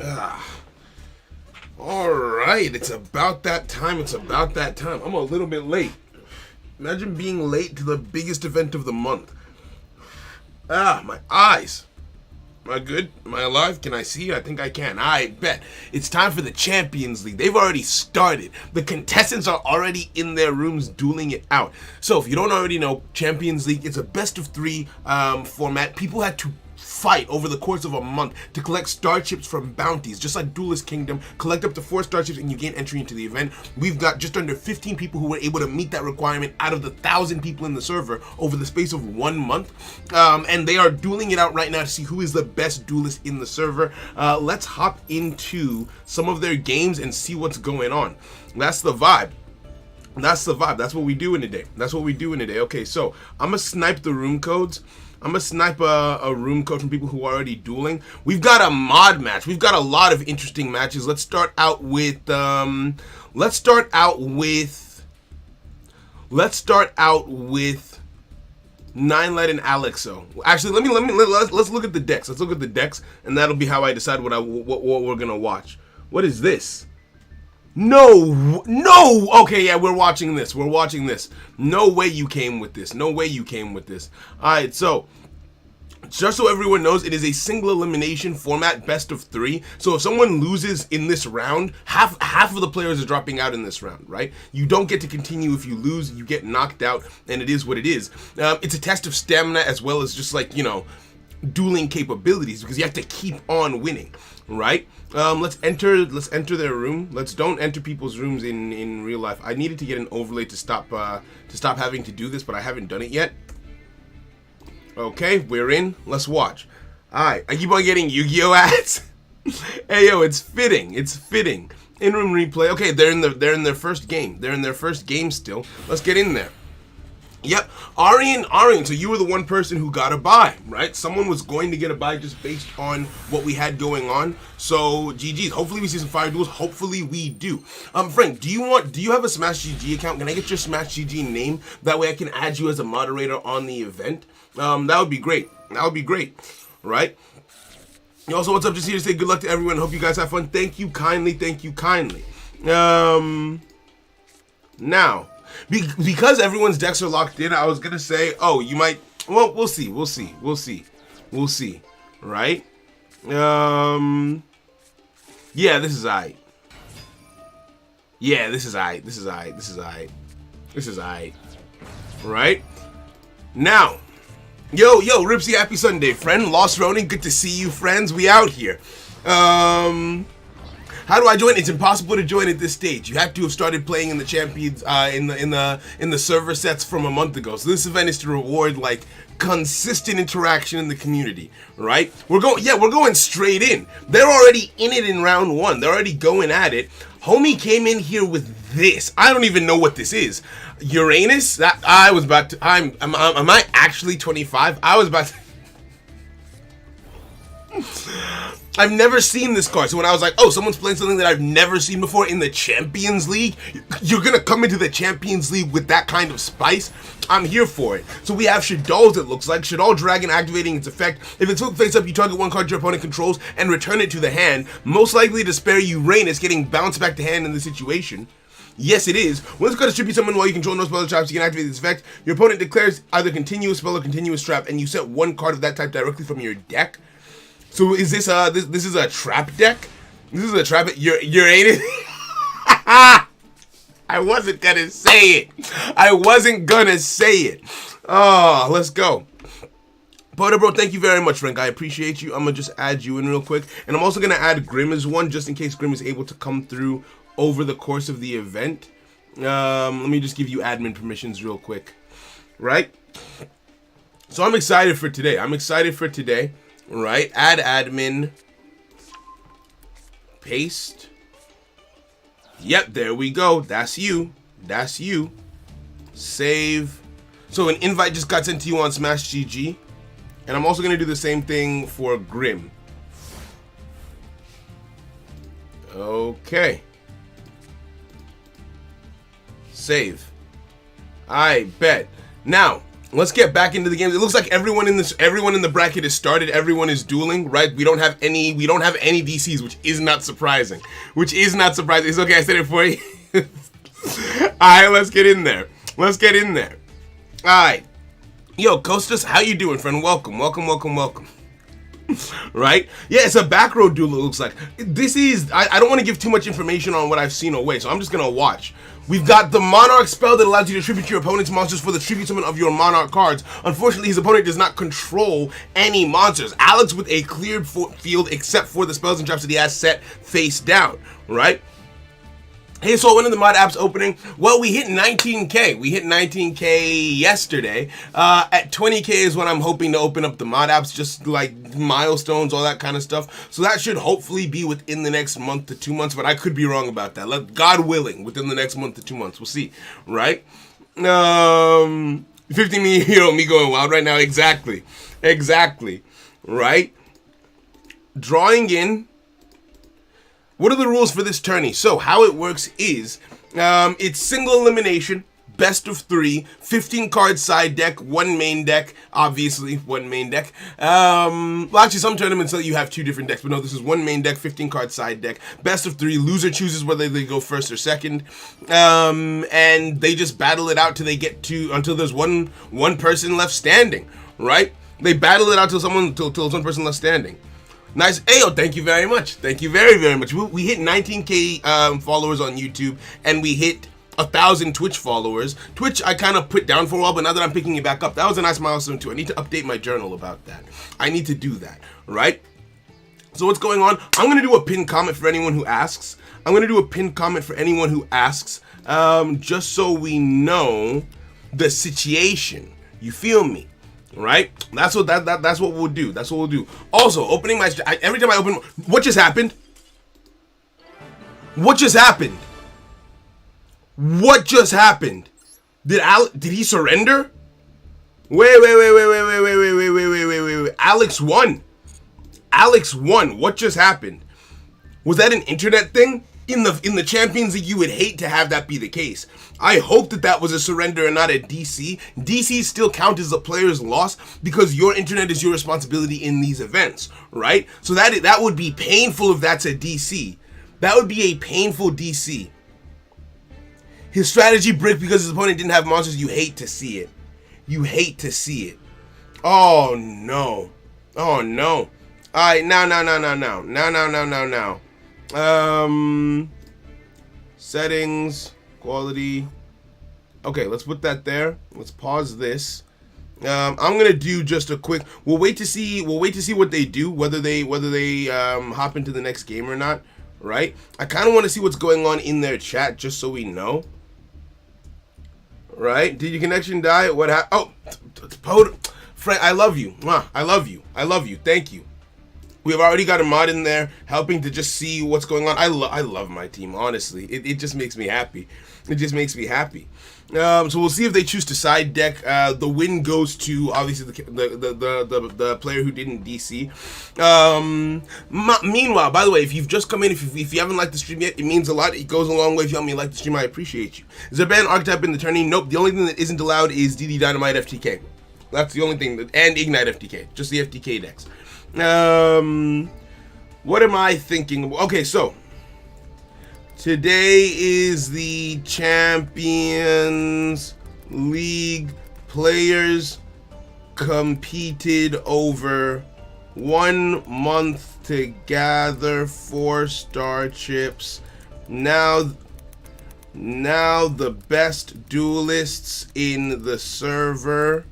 Ah. All right, it's about that time. I'm a little bit late. Imagine being late to the biggest event of the month. My eyes. Am I good? Am I alive? Can I see? I think I can. I bet. It's time for the Champions League. They've already started. The contestants are already in their rooms dueling it out. So if you don't already know, Champions League, it's a best of three format. People had to fight over the course of a month to collect star chips from bounties, just like Duelist Kingdom. Collect up to 4 star chips and you gain entry into the event. We've got just under 15 people who were able to meet that requirement out of the 1,000 people in the server over the space of 1 month, and they are dueling it out right now to see who is the best duelist in the server. Let's hop into some of their games and see what's going on. That's the vibe. That's what we do in a day. Okay, so I'm gonna snipe the room codes. I'm gonna snipe a room code from people who are already dueling. We've got a mod match. We've got a lot of interesting matches. Let's start out with 9 Light and Alexo. Actually, let's look at the decks. Let's look at the decks, and that'll be how I decide what we're gonna watch. What is this? No. Okay, yeah, we're watching this. No way you came with this. All right, so just so everyone knows, it is a single elimination format, best of 3. So if someone loses in this round, half of the players are dropping out in this round, right? You don't get to continue if you lose. You get knocked out, and it is what it is. It's a test of stamina as well as just like, dueling capabilities, because you have to keep on winning, right? Let's enter their room. Don't enter people's rooms in real life. I needed to get an overlay to stop having to do this, but I haven't done it yet. Okay, we're in. Let's watch. Alright, I keep on getting Yu-Gi-Oh ads. Hey yo, it's fitting. In-room replay. Okay, they're in their first game. Still. Let's get in there. Yep, Arian, so you were the one person who got a buy, right? Someone was going to get a buy just based on what we had going on. So GG's. Hopefully we see some fire duels. Hopefully we do. Frank, do you have a Smash GG account? Can I get your Smash GG name? That way I can add you as a moderator on the event. That would be great. Right? Also, what's up? Just here to say good luck to everyone. Hope you guys have fun. Thank you kindly. Now, because everyone's decks are locked in, I was gonna say, oh, you might. Well, we'll see. Right? Yeah, this is alright. Right? Now, yo, Ripsy, happy Sunday, friend. Lost Ronin, good to see you, friends. We out here. How do I join? It's impossible to join at this stage. You have to have started playing in the champions in the server sets from a month ago. So this event is to reward like consistent interaction in the community, right? We're going straight in. They're already in it in round 1. They're already going at it. Homie came in here with this. I don't even know what this is. Uranus? That I was about to. Am I actually 25? I was about to. I've never seen this card, so when I was like, oh, someone's playing something that I've never seen before in the Champions League, you're gonna come into the Champions League with that kind of spice? I'm here for it. So we have Shadol's, it looks like. Shadol Dragon activating its effect. If it's hooked face up, you target one card your opponent controls and return it to the hand, most likely to spare Uranus getting bounced back to hand in the situation. Yes, it is. When this card distributes someone while you control no spell or traps, you can activate this effect. Your opponent declares either continuous spell or continuous trap, and you set one card of that type directly from your deck. So is this this is a trap deck? This is a trap. Uranus. I wasn't gonna say it. Oh, let's go. Potter bro, thank you very much, Frank. I appreciate you. I'm gonna just add you in real quick, and I'm also gonna add Grim as one, just in case Grim is able to come through over the course of the event. Let me just give you admin permissions real quick, right? So I'm excited for today. Right, add admin, paste. Yep, there we go. That's you. Save. So an invite just got sent to you on Smash GG, and I'm also gonna do the same thing for Grim. Okay. Save. I bet. Now, Let's get back into the game. It looks like everyone in the bracket is started. Everyone is dueling, right? We don't have any DCs, which is not surprising. It's okay, I said it for you. Alright, let's get in there. Alright. Yo, Costas, how you doing, friend? Welcome. Right? Yeah, it's a back row duel, it looks like. This is, I don't want to give too much information on what I've seen away, so I'm just gonna watch. We've got the Monarch spell that allows you to tribute your opponent's monsters for the tribute summon of your Monarch cards. Unfortunately, his opponent does not control any monsters. Alex with a cleared field except for the spells and traps that he has set face down, right? Hey, so when are the mod apps opening? Well, we hit 19K. We hit 19K yesterday. At 20K is when I'm hoping to open up the mod apps, just like milestones, all that kind of stuff. So that should hopefully be within the next month to 2 months, but I could be wrong about that. God willing, within the next month to 2 months. We'll see, right? 15 million, me going wild right now. Exactly, right? Drawing in. What are the rules for this tourney? So how it works is, it's single elimination, best of 3, 15 card side deck, 1 main deck, obviously 1 main deck. Well, actually some tournaments let you have 2 different decks, but no, this is 1 main deck, 15 card side deck, best of 3, loser chooses whether they go first or second, and they just battle it out till they get to, until there's one person left standing, right? They battle it out till there's one person left standing. Nice. Ayo, thank you very much. Thank you very, very much. We hit 19K followers on YouTube, and we hit 1,000 Twitch followers. Twitch I kind of put down for a while, but now that I'm picking it back up, that was a nice milestone too. I need to update my journal about that. I need to do that, right? So what's going on? I'm going to do a pinned comment for anyone who asks. Just so we know the situation. You feel me? Right? That's what we'll do. Also, opening my every time I open, what just happened? Did he surrender? Wait. Alex won. What just happened? Was that an internet thing? In the Champions League, you would hate to have that be the case. I hope that was a surrender and not a DC. DCs still count as a player's loss because your internet is your responsibility in these events, right? So that would be painful if that's a DC. That would be a painful DC. His strategy bricked because his opponent didn't have monsters. You hate to see it. Oh no. Alright, now. Settings, quality. Okay, let's put that there. Let's pause this. I'm gonna do just a quick. We'll wait to see what they do, whether they hop into the next game or not. Right? I kind of want to see what's going on in their chat, just so we know. Right? Did your connection die? What happened? Oh, Frank, I love you. I love you. Thank you. We have already got a mod in there helping to just see what's going on. I love my team, honestly. It just makes me happy. So we'll see if they choose to side deck. The win goes to obviously the player who didn't DC. Meanwhile, by the way, if you've just come in, if you haven't liked the stream yet, it means a lot. It goes a long way if you help me like the stream. I appreciate you. Is there a banned archetype in the tourney? Nope. The only thing that isn't allowed is DD Dynamite FTK. That's the only thing, and Ignite FTK. Just the FTK decks. What am I thinking? Okay, so today is the Champions League. Players competed over 1 month to gather 4-star chips. Now the best duelists in the server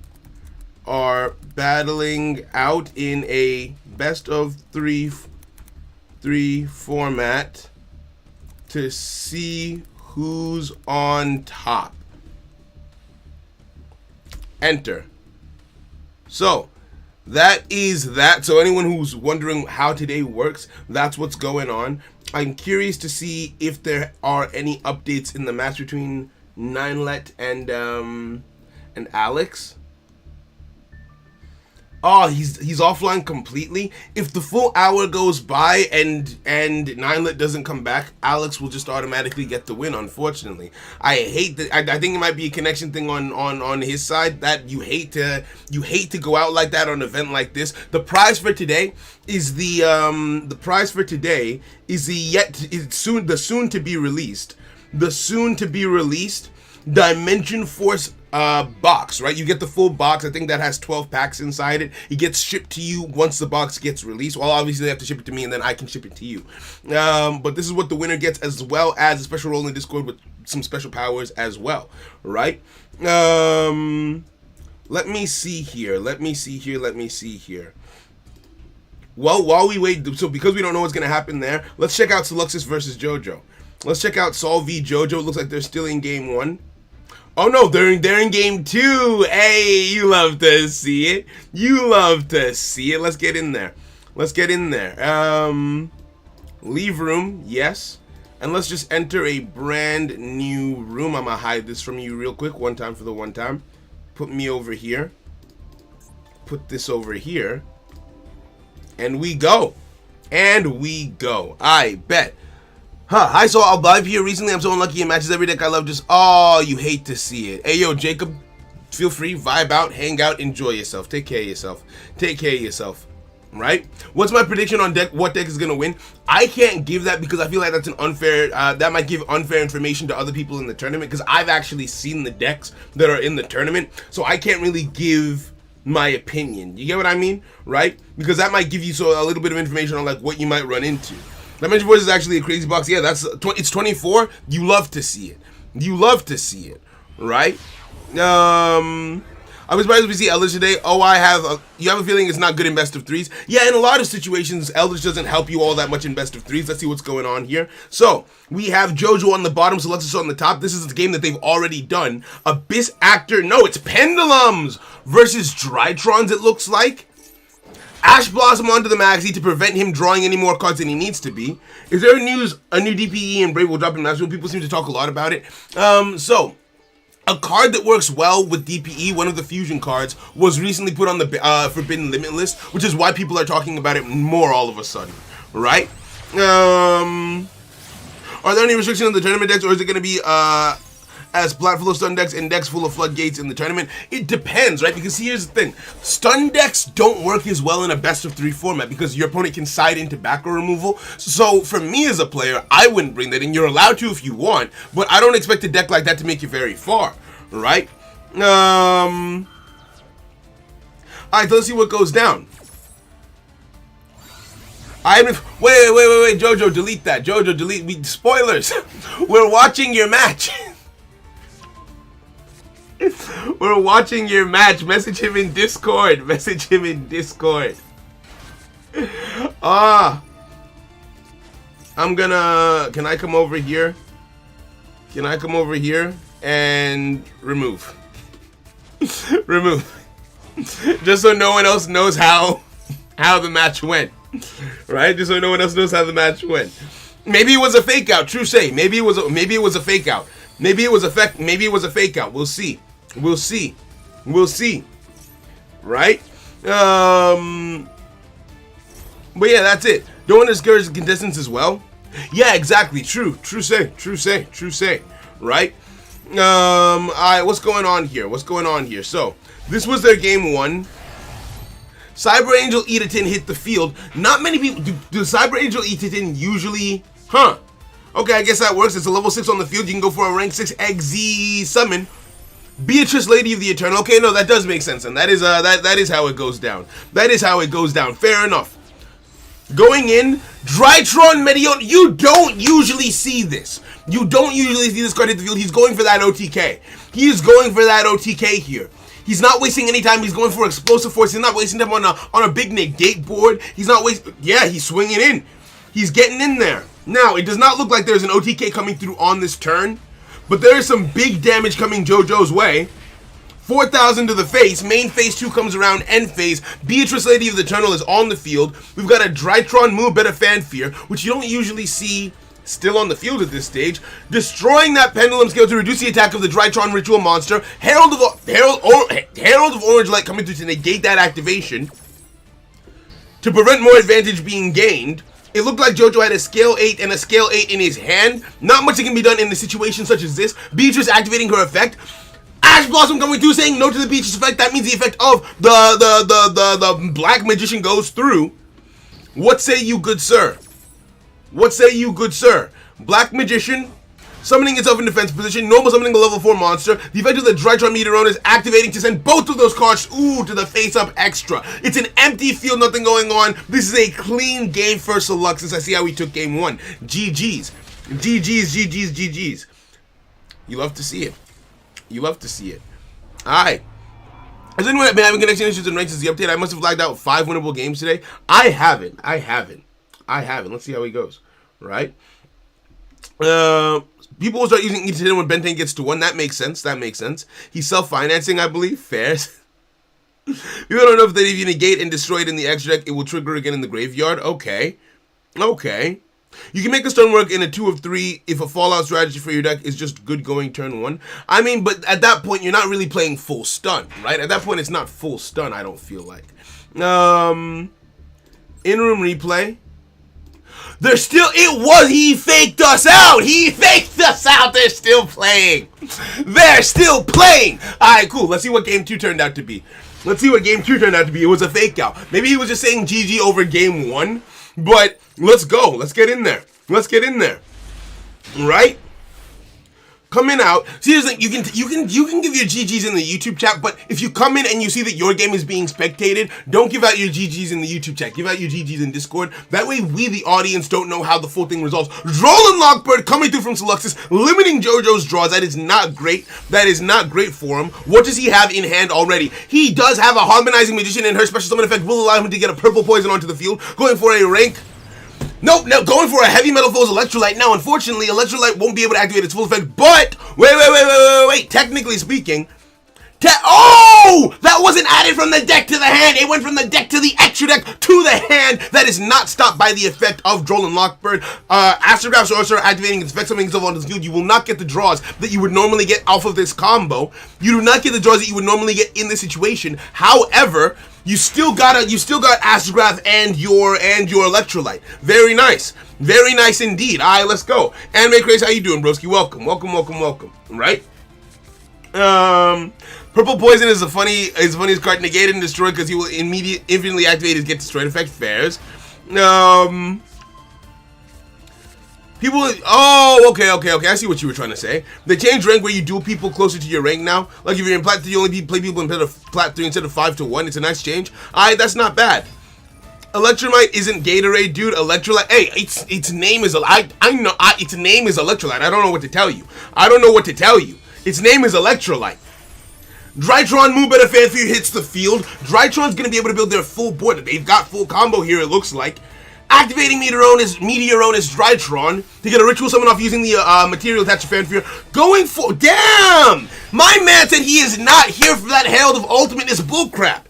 are battling out in a best of 3 format to see who's on top. Enter. So that is that. So anyone who's wondering how today works, that's what's going on. I'm curious to see if there are any updates in the match between Ninelet and Alex. Oh, he's offline completely. If the full hour goes by and Ninelit doesn't come back, Alex will just automatically get the win. Unfortunately, I hate that. I think it might be a connection thing on his side that you hate to go out like that on an event like this. The prize for today is the soon to be released Dimension Force box, right? You get the full box. I think that has 12 packs inside it. It gets shipped to you once the box gets released. Well, obviously they have to ship it to me and then I can ship it to you. But this is what the winner gets, as well as a special role in Discord with some special powers as well, right? Let me see here. Well, while we wait, so because we don't know what's going to happen there, let's check out Seluxus versus JoJo. Let's check out Sol v JoJo. It looks like they're still in game 1. Oh no, they're in game 2. Hey, you love to see it. Let's get in there. Leave room, yes. And let's just enter a brand new room. I'm gonna hide this from you real quick. One time for the one time. Put me over here. Put this over here. And we go. I bet. I saw I'll live here recently. I'm so unlucky in matches. Every deck I love just, oh, you hate to see it. Hey, yo, Jacob, feel free, vibe out, hang out, enjoy yourself. Take care of yourself. Right? What's my prediction on what deck is going to win? I can't give that because I feel like that's an unfair, that might give unfair information to other people in the tournament because I've actually seen the decks that are in the tournament. So I can't really give my opinion. You get what I mean? Right? Because that might give you a little bit of information on like what you might run into. Dimension Force is actually a crazy box. Yeah, it's 24. You love to see it. Right? I was surprised to see Eldritch today. Oh, you have a feeling it's not good in best of threes. Yeah, in a lot of situations, Eldritch doesn't help you all that much in best of threes. Let's see what's going on here. So, we have JoJo on the bottom, Seluxus on the top. This is the game that they've already done. Abyss Actor, no, it's Pendulums versus Drytrons, it looks like. Ash Blossom onto the Maxi to prevent him drawing any more cards than he needs to be. Is there a new DPE and Brave will drop in National? People seem to talk a lot about it. So, a card that works well with DPE, one of the fusion cards, was recently put on the Forbidden Limit list, which is why people are talking about it more all of a sudden, right? Are there any restrictions on the tournament decks, or is it going to be as Plat full of stun decks and decks full of floodgates in the tournament? It depends, right? Because here's the thing. Stun decks don't work as well in a best of 3 format because your opponent can side into back row removal. So for me as a player, I wouldn't bring that in. You're allowed to if you want, but I don't expect a deck like that to make you very far, right? Alright, let's see what goes down. Wait, Jojo, delete that. Jojo, delete. Spoilers. We're watching your match. We're watching your match. Message him in Discord. I'm gonna... Can I come over here? And remove. Just so no one else knows how the match went. Right? Just so no one else knows how the match went. Maybe it was a fake out. True say. Maybe it was a fake out. Maybe it was a fake out. We'll see. Right? But yeah, that's it. Don't want to discourage the contestants as well. Yeah, exactly. True say. Right? Alright, what's going on here? So, this was their game 1. Cyber Angel Edatin hit the field. Not many people do Cyber Angel Edatin usually, okay, I guess that works. It's a level 6 on the field. You can go for a rank 6 XZ summon. Beatrice, Lady of the Eternal. Okay, no, that does make sense, and that is how it goes down. Fair enough. Going in, Drytron Medion. You don't usually see this. Card hit the field. He's going for that OTK. He is going for that OTK here. He's not wasting any time. He's going for Explosive Force. He's not wasting time on a big negate board. He's not wasting. Yeah, he's swinging in. He's getting in there. Now, it does not look like there's an OTK coming through on this turn, but there is some big damage coming JoJo's way. 4,000 to the face. Main phase 2 comes around end phase. Beatrice, Lady of the Eternal, is on the field. We've got a Drytron Moo Beta Fanfear, which you don't usually see still on the field at this stage, destroying that pendulum scale to reduce the attack of the Drytron Ritual Monster. Herald of Orange Light coming through to negate that activation, to prevent more advantage being gained. It looked like JoJo had a scale 8 and a scale 8 in his hand. Not much that can be done in a situation such as this. Beatrice activating her effect. Ash Blossom coming through saying no to the Beatrice effect. That means the effect of the Black Magician goes through. What say you, good sir? What say you, good sir? Black Magician summoning itself in defense position, normal summoning a level 4 monster. The effect of the Drytron Meteorone is activating to send both of those cards, to the face-up extra. It's an empty field, nothing going on. This is a clean game for Seluxus. I see how he took game 1. GG's. GG's, GG's, GG's. You love to see it. You love to see it. Alright. Has anyone been having connection issues and ranks since the update? I must have lagged out 5 winnable games today. I haven't. Let's see how he goes. Right? People will start using each hit when Benten gets to 1. That makes sense. He's self-financing, I believe. Fairs. People don't know if you negate and destroy it in the extra deck, it will trigger again in the graveyard. Okay. You can make a stun work in a 2 of 3 if a fallout strategy for your deck is just good going turn 1. I mean, but at that point, you're not really playing full stun, right? At that point, it's not full stun, I don't feel like. In-room replay. He faked us out. They're still playing. Alright, cool. Let's see what game 2 turned out to be. It was a fake out. Maybe he was just saying GG over game 1. But let's go. Let's get in there. Right? Coming out. See, here's the thing. You can give your GGs in the YouTube chat, but if you come in and you see that your game is being spectated, don't give out your GGs in the YouTube chat. Give out your GGs in Discord. That way we, the audience, don't know how the full thing resolves. Droll and Lockbird coming through from Seluxus, limiting JoJo's draws. That is not great. For him. What does he have in hand already? He does have a Harmonizing Magician, and her special summon effect will allow him to get a purple poison onto the field, going for a rank. Nope, going for a Heavy Metal Foes Electrolyte. Now, unfortunately, Electrolyte won't be able to activate its full effect, but, wait, technically speaking, that wasn't added from the deck to the hand. It went from the deck to the extra deck to the hand. That is not stopped by the effect of Droll and Lockbird. Astrograph Sorcerer activating its effect, summoning itself onto the field. You will not get the draws that you would normally get off of this combo. You do not get the draws that you would normally get in this situation. However, you still got Astrograph and your Electrolyte. Very nice indeed. All right, let's go. Anime Craze, how you doing, broski? Welcome. Right? Purple Poison is the funniest card. Negate and destroy because he will infinitely activate his get destroyed effect. Fairs. People. Okay. I see what you were trying to say. They changed rank where you duel people closer to your rank now. Like if you're in Plat 3, you only play people in Plat 3 instead of 5 to 1. It's a nice change. Alright, that's not bad. Electromite isn't Gatorade, dude. Electrolyte. Hey, its name is its name is Electrolyte. I don't know what to tell you. Its name is Electrolyte. Drytron move better fanfare hits the field. Drytron's gonna be able to build their full board. They've got full combo here, it looks like. Activating Meteoronus Drytron to get a ritual summon off using the material attached to fanfare. Going for. Damn! My man said he is not here for that Herald of Ultimate. Is bullcrap.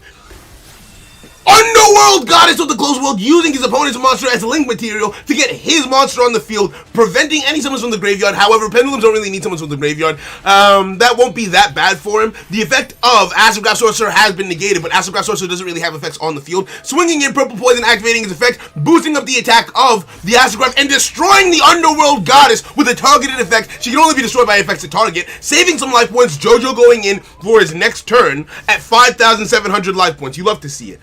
Underworld Goddess of the Closed World using his opponent's monster as link material to get his monster on the field, preventing any summons from the graveyard. However, pendulums don't really need summons from the graveyard. That won't be that bad for him. The effect of Astrograph Sorcerer has been negated, but Astrograph Sorcerer doesn't really have effects on the field. Swinging in Purple Poison, activating his effect, boosting up the attack of the Astrograph, and destroying the Underworld Goddess with a targeted effect. She can only be destroyed by effects to target, saving some life points. JoJo going in for his next turn at 5,700 life points. You love to see it.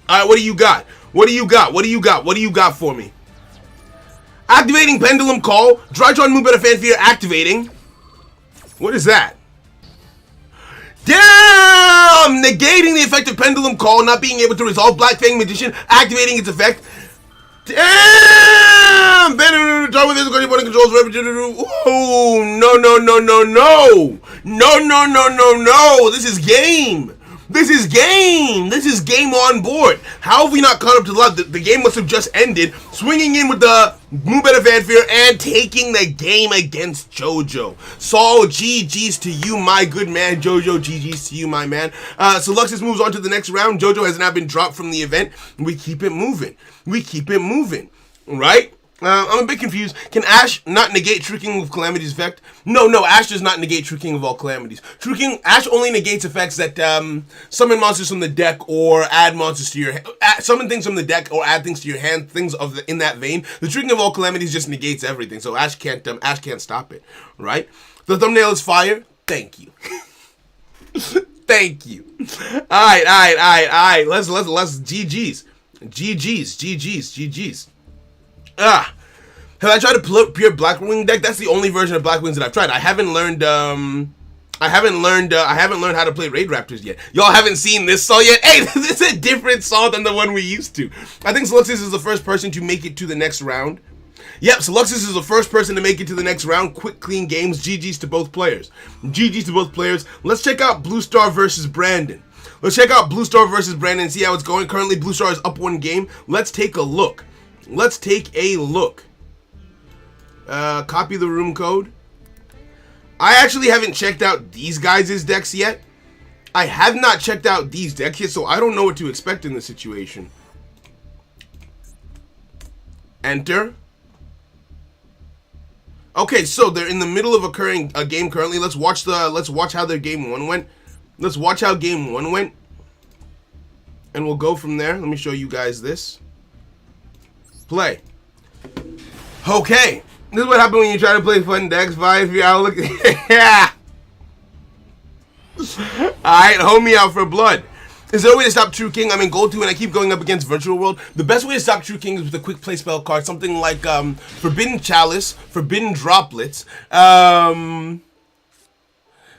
Alright, what do you got? What do you got for me? Activating Pendulum Call. Drytron move better fanfare activating. What is that? Damn! Negating the effect of Pendulum Call, not being able to resolve Black Fang Magician, activating its effect. Damn! Talk with this controls. Oh, no. This is game. This is game on board. How have we not caught up to the left? The game must have just ended. Swinging in with the move better fanfare and taking the game against JoJo. Saul, GG's to you, my good man. JoJo, GG's to you, my man. Seluxus moves on to the next round. JoJo has now been dropped from the event. We keep it moving. Right? I'm a bit confused. Can Ash not negate True King of Calamity's effect? No, Ash does not negate True King of all calamities. Ash only negates effects that summon monsters from the deck or add monsters to your summon things from the deck or add things to your hand. Things in that vein. The True King of all calamities just negates everything, so Ash can't stop it. Right? The thumbnail is fire. Thank you. Thank you. All right. Let's GG's. Have I tried a pure Blackwing deck? That's the only version of Blackwings that I've tried. I haven't learned how to play Raid Raptors yet. Y'all haven't seen this saw yet? Hey, this is a different saw than the one we used to. I think Sluxus is the first person to make it to the next round. Yep, Sluxus is the first person to make it to the next round. Quick, clean games. GG's to both players. Let's check out Blue Star versus Brandon. And see how it's going. Currently, Blue Star is up 1 game. Let's take a look. Copy the room code. I actually haven't checked out these guys' decks yet. I have not checked out these decks yet, so I don't know what to expect in this situation. Enter. Okay, so they're in the middle of a game currently. Let's watch how their game 1 went. And we'll go from there. Let me show you guys this. Play. Okay. This is what happens when you try to play fun decks. If you're out looking. Yeah. Alright, hold me out for blood. Is there a way to stop True King? I'm in gold 2 and I keep going up against Virtual World. The best way to stop True King is with a quick play spell card. Something like Forbidden Chalice, Forbidden Droplets,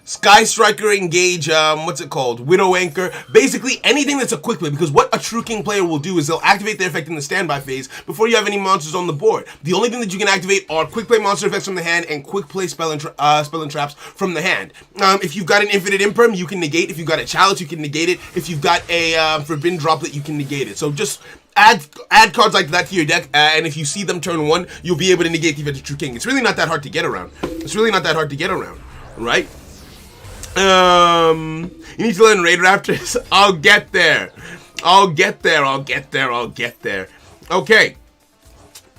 Sky Striker Engage, Widow Anchor. Basically anything that's a quick play, because what a True King player will do is they'll activate their effect in the standby phase before you have any monsters on the board. The only thing that you can activate are quick play monster effects from the hand and quick play spell and traps from the hand. If you've got an Infinite Imperm, you can negate. If you've got a Chalice, you can negate it. If you've got a Forbidden Droplet, you can negate it. So just add cards like that to your deck, and if you see them turn 1, you'll be able to negate the effect of True King. It's really not that hard to get around. Right? You need to learn Raid Raptors. I'll get there. Okay.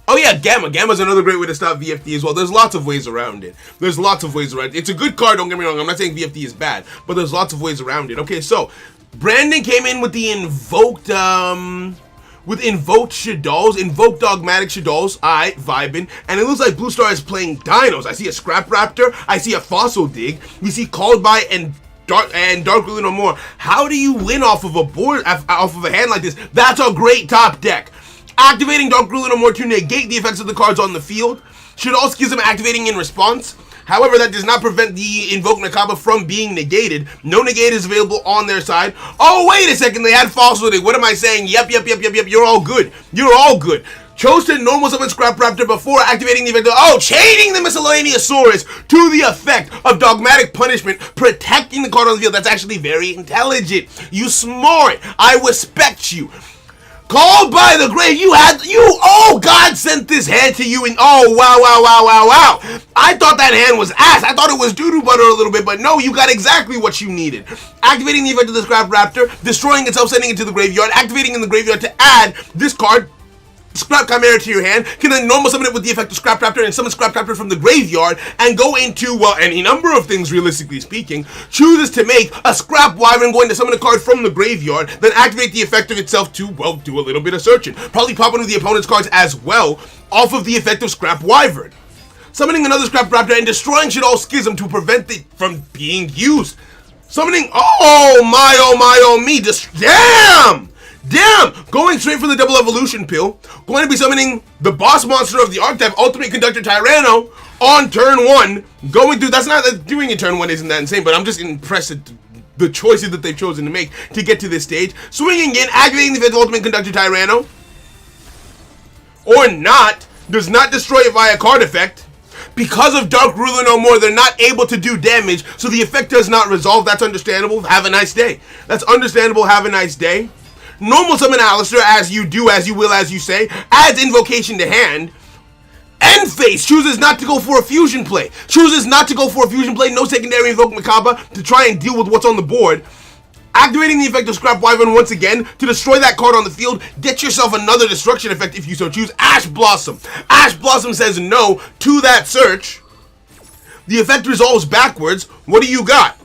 Oh yeah, Gamma. Gamma's another great way to stop VFD as well. There's lots of ways around it. It's a good card, don't get me wrong. I'm not saying VFD is bad, but there's lots of ways around it. Okay, so Brandon came in with the invoked Shaddolls, invoked Dogmatic Shaddolls. Alright, vibing. And it looks like Blue Star is playing Dinos. I see a Scrap Raptor. I see a Fossil Dig. We see Called By and Dark Ruler No More. How do you win off of a hand like this? That's a great top deck. Activating Dark Ruler No More to negate the effects of the cards on the field. Shaddolls Schism activating in response. However, that does not prevent the Invoke Nakama from being negated. No negate is available on their side. Oh, wait a second. They had Fossil Dig. What am I saying? Yep. You're all good. Chose to normal summon Scrap Raptor before activating the effect of, chaining the Miscellaneousaurus to the effect of Dogmatic Punishment, protecting the card on the field. That's actually very intelligent. You smart. I respect you. Called By the Grave, God sent this hand to you, and wow. I thought that hand was ass. I thought it was doo-doo butter a little bit, but no, you got exactly what you needed. Activating the effect of the Scrap Raptor, destroying itself, sending it to the graveyard, activating in the graveyard to add this card, Scrap Chimera, to your hand, can then normal summon it with the effect of Scrap Raptor and summon Scrap Raptor from the graveyard and go into, any number of things, realistically speaking. Chooses to make a Scrap Wyvern, going to summon a card from the graveyard, then activate the effect of itself to, do a little bit of searching. Probably pop one of the opponent's cards as well, off of the effect of Scrap Wyvern. Summoning another Scrap Raptor and destroying Shaddolls Schism to prevent it from being used. Summoning, Damn! Going straight for the double evolution pill. Going to be summoning the boss monster of the archetype, Ultimate Conductor Tyranno, on turn 1. Going through, that's not, doing it turn 1 isn't that insane, but I'm just impressed at the choices that they've chosen to make to get to this stage. Swinging in, activating the effect of Ultimate Conductor Tyranno. Or not, does not destroy it via card effect. Because of Dark Ruler No More, they're not able to do damage, so the effect does not resolve. That's understandable. Have a nice day. Normal summon Alistair, as you do, as you will, as you say. Adds Invocation to hand. End phase, chooses not to go for a fusion play. No secondary Invoke Makaba to try and deal with what's on the board. Activating the effect of Scrap Wyvern once again to destroy that card on the field. Get yourself another destruction effect if you so choose. Ash Blossom. Ash Blossom says no to that search. The effect resolves backwards. What do you got?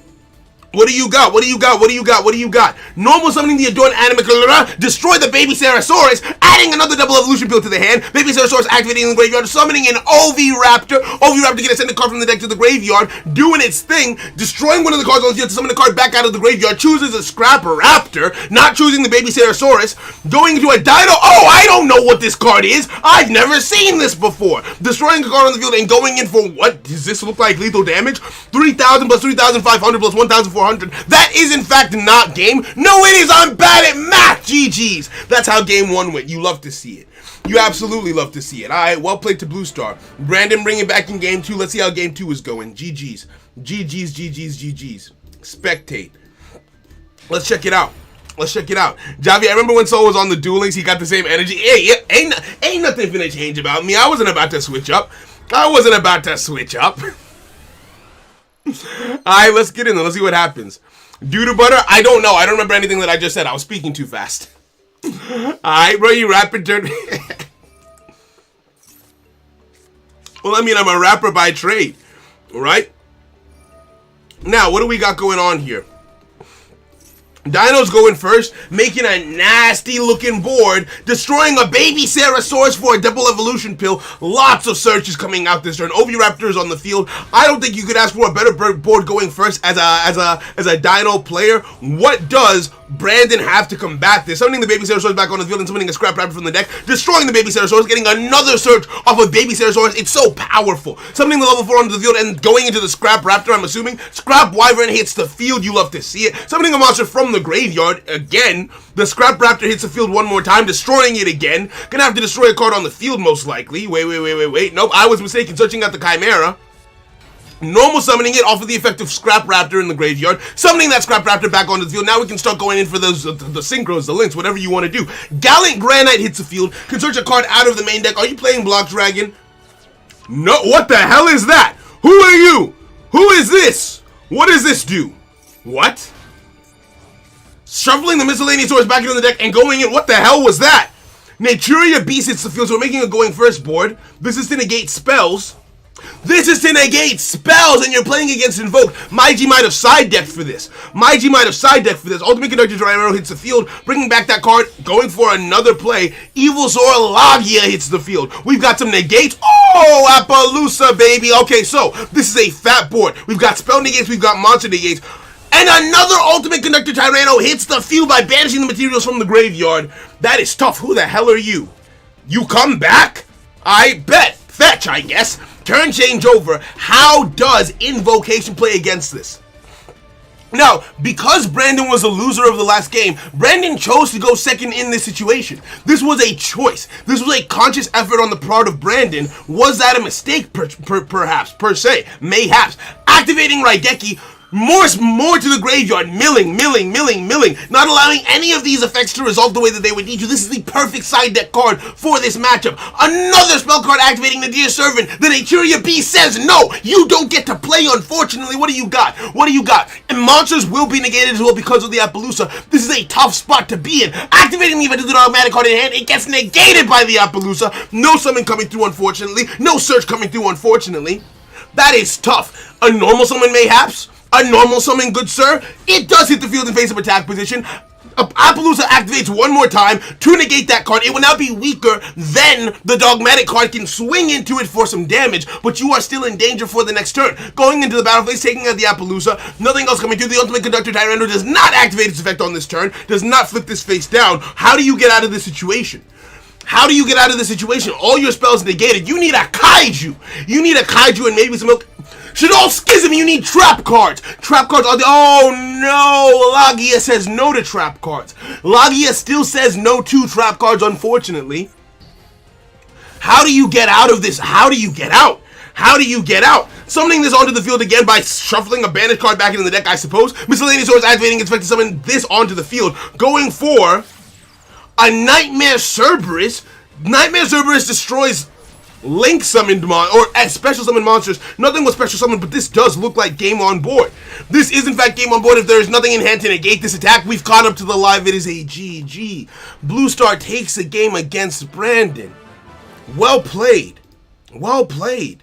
What do you got? What do you got? What do you got? What do you got? Normal summoning the Adorned Animicula, destroy the Baby Sarasaurus, adding another double evolution pill to the hand. Baby Sarasaurus activating in the graveyard, summoning an Oviraptor. Oviraptor gonna send a card from the deck to the graveyard, doing its thing, destroying one of the cards on the field to summon the card back out of the graveyard, chooses a Scrap Raptor, not choosing the Baby Sarasaurus, going into a Dino. Oh, I don't know what this card is. I've never seen this before. Destroying a card on the field and going in for what? Does this look like lethal damage? 3,000 plus 3,500 plus 1,400. That is in fact not game. No, it is. I'm bad at math. GG's. That's how game 1 went. You love to see it. You absolutely love to see it. All right, well played to Blue Star. Brandon bring it back in game 2. Let's see how game 2 is going. GG's. GG's, GG's, GG's. Spectate. Let's check it out. Let's check it out. Javi, I remember when Soul was on the Duel Links, he got the same energy. Hey, ain't nothing finna change about me. I wasn't about to switch up. Alright, let's get in there. Let's see what happens. Due to butter? I don't know. I don't remember anything that I just said. I was speaking too fast. Alright, bro, you rapid turn. Well, I mean, I'm a rapper by trade. Alright? Now, what do we got going on here? Dino's going first, making a nasty looking board, destroying a Baby Sarasaurus for a double evolution pill. Lots of searches coming out this turn. Oviraptor is on the field. I don't think you could ask for a better board going first as a Dino player. What does Brandon have to combat this? Summoning the Baby Sarasaurus back on the field and summoning a Scrap Raptor from the deck, destroying the Baby Sarasaurus, getting another search off of Baby Sarasaurus. It's so powerful. Summoning the level 4 onto the field and going into the Scrap Raptor, I'm assuming. Scrap Wyvern hits the field. You love to see it. Summoning a monster from the graveyard again. The Scrap Raptor hits the field one more time, destroying it again. Gonna have to destroy a card on the field most likely. Wait. Nope, I was mistaken. Searching out the Chimera. Normal summoning it off of the effect of Scrap Raptor in the graveyard. Summoning that Scrap Raptor back onto the field. Now we can start going in for those the synchros, the links, whatever you want to do. Gallant Granite hits the field. Can search a card out of the main deck. Are you playing Block Dragon? No. What the hell is that? Who are you? Who is this? What does this do? What? Shuffling the Miscellaneous Swords back into the deck and going in. What the hell was that? Naturia Beast hits the field, so we're making a going first board. This is to negate spells. And you're playing against Invoke. Maiji might have side decked for this. Ultimate Conductor Tyranno hits the field, bringing back that card, going for another play. Evil Zora Lagia hits the field. We've got some negates. Oh, Appaloosa, baby. Okay, so this is a fat board. We've got spell negates, we've got monster negates. And another Ultimate Conductor Tyranno hits the field by banishing the materials from the graveyard. That is tough. Who the hell are you? You come back? I bet. Fetch, I guess. Turn change over. How does Invocation play against this? Now, because Brandon was a loser of the last game, Brandon chose to go second in this situation. This was a choice. This was a conscious effort on the part of Brandon. Was that a mistake, perhaps, per se? Mayhaps. Activating Raigeki, more to the graveyard, milling, not allowing any of these effects to resolve the way that they would need to. This is the perfect side deck card for this matchup. Another spell card activating the Dear Servant. The Naturia Beast says no, you don't get to play, unfortunately. What do you got? And monsters will be negated as well because of the Appaloosa. This is a tough spot to be in. Activating the event of the automatic card in hand, it gets negated by the Appaloosa. No summon coming through, unfortunately. No search coming through, unfortunately. That is tough. A normal summon, mayhaps. A normal summon, good sir. It does hit the field in face-up attack position. Appaloosa activates one more time to negate that card. It will now be weaker. Then the Dogmatic card can swing into it for some damage, but you are still in danger for the next turn. Going into the battle phase, taking out the Appaloosa. Nothing else coming through. The Ultimate Conductor Tyranno does not activate its effect on this turn. Does not flip this face down. How do you get out of this situation? All your spells negated. You need a Kaiju. And maybe some milk. Shadol Schism, you need trap cards. Trap cards are the... Oh no! Lagia says no to trap cards. Lagia still says no to trap cards, unfortunately. How do you get out of this? How do you get out? Summoning this onto the field again by shuffling a banished card back into the deck, I suppose. Miscellaneous Swords activating its effect to summon this onto the field. Going for a Nightmare Cerberus. Nightmare Cerberus destroys Link summoned or special summoned monsters. Nothing was special summoned, but this does look like game on board. This is in fact game on board. If there is nothing in hand to negate this attack, we've caught up to the live. It is a GG. Blue Star takes a game against Brandon. Well played. Well played.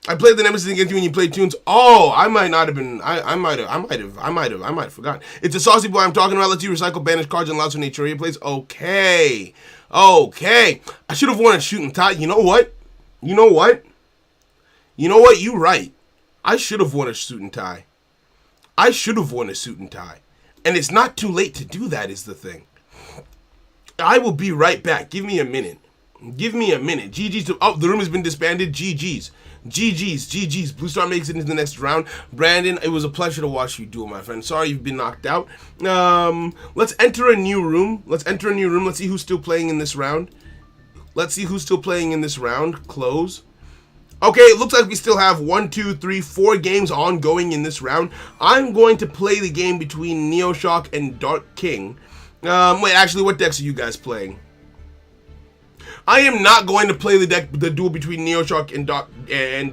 I played the Nemesis against you when you played Tunes. Oh, I might not have been. I might have forgotten. It's a saucy boy I'm talking about. Let's you recycle banished cards and allows for Naturia plays. Okay. Okay. I should have won a shooting tie. You know what? You know what? You know what? You're right. I should have won a suit and tie. I should have won a suit and tie. And it's not too late to do that is the thing. I will be right back. Give me a minute. Give me a minute. GG's. Oh, the room has been disbanded. GG's. GG's. GG's. Blue Star makes it into the next round. Brandon, it was a pleasure to watch you duel, my friend. Sorry you've been knocked out. Let's enter a new room. Let's enter a new room. Let's see who's still playing in this round. Let's see who's still playing in this round. Close. Okay, it looks like we still have 1, 2, 3, 4 games ongoing in this round. I'm going to play the game between Neoshock and Dark King. Wait, actually, what decks are you guys playing? I am not going to play the duel between Neoshock and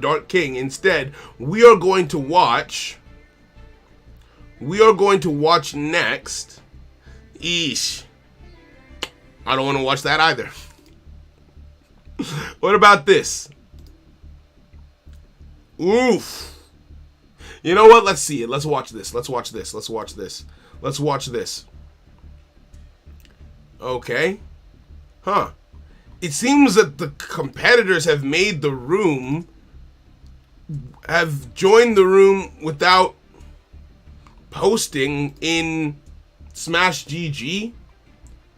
Dark King. Instead, we are going to watch next. Eesh. I don't want to watch that either. What about this? Oof. You know what? Let's see it. Let's watch this. Let's watch this. Let's watch this. Let's watch this. Okay. Huh. It seems that the competitors have made the room, have joined the room without posting in Smash GG.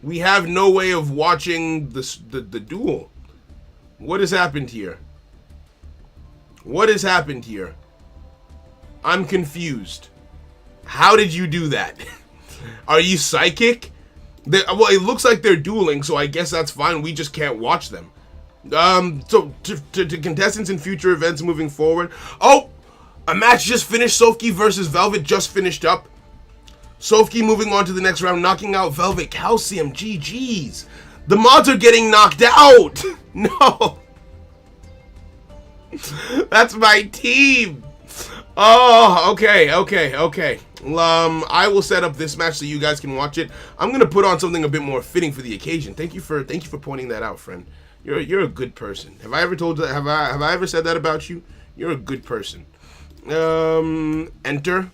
We have no way of watching the duel. What has happened here? What has happened here? I'm confused. How did you do that? Are you psychic? Well, it looks like they're dueling, so I guess that's fine. We just can't watch them. So to contestants in future events moving forward. Oh, a match just finished. Sofki versus Velvet just finished up. Sofki moving on to the next round, knocking out Velvet Calcium. GG's. The mods are getting knocked out. No. That's my team. Oh, okay. I will set up this match so you guys can watch it. I'm gonna put on something a bit more fitting for the occasion. Thank you for pointing that out, friend. You're a good person. Have I ever told you that? Have I ever said that about you? You're a good person. Enter.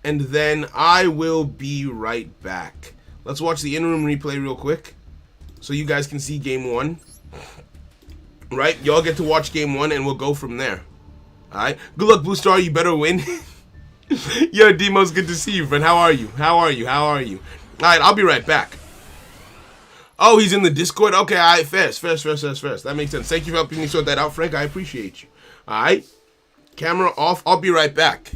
And then I will be right back. Let's watch the in-room replay real quick so you guys can see game 1. Right? Y'all get to watch game 1 and we'll go from there. Alright? Good luck, Blue Star. You better win. Yo, Demos, good to see you, friend. How are you? Alright, I'll be right back. Oh, he's in the Discord? Okay, alright, fast. That makes sense. Thank you for helping me sort that out, Frank. I appreciate you. Alright? Camera off. I'll be right back.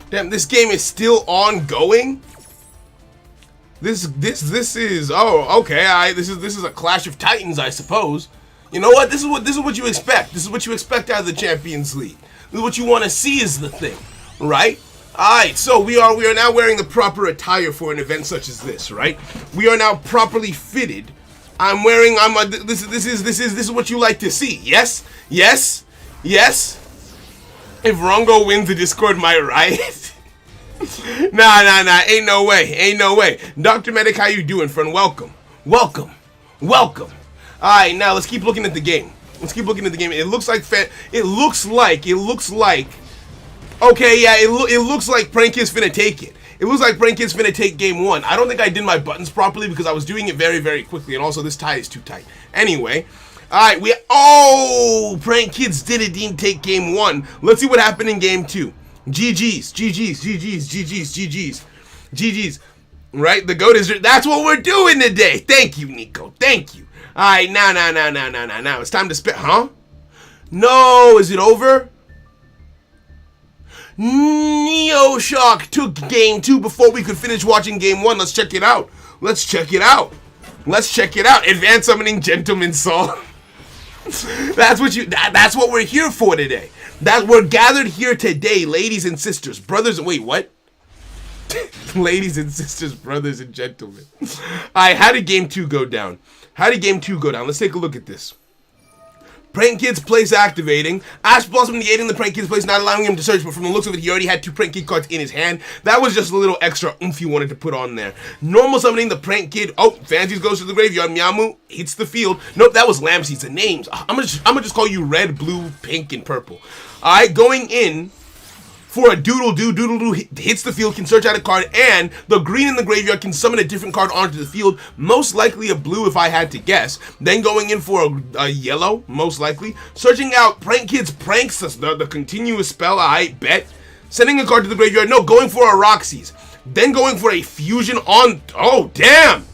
Damn, this game is still ongoing. This is, oh, okay. This is a Clash of Titans, I suppose. You know what? This is what you expect. This is what you expect out of the Champions League. This is what you want to see is the thing, right? Alright, so we are now wearing the proper attire for an event such as this, right? We are now properly fitted. This is what you like to see. Yes? Yes? Yes? If Rongo wins, the Discord might riot. Nah. Ain't no way. Ain't no way. Dr. Medic, how you doing, friend? Welcome. Welcome. Welcome. Alright, now let's keep looking at the game. Let's keep looking at the game. It looks like okay, yeah, it looks like Prank Kid's finna take it. It looks like Prank Kid's finna take game one. I don't think I did my buttons properly because I was doing it very, very quickly, and also this tie is too tight. Anyway, alright, Prank Kids didn't take game one. Let's see what happened in game two. GG's. Right? The GOAT is, that's what we're doing today. Thank you, Nico. Thank you. Alright, now. It's time to spit, huh? No, is it over? Neoshock took game two before we could finish watching game one. Let's check it out. Advanced summoning Gentleman Saul. That's what we're here for today. We're gathered here today, ladies and sisters, brothers. Wait, what? Ladies and sisters, brothers and gentlemen. Alright, how did game two go down? Let's take a look at this. Prank Kid's place activating. Ash Blossom negating the Prank Kid's place, not allowing him to search, but from the looks of it, he already had 2 Prank Kid cards in his hand. That was just a little extra oomph he wanted to put on there. Normal summoning the Prank Kid. Oh, Fancies goes to the graveyard. Meowmoo hits the field. Nope, that was Lampseeds. The names. I'm gonna just call you red, blue, pink, and purple. Alright, going in for a doodle-doo hits the field, can search out a card, and the green in the graveyard can summon a different card onto the field, most likely a blue if I had to guess. Then going in for a yellow, most likely. Searching out Prank Kid's Pranks, the continuous spell, I bet. Sending a card to the graveyard, no, going for a Roxy's. Then going for a fusion on, oh damn!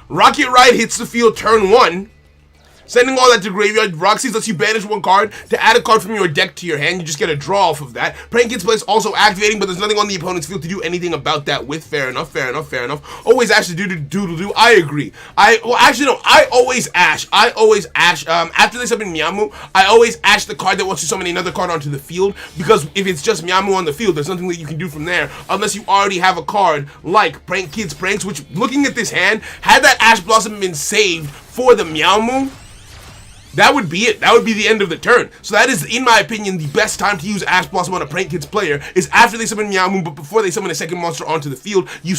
Rocket Ride hits the field turn 1. Sending all that to graveyard. Roxy's lets you banish 1 card to add a card from your deck to your hand. You just get a draw off of that. Prank Kid's place also activating, but there's nothing on the opponent's field to do anything about that with. Fair enough. Always Ash to do. I agree. I always Ash. After they summon Meowmoo, I always Ash the card that wants to summon another card onto the field, because if it's just Meowmoo on the field, there's nothing that you can do from there unless you already have a card like Prank Kid's Pranks, which, looking at this hand, had that Ash Blossom been saved for the Meowmoo, that would be it. That would be the end of the turn. So that is, in my opinion, the best time to use Ash Blossom on a Prank Kids player is after they summon Meowmoo, but before they summon a second monster onto the field, you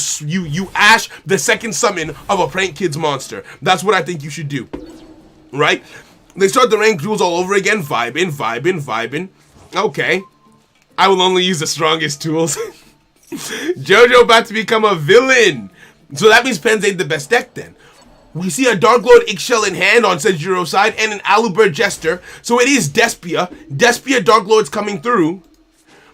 Ash the second summon of a Prank Kids monster. That's what I think you should do. Right? They start the ranked duels all over again. Vibing. Okay. I will only use the strongest tools. Jojo about to become a villain. So that means Pens ain't the best deck then. We see a Dark Lord Eggshell in hand on Senjiro's side and an Alubird Jester. So it is Despia Dark Lord's coming through.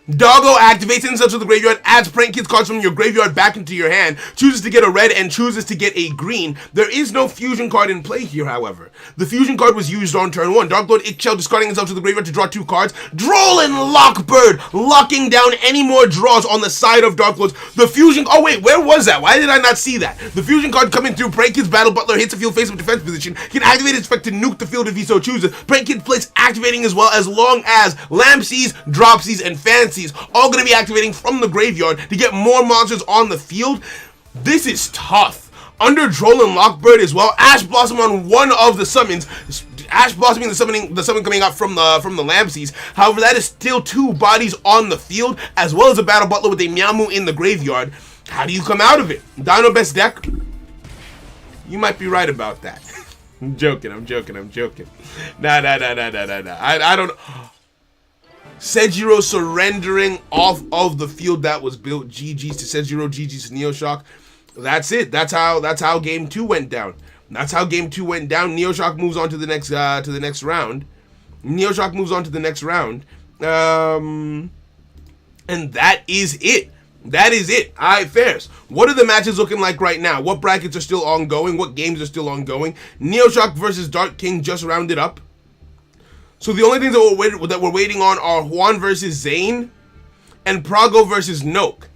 Doggo activates himself to the graveyard, adds Prank Kids cards from your graveyard back into your hand, chooses to get a red and chooses to get a green. There is no fusion card in play here, however. The fusion card was used on turn 1. Dark Lord Eggshell discarding himself to the graveyard to draw 2 cards. Droll and Lockbird locking down any more draws on the side of Dark Lords. The fusion, oh wait, where was that? Why did I not see that? The fusion card coming through, Prank Kids Battle Butler hits the field face of defense position, can activate its effect to nuke the field if he so chooses. Prank Kids place activating as well, as long as Lampseeds, Dropsies, and Fancies all going to be activating from the graveyard to get more monsters on the field. This is tough. Under Droll and Lockbird as well, Ash Blossom on one of the summons. Ash Blossoming the summon coming out from the Lampseeds. However, that is still 2 bodies on the field, as well as a Battle Butler with a Meowmoo in the graveyard. How do you come out of it? Dino best deck? You might be right about that. I'm joking. Nah. I don't. Senjiro surrendering off of the field that was built. GG's to Senjiro, GG's to Neoshock. That's it. That's how game 2 went down. Neoshock moves on to the next round. And that is it. Alright, Fairs. What are the matches looking like right now? What brackets are still ongoing? What games are still ongoing? Neoshock versus Dark King just rounded up. So the only things that we're waiting on are Juan versus Zane and Prago versus Noke.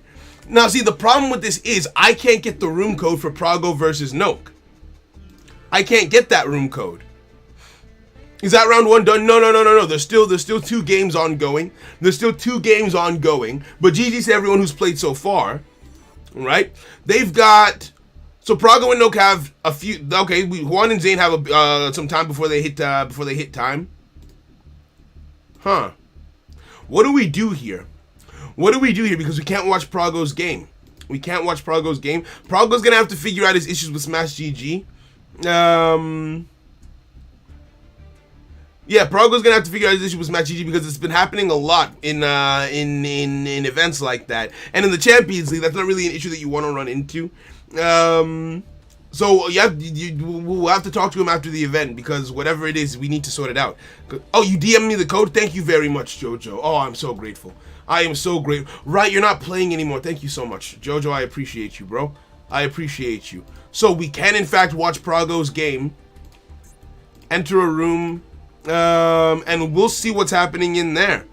Now, see, the problem with this is I can't get the room code for Prago versus Noke. I can't get that room code. Is that round 1 done? No. There's still 2 games ongoing. But GG's to everyone who's played so far. Right? They've got... So Prago and Noke have a few... Okay, Juan and Zane have some time before they hit time. Huh. What do we do here? Because we can't watch Prago's game. Prago's going to have to figure out his issues with Smash GG. Yeah, Prago's gonna have to figure out his issue with Smash GG because it's been happening a lot in events like that, and in the Champions League, that's not really an issue that you want to run into. So we'll have to talk to him after the event because whatever it is, we need to sort it out. Oh, you DM me the code? Thank you very much, Jojo. Oh, I'm so grateful. I am so grateful. Right, you're not playing anymore. Thank you so much, Jojo. I appreciate you, bro. I appreciate you. So we can in fact watch Prago's game. Enter a room. And we'll see what's happening in there.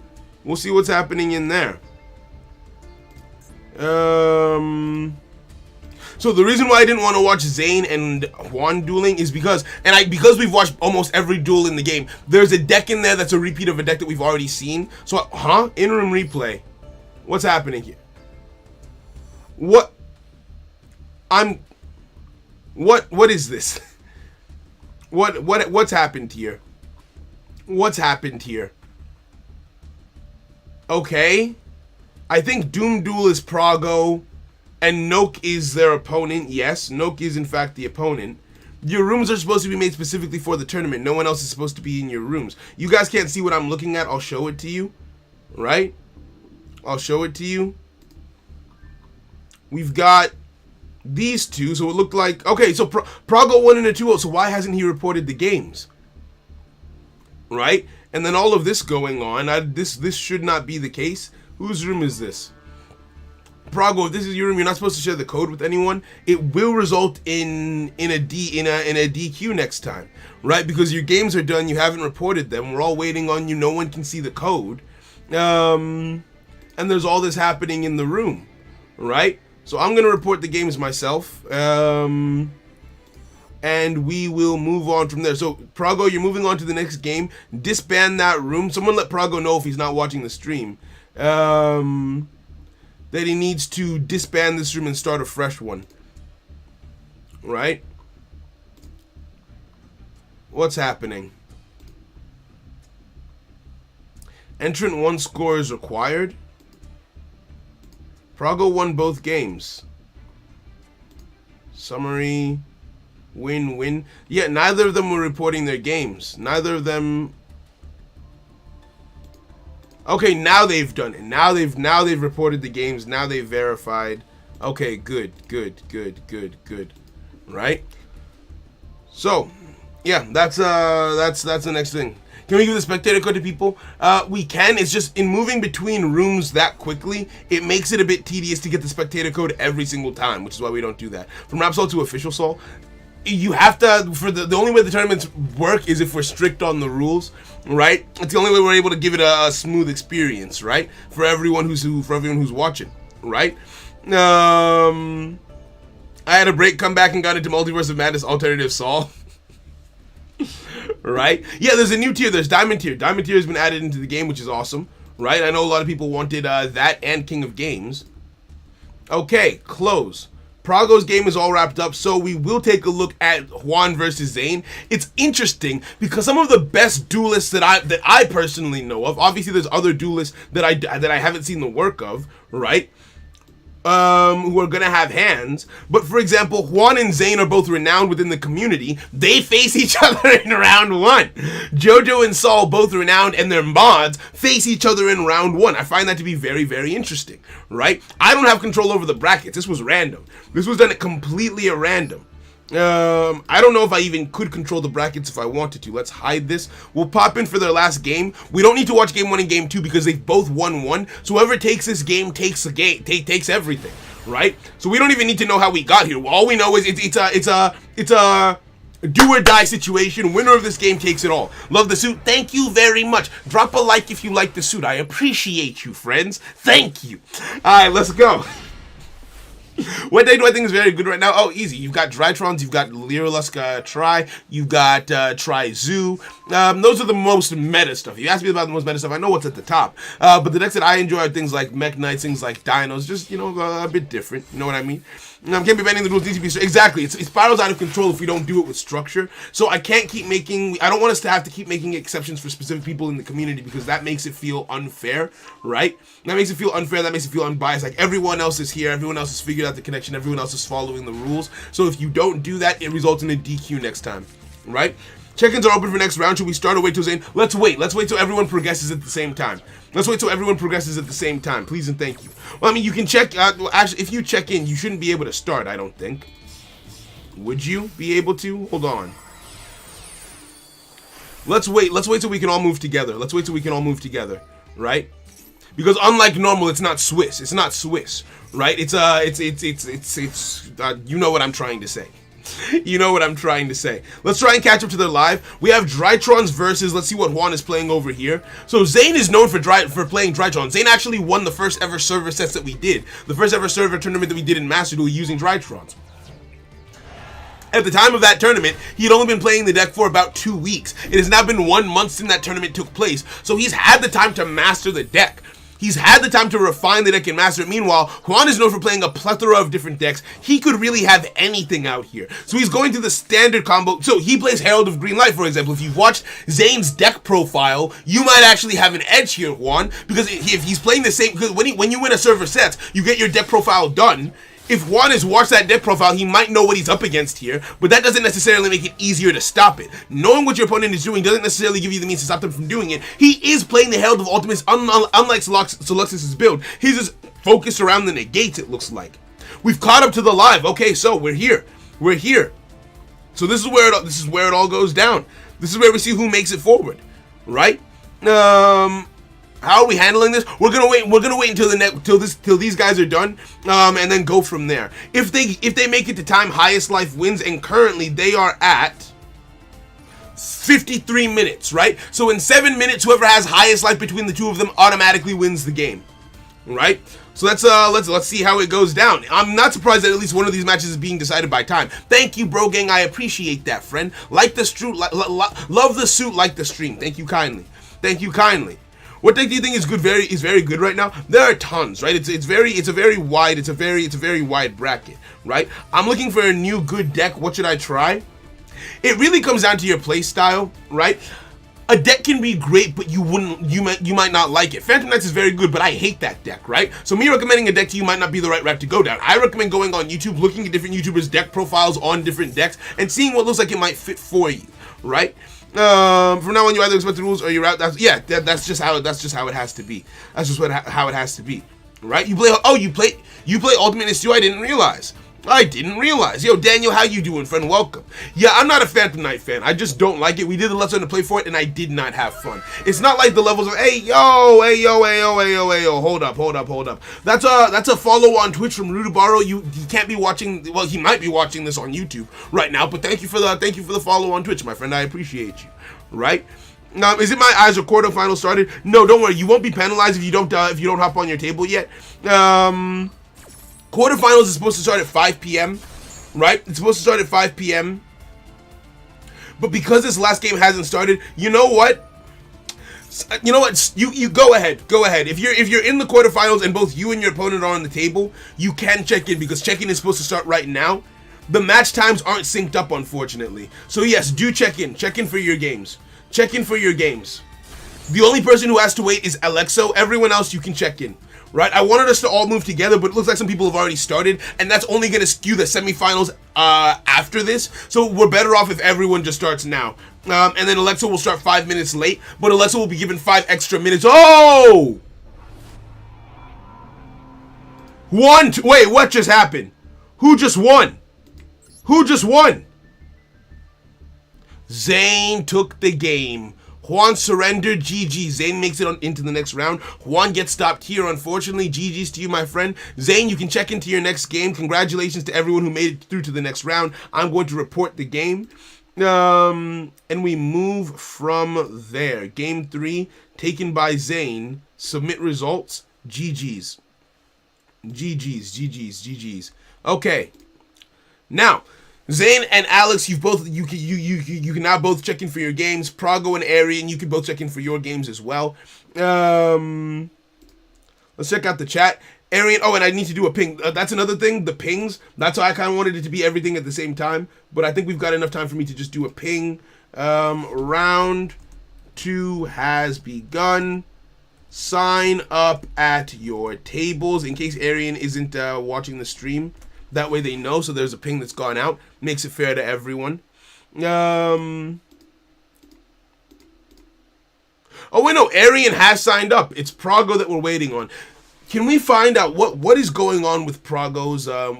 So the reason why I didn't want to watch Zane and Juan dueling is because we've watched almost every duel in the game. There's a deck in there that's a repeat of a deck that we've already seen. So, in-room replay. What's happening here? What is this? What's happened here? What's happened here? Okay. I think Doom Duel is Prago and Noke is their opponent. Yes, Noke is in fact the opponent. Your rooms are supposed to be made specifically for the tournament. No one else is supposed to be in your rooms. You guys can't see what I'm looking at. I'll show it to you. Right? I'll show it to you. We've got these two. So it looked like... Okay, so Prago won in a 2-0. So why hasn't he reported the games? Right? And then all of this going on. This should not be the case. Whose room is this? Prago, if this is your room, you're not supposed to share the code with anyone. It will result in a DQ next time, right? Because your games are done, you haven't reported them. We're all waiting on you. No one can see the code, and there's all this happening in the room, right? So I'm gonna report the games myself, and we will move on from there. So Prago, you're moving on to the next game. Disband that room. Someone let Prago know if he's not watching the stream. That he needs to disband this room and start a fresh one. Right? What's happening? Entrant 1 score is required. Prago won both games. Summary. Win. Yeah, neither of them were reporting their games. Neither of them... Okay, now they've done it. Now they've reported the games. Now they've verified. Okay, good. Right? So, yeah, that's the next thing. Can we give the spectator code to people? We can. It's just in moving between rooms that quickly, it makes it a bit tedious to get the spectator code every single time, which is why we don't do that. From Rapsol to Official Sol, you have to, for the only way the tournaments work is if we're strict on the rules, right? It's the only way we're able to give it a smooth experience, right? For everyone who's watching, right? I had a break, come back and got into Multiverse of Madness Alternative Sol. Right? Yeah, there's a new tier. There's Diamond Tier. Diamond Tier has been added into the game, which is awesome, right? I know a lot of people wanted that and King of Games. Okay, close. Prago's game is all wrapped up, so we will take a look at Juan versus Zane. It's interesting because some of the best duelists that I personally know of, obviously there's other duelists that I haven't seen the work of, right? Who are gonna have hands, but for example, Juan and Zane are both renowned within the community. They face each other in round 1. Jojo and Saul, both renowned, and their mods face each other in round 1. I find that to be very, very interesting, right? I don't have control over the brackets. This was random. This was done completely at random. I don't know if I even could control the brackets if I wanted to. Let's hide this. We'll pop in for their last game. We don't need to watch game 1 and game 2 because they've both won 1. So whoever takes this game takes the game, takes everything, right? So we don't even need to know how we got here. All we know is it's do or die situation. Winner of this game takes it all. Love the suit. Thank you very much. Drop a like if you like the suit. I appreciate you, friends. Thank you. Alright, let's go. What deck do I think is very good right now? Oh, easy. You've got Drytrons, you've got Lyrilusk Tri, you've got Tri-Zoo. Those are the most meta stuff. You ask me about the most meta stuff, I know what's at the top. But the decks that I enjoy are things like Mech Knights, things like Dinos, just, you know, a bit different. You know what I mean? Can't be bending the rules, need to be... Exactly. It spirals out of control if we don't do it with structure. So I can't keep making... I don't want us to have to keep making exceptions for specific people in the community because that makes it feel unfair, right? That makes it feel unfair, that makes it feel unbiased. Like, everyone else is here, everyone else has figured out the connection, everyone else is following the rules. So if you don't do that, it results in a DQ next time, right? Check-ins are open for next round. Should we start or wait till Zane? Let's wait. Let's wait till everyone progresses at the same time. Let's wait till everyone progresses at the same time. Please and thank you. Well, I mean, you can check... actually, if you check in, you shouldn't be able to start, I don't think. Would you be able to? Hold on. Let's wait. Let's wait till we can all move together. Let's wait till we can all move together, right? Because unlike normal, it's not Swiss. It's not Swiss, right? It's you know what I'm trying to say. You know what I'm trying to say. Let's try and catch up to the live. We have Drytrons versus, let's see what Juan is playing over here. So Zane is known for playing Drytron. Zane actually won the first ever server sets that we did. The first ever server tournament that we did in Master Duel using Drytrons. At the time of that tournament, he had only been playing the deck for about 2 weeks. It has now been 1 month since that tournament took place. So he's had the time to master the deck. He's had the time to refine the deck and master it. Meanwhile, Juan is known for playing a plethora of different decks. He could really have anything out here. So he's going through the standard combo. So he plays Herald of Green Light, for example. If you've watched Zane's deck profile, you might actually have an edge here, Juan. Because if he's playing the same... Because when you win a server set, you get your deck profile done. If Juan has watched that deck profile, he might know what he's up against here, but that doesn't necessarily make it easier to stop it. Knowing what your opponent is doing doesn't necessarily give you the means to stop them from doing it. He is playing the Herald of Ultimates, unlike Soluxus's build. He's just focused around the negates, it looks like. We've caught up to the live. Okay, so we're here. We're here. So this is where it all goes down. This is where we see who makes it forward, right? How are we handling this? We're gonna wait until these guys are done, and then go from there. If they make it to time, highest life wins, and currently they are at 53 minutes, right? So in 7 minutes, whoever has highest life between the two of them automatically wins the game, right? So let's see how it goes down. I'm not surprised that at least one of these matches is being decided by time. Thank you, bro gang. I appreciate that, friend. Like the stream, love the suit, like the stream. Thank you kindly. Thank you kindly. What deck do you think is good? Is very good right now? There are tons, right? It's a very wide bracket, right? I'm looking for a new good deck. What should I try? It really comes down to your play style, right? A deck can be great, but you might not like it. Phantom Knights is very good, but I hate that deck, right? So me recommending a deck to you might not be the right route to go down. I recommend going on YouTube, looking at different YouTubers' deck profiles on different decks, and seeing what looks like it might fit for you, right? From now on, you either expect the rules or you're out. That's just how it has to be. That's just how it has to be, right? You play Ultimate Stu. I didn't realize. Yo, Daniel, how you doing, friend? Welcome. Yeah, I'm not a Phantom Knight fan. I just don't like it. We did the Let's Learn to play for it, and I did not have fun. It's not like the levels of, hey, yo. Hold up. That's a follow on Twitch from Rudabaro. He can't be watching. Well, he might be watching this on YouTube right now. But thank you for the follow on Twitch, my friend. I appreciate you. Right? Is it my eyes or quarterfinals started? No, don't worry. You won't be penalized if you don't hop on your table yet. Quarterfinals is supposed to start at 5 p.m., right? It's supposed to start at 5 p.m. But because this last game hasn't started, you know what? You go ahead. If you're in the quarterfinals and both you and your opponent are on the table, you can check in because check-in is supposed to start right now. The match times aren't synced up, unfortunately. So yes, do check in. Check in for your games. Check in for your games. The only person who has to wait is Alexo. Everyone else, you can check in. Right? I wanted us to all move together, but it looks like some people have already started, and that's only going to skew the semifinals after this. So we're better off if everyone just starts now. And then Alexa will start 5 minutes late, but Alexa will be given 5 extra minutes. Oh! Wait, what just happened? Who just won? Zane took the game. Juan surrendered. GG. Zane makes it into the next round. Juan gets stopped here, unfortunately. GG's to you, my friend. Zane, you can check into your next game. Congratulations to everyone who made it through to the next round. I'm going to report the game. And we move from there. Game 3, taken by Zane. Submit results. GG's. GG's. Okay. Now, Zane and Alex, you can now both check in for your games. Prago and Arian, you can both check in for your games as well. Let's check out the chat. Arian, oh, and I need to do a ping. That's another thing, the pings. That's why I kind of wanted it to be everything at the same time. But I think we've got enough time for me to just do a ping. Round 2 has begun. Sign up at your tables in case Arian isn't watching the stream. That way they know, so there's a ping that's gone out. Makes it fair to everyone. Oh, wait, no, Arian has signed up. It's Prago that we're waiting on. Can we find out what is going on with Prago's on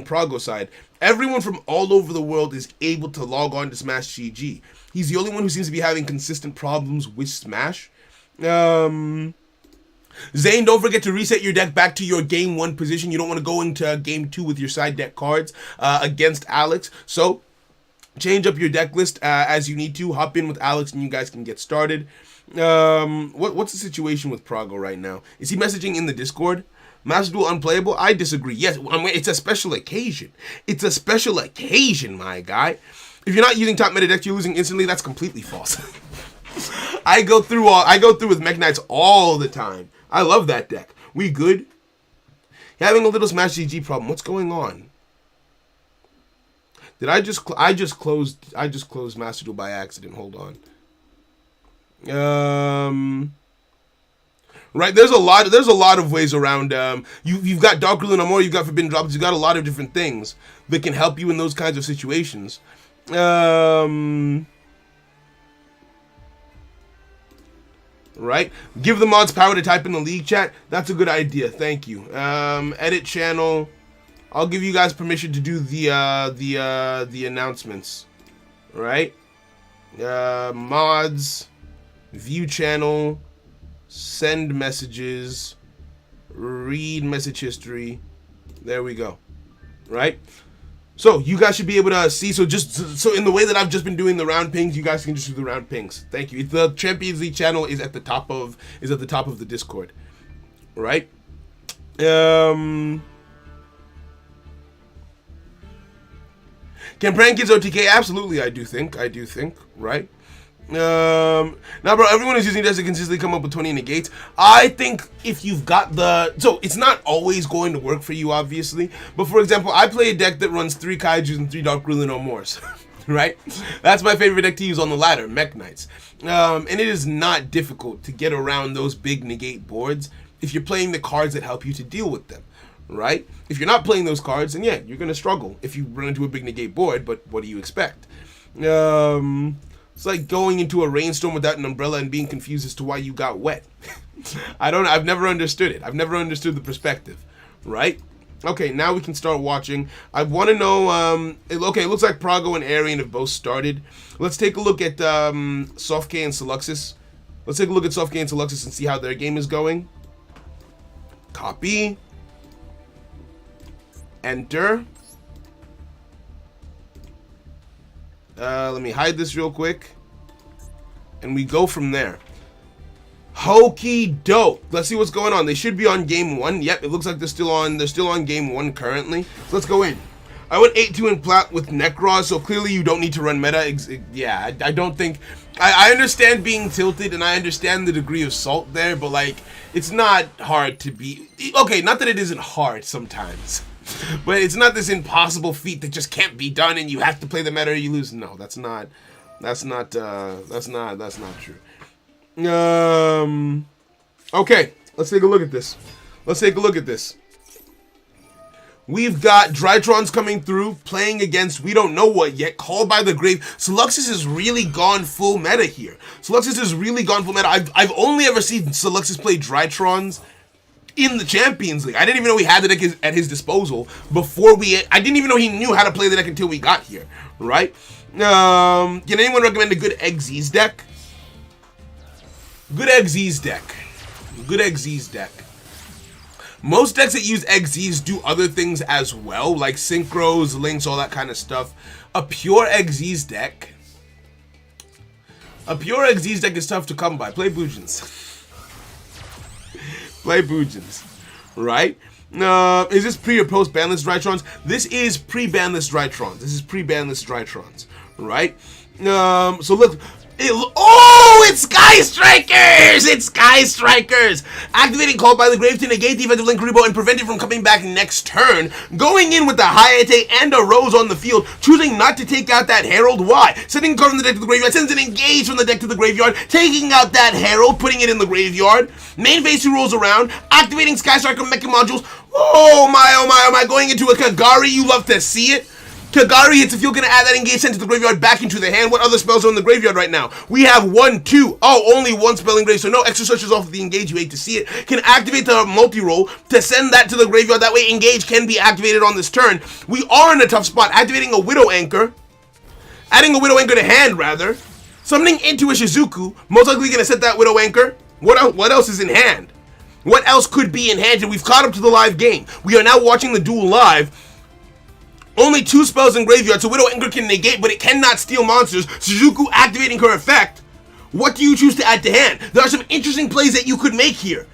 Prago's side? Everyone from all over the world is able to log on to Smash GG. He's the only one who seems to be having consistent problems with Smash. Zane, don't forget to reset your deck back to your game 1 position. You don't want to go into game 2 with your side deck cards against Alex. So change up your deck list as you need to. Hop in with Alex and you guys can get started. What's the situation with Prago right now? Is he messaging in the Discord? Master Duel unplayable? I disagree. Yes, it's a special occasion. It's a special occasion, my guy. If you're not using top meta decks, you're losing instantly. That's completely false. I go through with Mech Knights all the time. I love that deck. We good? Having a little Smash GG problem. What's going on? Did I just closed Master Duel by accident. Hold on. Right, there's a lot of ways around. You've got Dark Rule and Amor, you've got Forbidden Drops, you've got a lot of different things that can help you in those kinds of situations. Right, give the mods power to type in the league chat. That's a good idea. Thank you. Edit channel. I'll give you guys permission to do the announcements. Right, mods, view channel, send messages, read message history. There we go. Right? So you guys should be able to see. So in the way that I've just been doing the round pings, you guys can just do the round pings. Thank you. The Champions League channel is at the top of the Discord. Right? Can prank kids OTK? Absolutely, I do think. Right? Now, bro, everyone is using this to consistently come up with 20 negates. I think if you've got so it's not always going to work for you, obviously. But for example, I play a deck that runs 3 Kaijus and 3 Dark Rule no Mores. Right? That's my favorite deck to use on the ladder, Mech Knights. And it is not difficult to get around those big negate boards if you're playing the cards that help you to deal with them. Right? If you're not playing those cards, then yeah, you're gonna struggle if you run into a big negate board. But what do you expect? It's like going into a rainstorm without an umbrella and being confused as to why you got wet. I've never understood it. I've never understood the perspective, right? Okay, now we can start watching. I want to know, okay, it looks like Prago and Arian have both started. Let's take a look at Soft K and Seluxis. Let's take a look at Soft K and Seluxis and see how their game is going. Copy. Enter. Let me hide this real quick. And we go from there. Hokey doke. Let's see what's going on. They should be on game 1. Yep, it looks like they're still on game 1 currently. So let's go in. I went 8-2 in plat with Necros, so clearly you don't need to run meta. Yeah, I don't think... I understand being tilted, and I understand the degree of salt there, but, like, it's not hard to be... Okay, not that it isn't hard sometimes. But it's not this impossible feat that just can't be done and you have to play the meta or you lose. No, that's not true. Okay, let's take a look at this. We've got Drytrons coming through, playing against we don't know what yet, Called by the Grave. Seluxis has really gone full meta here. I've only ever seen Seluxis play Drytrons in the Champions League. I didn't even know he had the deck at his disposal I didn't even know he knew how to play the deck until we got here, right? Can anyone recommend a good Xyz deck? Good Xyz deck. Most decks that use XZs do other things as well, like synchros, links, all that kind of stuff. A pure XZs deck is tough to come by. Play Boojins. Play Boojins. Right? Is this pre or post banlist Drytrons? This is pre-banlist Drytrons. Right? So look. It's Sky Strikers! It's Sky Strikers! Activating Called by the Grave to negate the effect of Link Rebo and prevent it from coming back next turn. Going in with a Hayate and a Rose on the field, choosing not to take out that Herald. Why? Sending a card from the deck to the graveyard, sends an Engage from the deck to the graveyard, taking out that Herald, putting it in the graveyard. Main phase 2 rolls around, activating Sky Striker Mecha Modules. Oh my, going into a Kagari, you love to see it. Kagari hits if you're going to add that Engage sent to the graveyard back into the hand. What other spells are in the graveyard right now? We have 1, 2. Oh, only one spell engraved, so no extra searches off of the Engage. You hate to see it. Can activate the multi-roll to send that to the graveyard. That way Engage can be activated on this turn. We are in a tough spot. Activating a Widow Anchor. Adding a Widow Anchor to hand, rather. Summoning into a Shizuku. Most likely going to set that Widow Anchor. What else is in hand? What else could be in hand? And we've caught up to the live game. We are now watching the duel live. Only 2 spells in graveyard, so Widow Anchor can negate, but it cannot steal monsters. Shizuku activating her effect. What do you choose to add to hand? There are some interesting plays that you could make here.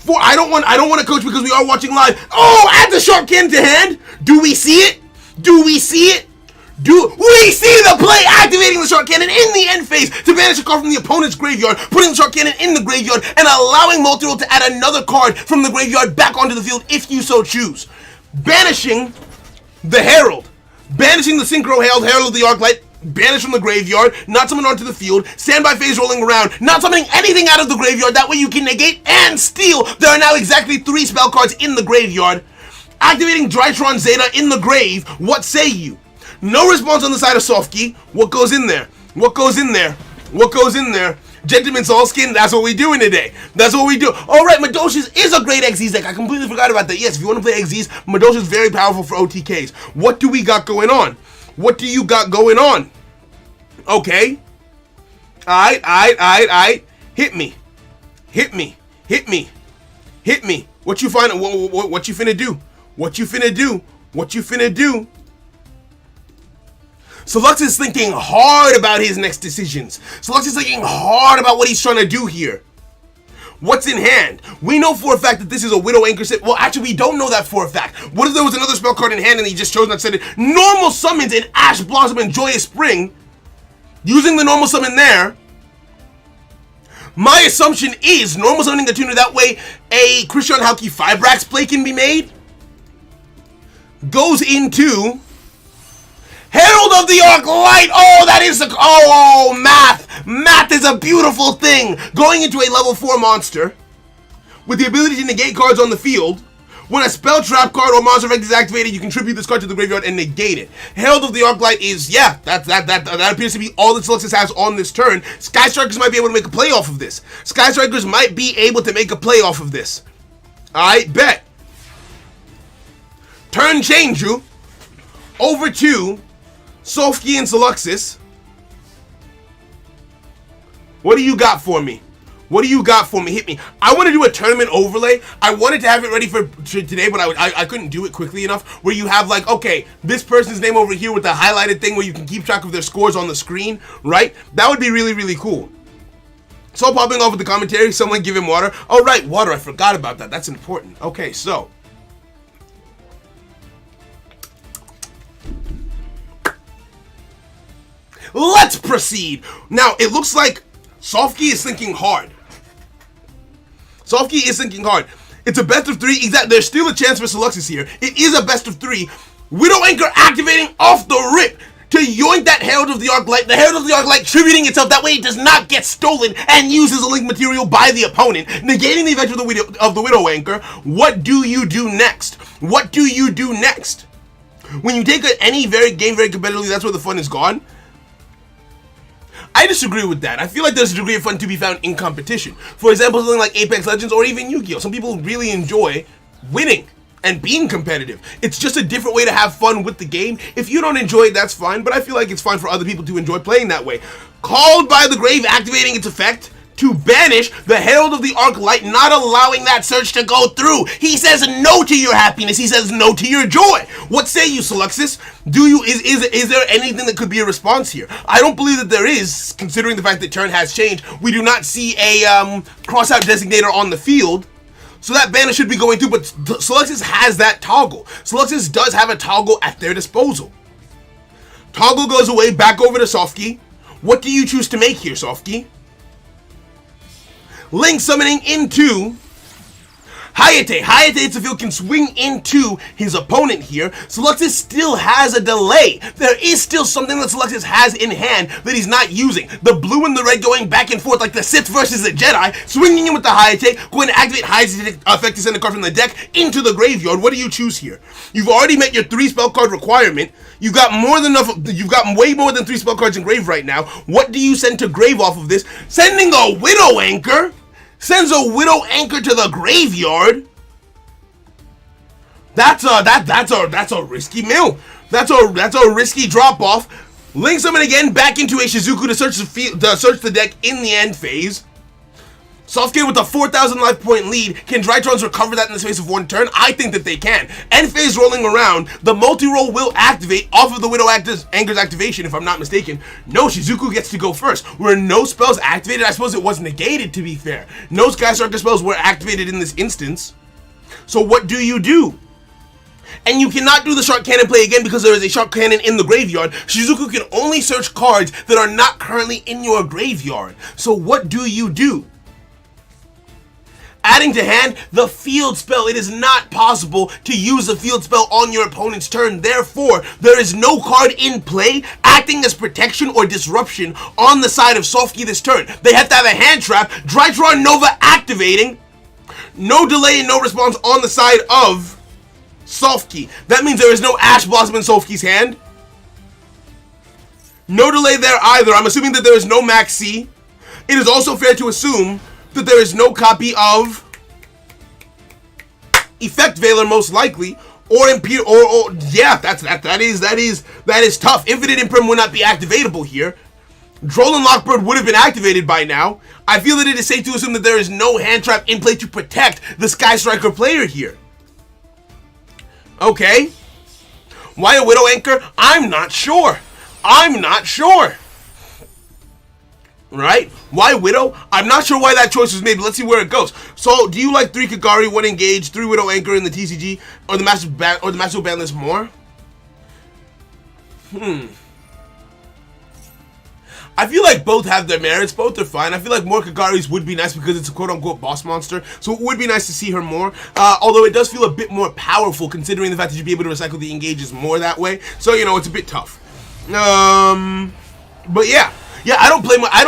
I don't want to coach because we are watching live. Oh, add the Shark Cannon to hand. Do we see it? Do we see it? Do we see the play? Activating the Shark Cannon in the end phase to banish a card from the opponent's graveyard, putting the Shark Cannon in the graveyard, and allowing multi-roll to add another card from the graveyard back onto the field if you so choose. Banishing the Herald. Banishing the Synchro Herald of the Arclight. Banish from the graveyard. Not summon onto the field. Standby phase rolling around. Not summoning anything out of the graveyard. That way you can negate and steal. There are now exactly 3 spell cards in the graveyard. Activating Drytron Zeta in the grave. What say you? No response on the side of Sofky. What goes in there? What goes in there? What goes in there? Gentleman's all skin, that's what we doing today. That's what we do. Alright, Madosha's is a great XZs deck. I completely forgot about that. Yes, if you want to play XZs, Madosha's very powerful for OTKs. What do we got going on? What do you got going on? Okay. Alright. Hit me. Hit me. Hit me. Hit me. What you find? What you finna do? What you finna do? What you finna do? So Lux is thinking hard about his next decisions. So Lux is thinking hard about what he's trying to do here. What's in hand? We know for a fact that this is a Widow Anchor set. Well, actually, we don't know that for a fact. What if there was another spell card in hand and he just chose not to set it? Normal summons in Ash Blossom and Joyous Spring. Using the normal summon there. My assumption is normal summoning the tuner. That way, a Christian Halki Fibrax play can be made. Goes into Herald of the Arclight. Oh, that is the... Oh, math. Math is a beautiful thing. Going into a level 4 monster with the ability to negate cards on the field. When a spell, trap card, or monster effect is activated, you contribute this card to the graveyard and negate it. Herald of the Arclight is, yeah, that appears to be all that Soluxus has on this turn. Sky Strikers might be able to make a play off of this. Sky Strikers might be able to make a play off of this. Alright, bet. Turn change you over to Sofky and Soluxus. What do you got for me? What do you got for me? Hit me. I want to do a tournament overlay. I wanted to have it ready for today, but I couldn't do it quickly enough. Where you have like, okay, this person's name over here with the highlighted thing where you can keep track of their scores on the screen, right? That would be really, really cool. So popping off with the commentary, someone give him water. Oh, right, water. I forgot about that. That's important. Okay, so. Let's proceed. Now, it looks like Sofky is thinking hard. Sofky is thinking hard. It's a best of 3. Exactly. There's still a chance for Soluxus here. It is a best of 3. Widow Anchor activating off the rip to yoink that Herald of the Arclight. The Herald of the Arclight tributing itself. That way it does not get stolen and used as a link material by the opponent, negating the effect of the Widow Anchor. What do you do next? What do you do next? When you take any game very competitively, that's where the fun is gone. I disagree with that. I feel like there's a degree of fun to be found in competition. For example, something like Apex Legends or even Yu-Gi-Oh! Some people really enjoy winning and being competitive. It's just a different way to have fun with the game. If you don't enjoy it, that's fine, but I feel like it's fine for other people to enjoy playing that way. Called by the Grave activating its effect to banish the Herald of the Arc Light, not allowing that search to go through. He says no to your happiness. He says no to your joy. What say you, Seluxus? Is there anything that could be a response here? I don't believe that there is, considering the fact that turn has changed. We do not see a cross-out designator on the field. So that banner should be going through, but Seluxus has that toggle. Seluxus does have a toggle at their disposal. Toggle goes away, back over to Sofky. What do you choose to make here, Sofky? Link summoning into Hayate. Hayate Itsufield can swing into his opponent here. Seluxus still has a delay. There is still something that Seluxus has in hand that he's not using. The blue and the red going back and forth like the Sith versus the Jedi. Swinging in with the Hayate, going to activate Hayate's effect to send a card from the deck into the graveyard. What do you choose here? You've already met your 3 spell card requirement. You've got more than enough. You've got way more than 3 spell cards in grave right now. What do you send to grave off of this? Sending a Widow Anchor. Sends a Widow Anchor to the graveyard. That's a risky mill. That's a risky drop off. Link summon again back into a Shizuku to search the deck in the end phase. Softgate with a 4,000 life point lead. Can Drytrons recover that in the space of 1 turn? I think that they can. End phase rolling around. The multi-roll will activate off of the Widow Anchor's activation, if I'm not mistaken. No, Shizuku gets to go first. Where no spells activated, I suppose it was negated, to be fair. No Sky Striker spells were activated in this instance. So what do you do? And you cannot do the Shark Cannon play again because there is a Shark Cannon in the graveyard. Shizuku can only search cards that are not currently in your graveyard. So what do you do? Adding to hand, the field spell. It is not possible to use a field spell on your opponent's turn. Therefore, there is no card in play acting as protection or disruption on the side of Sofky this turn. They have to have a hand trap. Drytron Nova activating. No delay and no response on the side of Sofky. That means there is no Ash Blossom in Sofky's hand. No delay there either. I'm assuming that there is no Max C. It is also fair to assume that there is no copy of Effect Veiler, most likely, or yeah, that is tough. Infinite Imprint would not be activatable here. Droll and Lockbird would have been activated by now. I feel that it is safe to assume that there is no hand trap in play to protect the Sky Striker player here. Okay. Why a Widow Anchor? I'm not sure. Right? Why Widow? I'm not sure why that choice was made, but let's see where it goes. So, do you like 3 Kagari, 1 Engage, 3 Widow Anchor in the TCG, or the Master Ban List more? I feel like both have their merits, both are fine. I feel like more Kagaris would be nice because it's a quote-unquote boss monster, so it would be nice to see her more, although it does feel a bit more powerful considering the fact that you'd be able to recycle the engages more that way, so, you know, it's a bit tough. But yeah. Yeah, I don't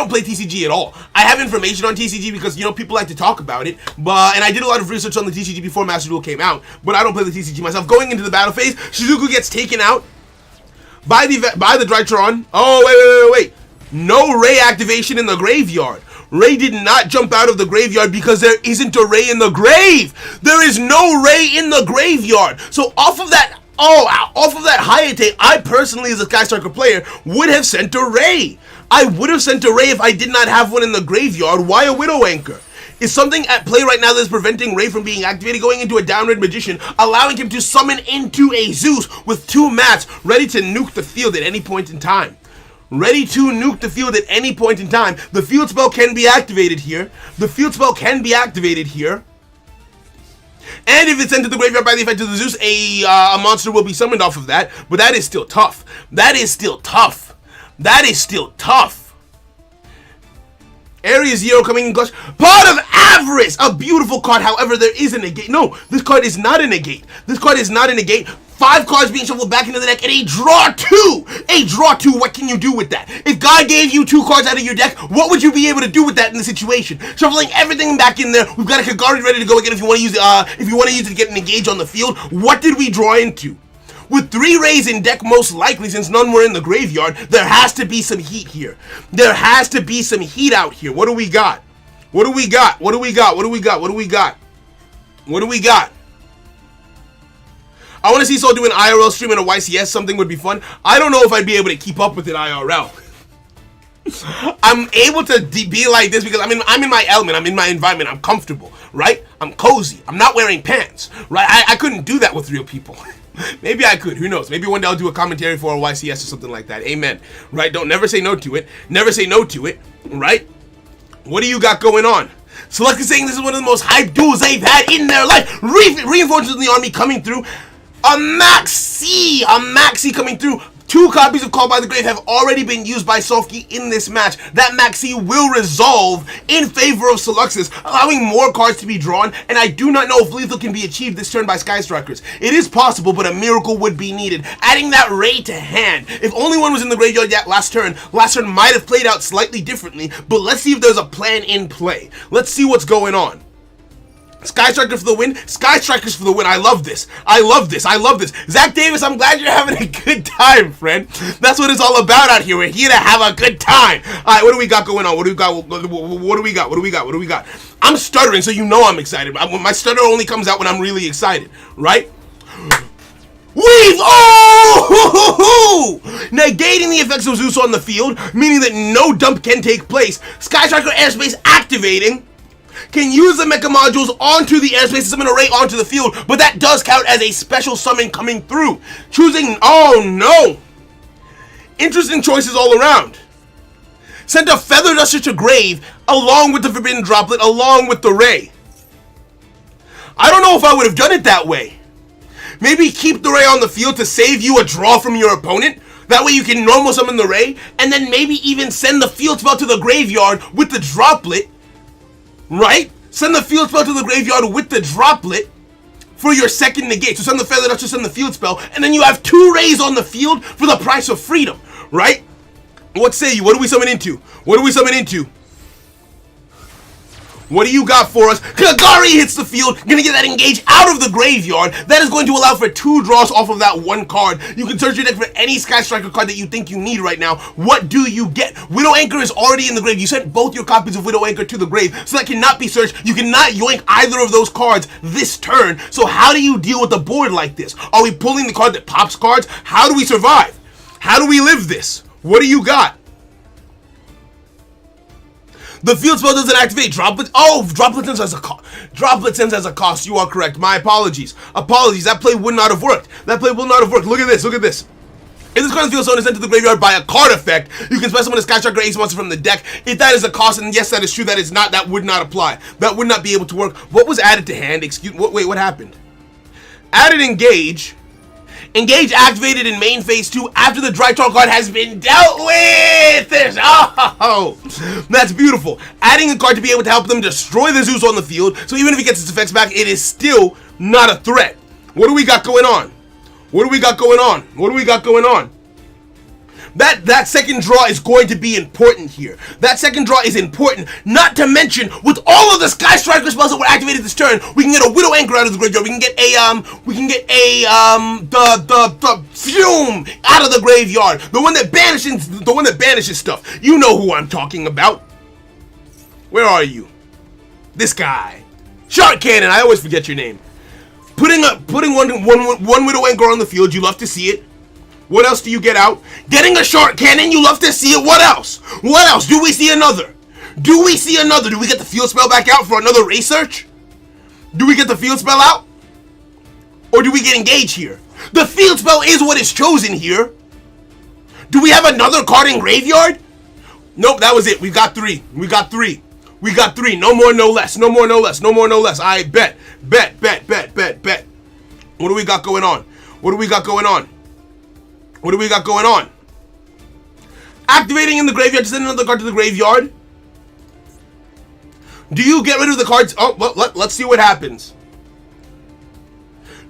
play TCG at all. I have information on TCG because, you know, people like to talk about it, and I did a lot of research on the TCG before Master Duel came out, but I don't play the TCG myself. Going into the battle phase, Shizuku gets taken out by the Drytron. Oh, wait. No Ray activation in the graveyard. Ray did not jump out of the graveyard because there isn't a Ray in the grave. There is no Ray in the graveyard. So off of that Hayate, I personally, as a Sky Striker player, would have sent a Ray. I would have sent a Ray if I did not have one in the graveyard. Why a Widow Anchor? Is something at play right now that is preventing Ray from being activated, going into a down red Magician, allowing him to summon into a Zeus with 2 mats, ready to nuke the field at any point in time. Ready to nuke the field at any point in time. The field spell can be activated here. And if it's sent to the graveyard by the effect of the Zeus, a monster will be summoned off of that. But that is still tough. Area Zero coming in clutch. Pot of Avarice! A beautiful card. However, there is a negate. No, this card is not a negate. 5 cards being shuffled back into the deck and a draw 2. What can you do with that? If God gave you 2 cards out of your deck, what would you be able to do with that in the situation? Shuffling everything back in there. We've got a Kagari ready to go again if you want to use it to get an engage on the field. What did we draw into? With 3 Rays in deck, most likely, since none were in the graveyard, there has to be some heat here. There has to be some heat out here. What do we got? I want to see Soul do an IRL stream and a YCS. Something would be fun. I don't know if I'd be able to keep up with it IRL. I'm able to be like this because I'm in my element. I'm in my environment. I'm comfortable, right? I'm cozy. I'm not wearing pants, right? I couldn't do that with real people. Maybe I could. Who knows? Maybe one day I'll do a commentary for a YCS or something like that. Amen. Right? Don't never say no to it. Never say no to it. Right? What do you got going on? Select is saying this is one of the most hyped duels they've had in their life. Reinforcements in the army coming through. A Maxi coming through. 2 copies of Called by the Grave have already been used by Sofki in this match. That Maxi will resolve in favor of Seluxus, allowing more cards to be drawn, and I do not know if lethal can be achieved this turn by Sky Strikers. It is possible, but a miracle would be needed. Adding that Ray to hand. If only one was in the graveyard yet last turn might have played out slightly differently, but let's see if there's a plan in play. Let's see what's going on. Sky Striker for the win. Sky Strikers for the win. I love this. I love this. I love this. Zach Davis, I'm glad you're having a good time, friend. That's what it's all about out here. We're here to have a good time. All right, what do we got going on? What do we got? What do we got? What do we got? What do we got? I'm stuttering, so you know I'm excited. My stutter only comes out when I'm really excited, right? Weave! Oh! Negating the effects of Zeus on the field, meaning that no dump can take place. Sky Striker Airspace activating. Can use the mecha modules onto the airspace to summon a Ray onto the field, but that does count as a special summon coming through. Choosing, oh no! Interesting choices all around. Sent a Feather Duster to grave, along with the Forbidden Droplet, along with the Ray. I don't know if I would have done it that way. Maybe keep the Ray on the field to save you a draw from your opponent. That way you can normal summon the Ray, and then maybe even send the field spell to the graveyard with the Droplet. Right? Send the field spell to the graveyard with the Droplet for your second negate. So send the Feather Duster, send the field spell, and then you have 2 Rays on the field for the price of freedom. Right? What say you? What do we summon into? What do we summon into? What do you got for us? Kagari hits the field, gonna get that engage out of the graveyard. That is going to allow for 2 draws off of that 1 card. You can search your deck for any Sky Striker card that you think you need right now. What do you get? Widow Anchor is already in the grave. You sent both your copies of Widow Anchor to the grave, so that cannot be searched. You cannot yoink either of those cards this turn. So how do you deal with a board like this? Are we pulling the card that pops cards? How do we survive? How do we live this? What do you got? The field spell doesn't activate. Droplet. Oh, Droplet sends as a cost. Droplet sends as a cost. You are correct. My apologies. Apologies. That play would not have worked. That play will not have worked. Look at this. Look at this. If this card in the field zone is sent to the graveyard by a card effect, you can special summon a Sky Striker Ace monster from the deck. If that is a cost, and yes, that is true, that is not. That would not apply. That would not be able to work. What was added to hand? Excuse. Wait. What happened? Added engage. Engage activated in main phase 2 after the Drytron card has been dealt with! That's beautiful. Adding a card to be able to help them destroy the Zeus on the field, so even if he gets its effects back, it is still not a threat. What do we got going on? What do we got going on? What do we got going on? That second draw is going to be important here. That second draw is important, not to mention with all of the Sky Striker spells that were activated this turn, we can get a Widow Anchor out of the graveyard. We can get the Fume out of the graveyard. The one that banishes stuff. You know who I'm talking about. Where are you? This guy. Shark Cannon. I always forget your name. Putting one Widow Anchor on the field. You love to see it. What else do you get out? Getting a Shark Cannon, you love to see it. What else? What else? Do we see another? Do we see another? Do we get the field spell back out for another Ray search? Do we get the field spell out? Or do we get engaged here? The field spell is what is chosen here. Do we have another card in graveyard? Nope, that was it. We got 3. We got 3. We got 3. No more, no less. No more, no less. No more, no less. I bet. Bet. What do we got going on? What do we got going on? What do we got going on? Activating in the graveyard to send another card to the graveyard. Do you get rid of the cards? Oh, well, let's see what happens.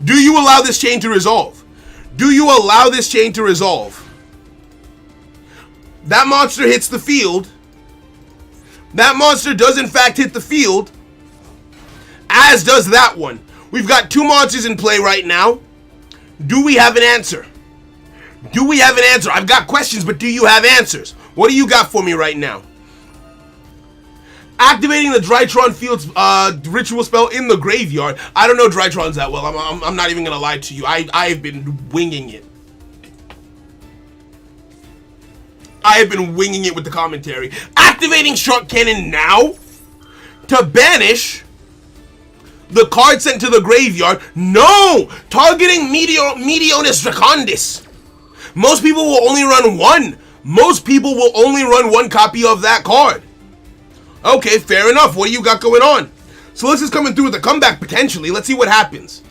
Do you allow this chain to resolve? Do you allow this chain to resolve? That monster hits the field. That monster does in fact hit the field. As does that one. We've got 2 monsters in play right now. Do we have an answer? Do we have an answer? I've got questions, but do you have answers? What do you got for me right now? Activating the Drytron Field's ritual spell in the graveyard. I don't know Drytrons that well. I'm not even going to lie to you. I've been winging it. I have been winging it with the commentary. Activating Shark Cannon now to banish the card sent to the graveyard. No! Targeting Meteonis Dracondis. Most people will only run one. Most people will only run one copy of that card. Okay, fair enough. What do you got going on? Solis is coming through with a comeback, potentially. Let's see what happens.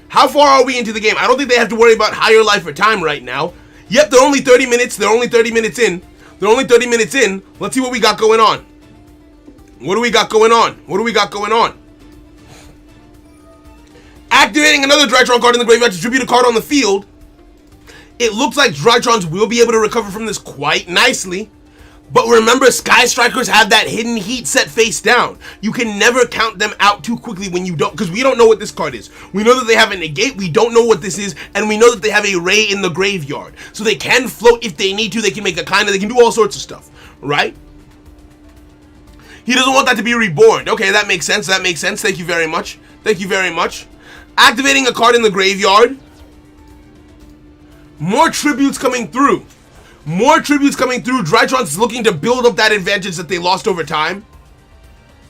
How far are we into the game? I don't think they have to worry about higher life or time right now. Yep, they're only 30 minutes. They're only 30 minutes in. They're only 30 minutes in. Let's see what we got going on. What do we got going on? What do we got going on? Activating another Drytron card in the graveyard to tribute a card on the field. It looks like Drytrons will be able to recover from this quite nicely. But remember, Sky Strikers have that hidden heat set face down. You can never count them out too quickly when you don't, because we don't know what this card is. We know that they have a negate, we don't know what this is, and we know that they have a Ray in the graveyard. So they can float if they need to, they can make a kind of, they can do all sorts of stuff, right? He doesn't want that to be reborn. Okay, that makes sense, that makes sense. Thank you very much. Thank you very much. Activating a card in the graveyard. More tributes coming through. More tributes coming through. Drytron's looking to build up that advantage that they lost over time.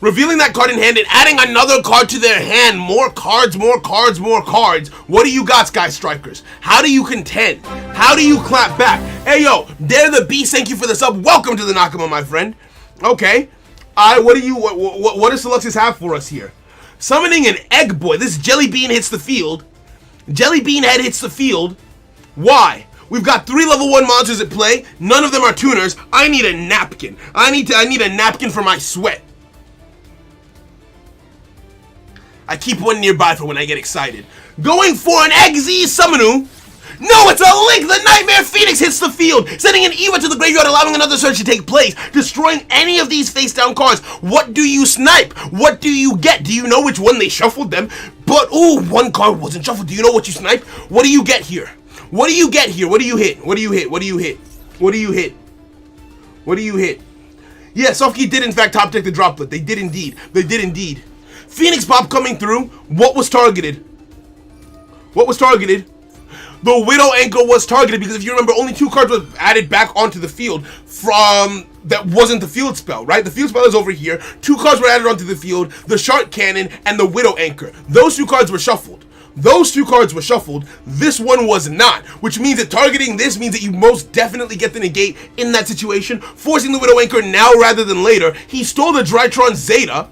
Revealing that card in hand and adding another card to their hand. More cards, more cards, more cards. What do you got, Sky Strikers? How do you contend? How do you clap back? Hey, yo, Dare the Beast, thank you for the sub. Welcome to the Nakama, my friend. Okay. What does Deluxes have for us here? Summoning an Egg Boy. This Jelly Bean hits the field. Jelly Bean Head hits the field. Why? We've got 3 level 1 monsters at play. None of them are tuners. I need a napkin. I need a napkin for my sweat. I keep one nearby for when I get excited. Going for an XZ Summonu. No, it's a Link! The Nightmare Phoenix hits the field, sending an Eva to the graveyard, allowing another search to take place, destroying any of these face-down cards. What do you snipe? What do you get? Do you know which one they shuffled them? But, ooh, one card wasn't shuffled. Do you know what you snipe? What do you get here? What do you get here? What do you hit? What do you hit? What do you hit? What do you hit? What do you hit? Yeah, Softkey did in fact top deck the droplet. They did indeed. They did indeed. Phoenix Pop coming through. What was targeted? What was targeted? The Widow Anchor was targeted because if you remember, only 2 cards were added back onto the field from that wasn't the field spell, right? The field spell is over here. 2 cards were added onto the field, the Shark Cannon and the Widow Anchor. Those 2 cards were shuffled. Those 2 cards were shuffled. This one was not, which means that targeting this means that you most definitely get the negate in that situation, forcing the Widow Anchor now rather than later. He stole the Drytron Zeta.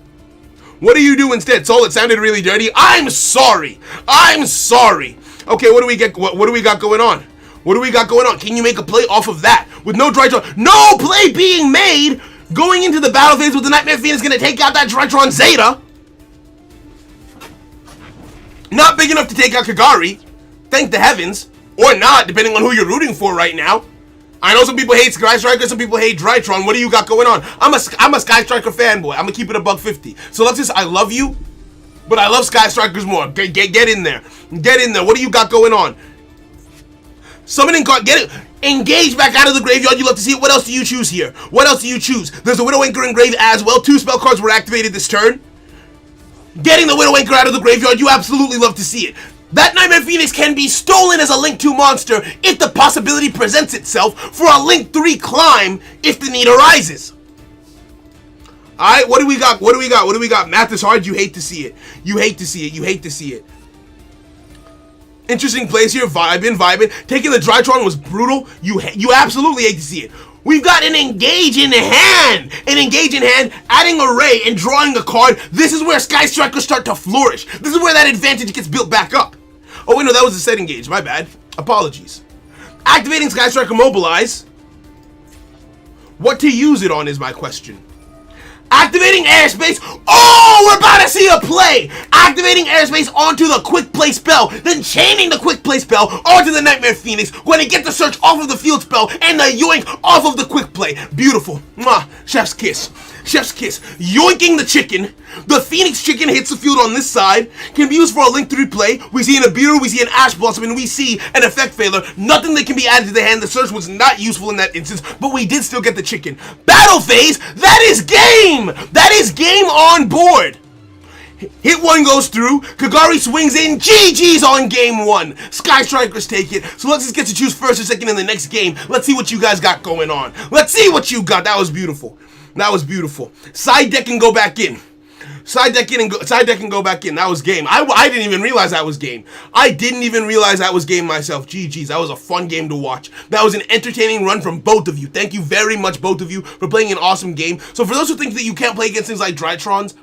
What do you do instead? Soul, it sounded really dirty. I'm sorry. I'm sorry. Okay, what do we get? What do we got going on? What do we got going on? Can you make a play off of that with no Drytron? No play being made. Going into the battle phase with the Nightmare Phoenix going to take out that Drytron Zeta. Not big enough to take out Kagari, thank the heavens, or not, depending on who you're rooting for right now. I know some people hate Sky Striker, some people hate Drytron. What do you got going on? I'm a Sky Striker fanboy. I'm gonna keep it $150. So let's just, I love you, but I love Sky Strikers more. Get in there. Get in there. What do you got going on? Summoning card, get it. Engage back out of the graveyard. You love to see it. What else do you choose here? What else do you choose? There's a Widow Anchor in grave as well. 2 spell cards were activated this turn. Getting the Widow Anchor out of the graveyard, you absolutely love to see it. That Nightmare Phoenix can be stolen as a Link 2 monster if the possibility presents itself for a Link 3 climb if the need arises. Alright, what do we got? What do we got? What do we got? Math is hard, you hate to see it. You hate to see it. You hate to see it. Interesting plays here, vibing. Taking the Drytron was brutal. You absolutely hate to see it. We've got an Engage in hand. An Engage in hand, adding a Ray and drawing a card. This is where Sky Strikers start to flourish. This is where that advantage gets built back up. Oh wait, no, that was a set Engage. My bad. Apologies. Activating Sky Striker Mobilize. What to use it on is my question. Activating Airspace. Oh, we're about to see a play. Activating Airspace onto the Quick Play spell, then chaining the Quick Play spell onto the Nightmare Phoenix. Going to get the search off of the field spell and the yoink off of the Quick Play. Beautiful. Mwah. Chef's kiss. Chef's kiss. Yoinking the chicken. The Phoenix chicken hits the field on this side. Can be used for a Link 3 play. We see an Abiru, we see an Ash Blossom, and we see an Effect Failure. Nothing that can be added to the hand. The search was not useful in that instance, but we did still get the chicken. Battle phase. That is game. That is game on board. Hit 1 goes through. Kagari swings in. GG's on game 1. Sky Strikers take it. So let's just get to choose first or second in the next game. Let's see what you guys got going on. Let's see what you got. That was beautiful. That was beautiful. Side deck and go back in. Side deck and go back in. That was game. I didn't even realize that was game. I didn't even realize that was game myself. GG's. That was a fun game to watch. That was an entertaining run from both of you. Thank you very much, both of you, for playing an awesome game. So for those who think that you can't play against things like Drytrons,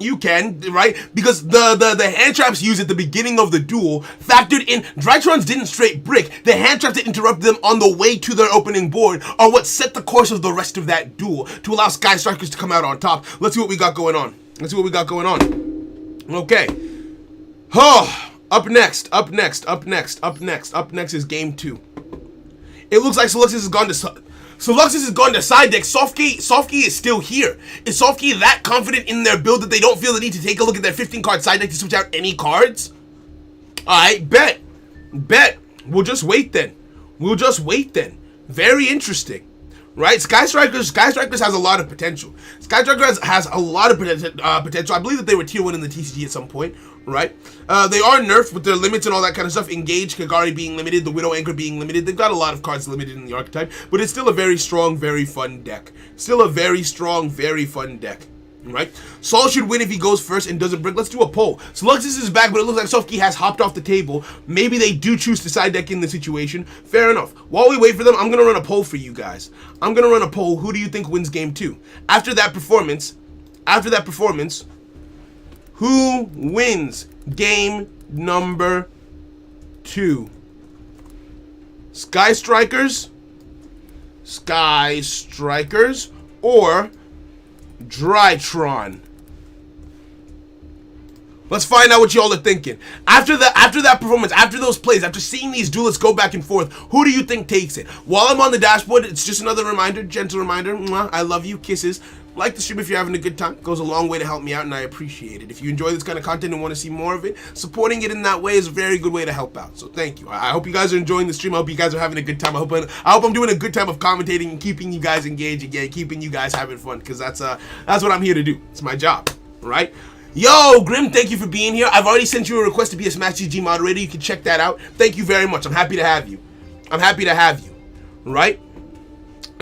you can, right? Because the hand traps used at the beginning of the duel factored in. Drytrons didn't straight brick. The hand traps that interrupted them on the way to their opening board are what set the course of the rest of that duel to allow Sky Strikers to come out on top. Let's see what we got going on. Okay. Oh, up next is game 2. It looks like Soluxus has gone to side deck. Sofky is still here. Is Sofky that confident in their build that they don't feel the need to take a look at their 15-card side deck to switch out any cards? Alright, bet. We'll just wait then. Very interesting. Right? Sky Strikers has a lot of potential. Sky Strikers has a lot of potential. I believe that they were tier 1 in the TCG at some point, right? They are nerfed with their limits and all that kind of stuff. Engage, Kagari being limited, the Widow Anchor being limited. They've got a lot of cards limited in the archetype, but it's still a very strong, very fun deck. Right? Saul should win if he goes first and doesn't brick. Let's do a poll. Soluxus is back, but it looks like Sofky has hopped off the table. Maybe they do choose to side deck in the situation. Fair enough. While we wait for them, I'm going to run a poll for you guys. Who do you think wins game 2? After that performance, who wins game number 2? Sky Strikers, or Drytron? Let's find out what y'all are thinking. After that performance, after those plays, after seeing these duelists go back and forth, who do you think takes it? While I'm on the dashboard, it's just another reminder, gentle reminder. I love you, kisses. Like the stream if you're having a good time. It goes a long way to help me out, and I appreciate it. If you enjoy this kind of content and want to see more of it, supporting it in that way is a very good way to help out. So thank you. I hope you guys are enjoying the stream. I hope you guys are having a good time. I hope I'm doing a good time of commentating and keeping you guys engaged again, keeping you guys having fun, because that's what I'm here to do. It's my job, right? Yo, Grim, thank you for being here. I've already sent you a request to be a Smash GG moderator. You can check that out. Thank you very much. I'm happy to have you. Right?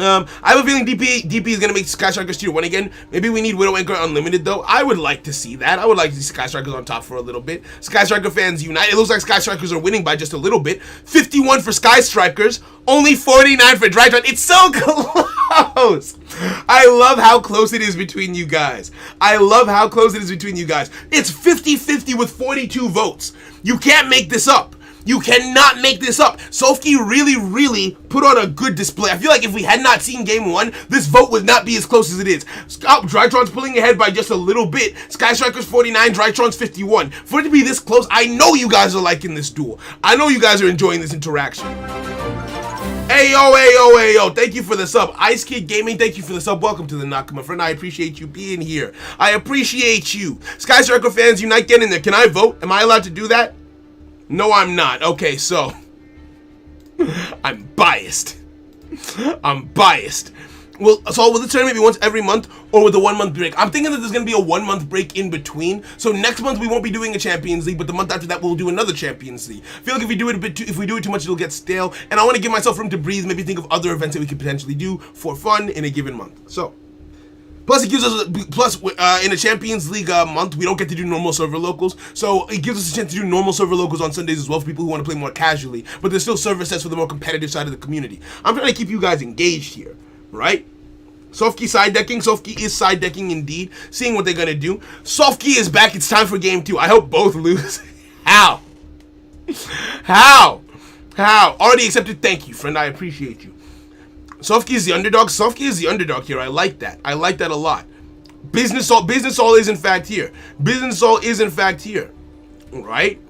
I have a feeling DP is going to make Sky Strikers tier 1 again. Maybe we need Widow Anchor Unlimited, though. I would like to see that. I would like to see Sky Strikers on top for a little bit. Sky Striker fans unite. It looks like Sky Strikers are winning by just a little bit. 51 for Sky Strikers, only 49 for Drytron. It's so close. I love how close it is between you guys. It's 50-50 with 42 votes. You can't make this up. You cannot make this up. Sofky really put on a good display. I feel like if we had not seen game 1, this vote would not be as close as it is. Drytron's pulling ahead by just a little bit. Sky Strikers 49, Drytron's 51. For it to be this close, I know you guys are liking this duel. I know you guys are enjoying this interaction. Hey yo, thank you for the sub. Ice Kid Gaming, thank you for the sub. Welcome to the Nakama, friend. I appreciate you being here. I appreciate you. Sky Striker fans, unite, get in there. Can I vote? Am I allowed to do that? No, I'm not. Okay, so I'm biased. Well, so will the tournament be once every month, or with a 1 month break? I'm thinking that there's gonna be a 1 month break in between. So next month we won't be doing a Champions League, but the month after that we'll do another Champions League. I feel like if we do it too much, it'll get stale, and I want to give myself room to breathe. Maybe think of other events that we could potentially do for fun in a given month. So. Plus, it gives us in a Champions League month, we don't get to do normal server locals, so it gives us a chance to do normal server locals on Sundays as well for people who want to play more casually, but there's still server sets for the more competitive side of the community. I'm trying to keep you guys engaged here, right? Sofky side decking. Sofky is side decking indeed. Seeing what they're gonna do. Sofky is back. It's time for game 2. I hope both lose. How? Already accepted. Thank you, friend. I appreciate you. Sofky is the underdog. Sofky is the underdog here. I like that. I like that a lot. Business Soul is in fact here. Right?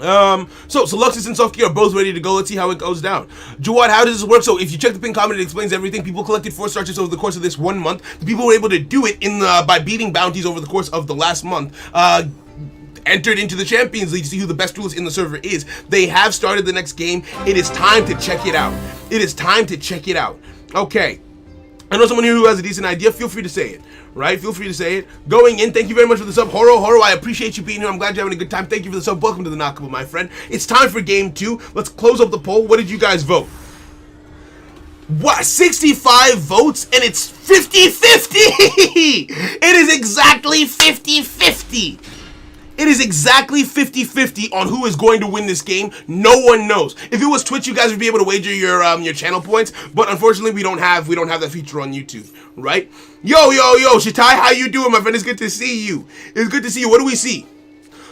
So Luxus and Sofky are both ready to go. Let's see how it goes down. Jawad, how does this work? So if you check the pinned comment, it explains everything. People collected 4 structures over the course of this 1 month. The people were able to do it by beating bounties over the course of the last month. Entered into the Champions League to see who the best duelist in the server is. They have started the next game. It is time to check it out. Okay. I know someone here who has a decent idea. Feel free to say it. right? Feel free to say it. Going in, thank you very much for the sub. Horo, I appreciate you being here. I'm glad you're having a good time. Thank you for the sub. Welcome to the Nakama, my friend. It's time for game 2. Let's close up the poll. What did you guys vote? What? 65 votes and it's 50-50! It is exactly 50-50! It is exactly 50-50 on who is going to win this game. No one knows. If it was Twitch, you guys would be able to wager your channel points, but unfortunately, we don't have that feature on YouTube, right? Yo, Shitai, how you doing, my friend? It's good to see you. It's good to see you. What do we see?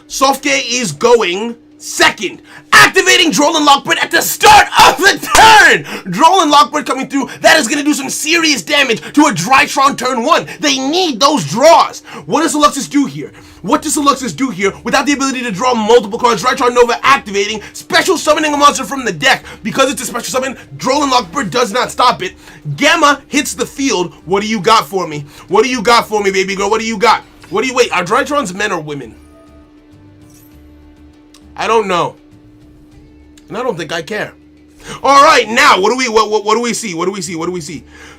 Sofke is going second, activating Droll and Lockbird at the start of the turn. Droll and Lockbird coming through. That is going to do some serious damage to a Drytron turn 1. They need those draws. What does Deluxus do here? What does Deluxus do here without the ability to draw multiple cards? Drytron Nova activating, special summoning a monster from the deck. Because it's a special summon, Droll and Lockbird does not stop it. Gamma hits the field. What do you got for me? What do you got for me, baby girl? What do you got? Wait, are Drytrons men or women? I don't know. And I don't think I care. All right, now what do we see? What do we see?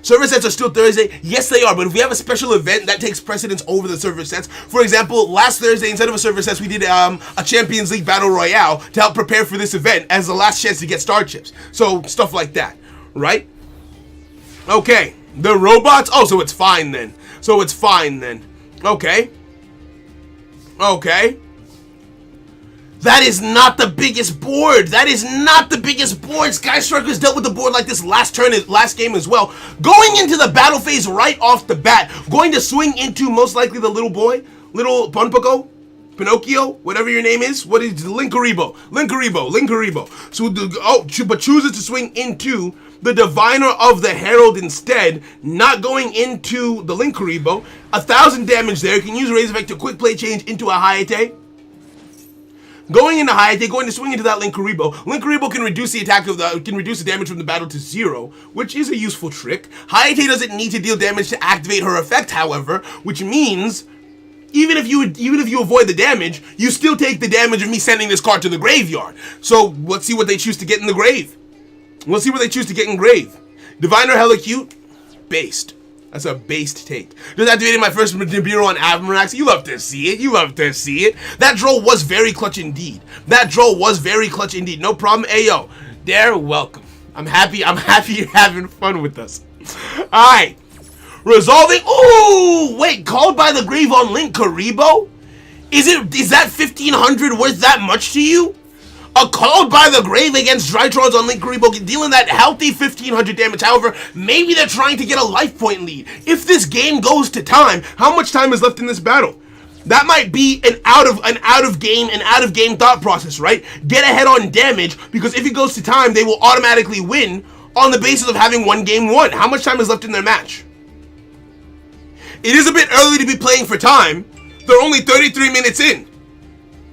Server sets are still Thursday. Yes, they are. But if we have a special event that takes precedence over the server sets, for example, last Thursday instead of a server sets, we did a Champions League Battle Royale to help prepare for this event as the last chance to get star chips. So stuff like that, right? Okay, the robots. Oh, so it's fine then. Okay. That is not the biggest board. Sky Strikers dealt with the board like this last game as well. Going into the battle phase right off the bat, going to swing into most likely the little boy, little Pinocchio, whatever your name is. What is Linkaribo? So but chooses to swing into the Diviner of the Herald instead, not going into the Linkaribo. 1,000 damage there. Can use Raise Effect to quick play change into a Hayate. Going into Hayate, going to swing into that Linkaribo. Linkaribo can reduce the damage from the battle to 0, which is a useful trick. Hayate doesn't need to deal damage to activate her effect, however, which means even if you avoid the damage, you still take the damage of me sending this card to the graveyard. So let's see what they choose to get in the grave. Diviner hella cute, based. That's a based take. Just activating my first Nibiru on Avamarax. You love to see it. That draw was very clutch indeed. No problem. Ayo, they're welcome. I'm happy you're having fun with us. Alright. Resolving. Ooh, wait, called by the grave on Linkaribo? Is that 1,500 worth that much to you? A called by the grave against Drytrons on Linkaribo, dealing that healthy 1,500 damage. However, maybe they're trying to get a life point lead. If this game goes to time, how much time is left in this battle? That might be an out of game thought process, right? Get ahead on damage, because if it goes to time, they will automatically win on the basis of having one game won. How much time is left in their match? It is a bit early to be playing for time. They're only 33 minutes in.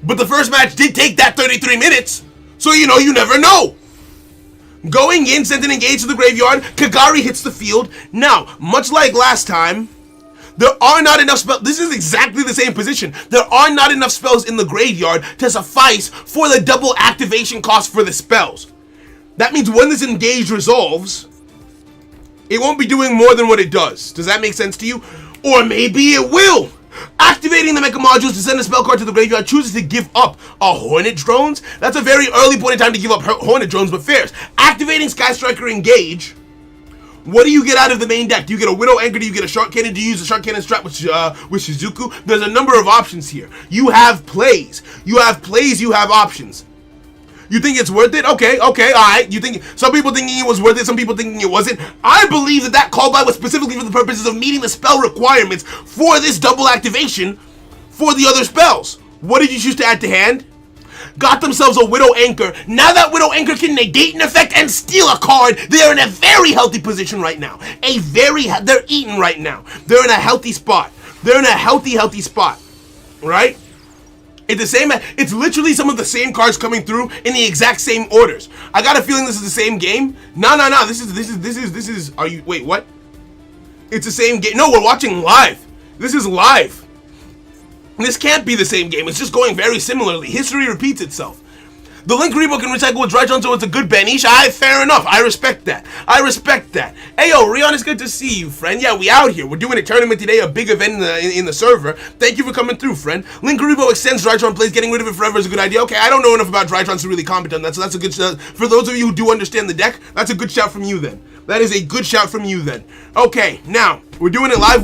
But the first match did take that 33 minutes, so you never know. Going in, sent an engage to the graveyard, Kagari hits the field. Now, much like last time, there are not enough spells. This is exactly the same position. There are not enough spells in the graveyard to suffice for the double activation cost for the spells. That means when this engage resolves, it won't be doing more than what it does. Does that make sense to you? Or maybe it will. Activating the Mecha Modules to send a spell card to the graveyard, chooses to give up a Hornet Drones. That's a very early point in time to give up Hornet Drones, but fairs. Activating Sky Striker Engage. What do you get out of the main deck? Do you get a Widow Anchor? Do you get a Shark Cannon? Do you use a Shark Cannon strat with Shizuku? There's a number of options here. You have plays. You have options. You think it's worth it? Okay, alright. You think some people thinking it was worth it, some people thinking it wasn't. I believe that call by was specifically for the purposes of meeting the spell requirements for this double activation for the other spells. What did you choose to add to hand? Got themselves a Widow Anchor. Now that Widow Anchor can negate an effect and steal a card, they are in a very healthy position right now. They're eating right now. They're in a healthy spot. Healthy spot. Right? It's literally some of the same cards coming through in the exact same orders. I got a feeling this is the same game. No. This is. Wait, what? It's the same game. No, we're watching live. This is live. This can't be the same game. It's just going very similarly. History repeats itself. The Link Rebo can recycle with Drytron, so it's a good banish. Fair enough. I respect that. Hey, yo, Rion, it's good to see you, friend. Yeah, we out here. We're doing a tournament today, a big event in the server. Thank you for coming through, friend. Link Rebo extends Drytron plays. Getting rid of it forever is a good idea. Okay, I don't know enough about Drytrons to really comment on that, so that's a good shout. For those of you who do understand the deck, that's a good shout from you then. That is a good shout from you then. Okay, now, we're doing it live.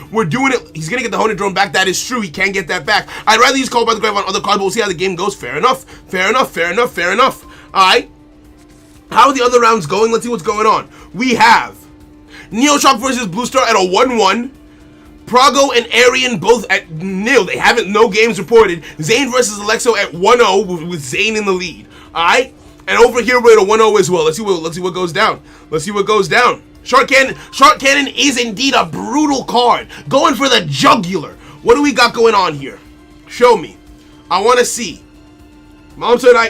He's going to get the Honed Drone back. That is true. He can't get that back. I'd rather use Call by the Grave on other cards, but we'll see how the game goes. Fair enough. Alright. How are the other rounds going? Let's see what's going on. We have Neoshock versus Blue Star at a 1-1. Prago and Arian both at nil. They haven't, no games reported. Zane versus Alexo at 1-0 with Zane in the lead. Alright? And over here we're at a 1-0 as well. Let's see what goes down. Shark Cannon is indeed a brutal card. Going for the jugular. What do we got going on here? Show me. I want to see. Mom said I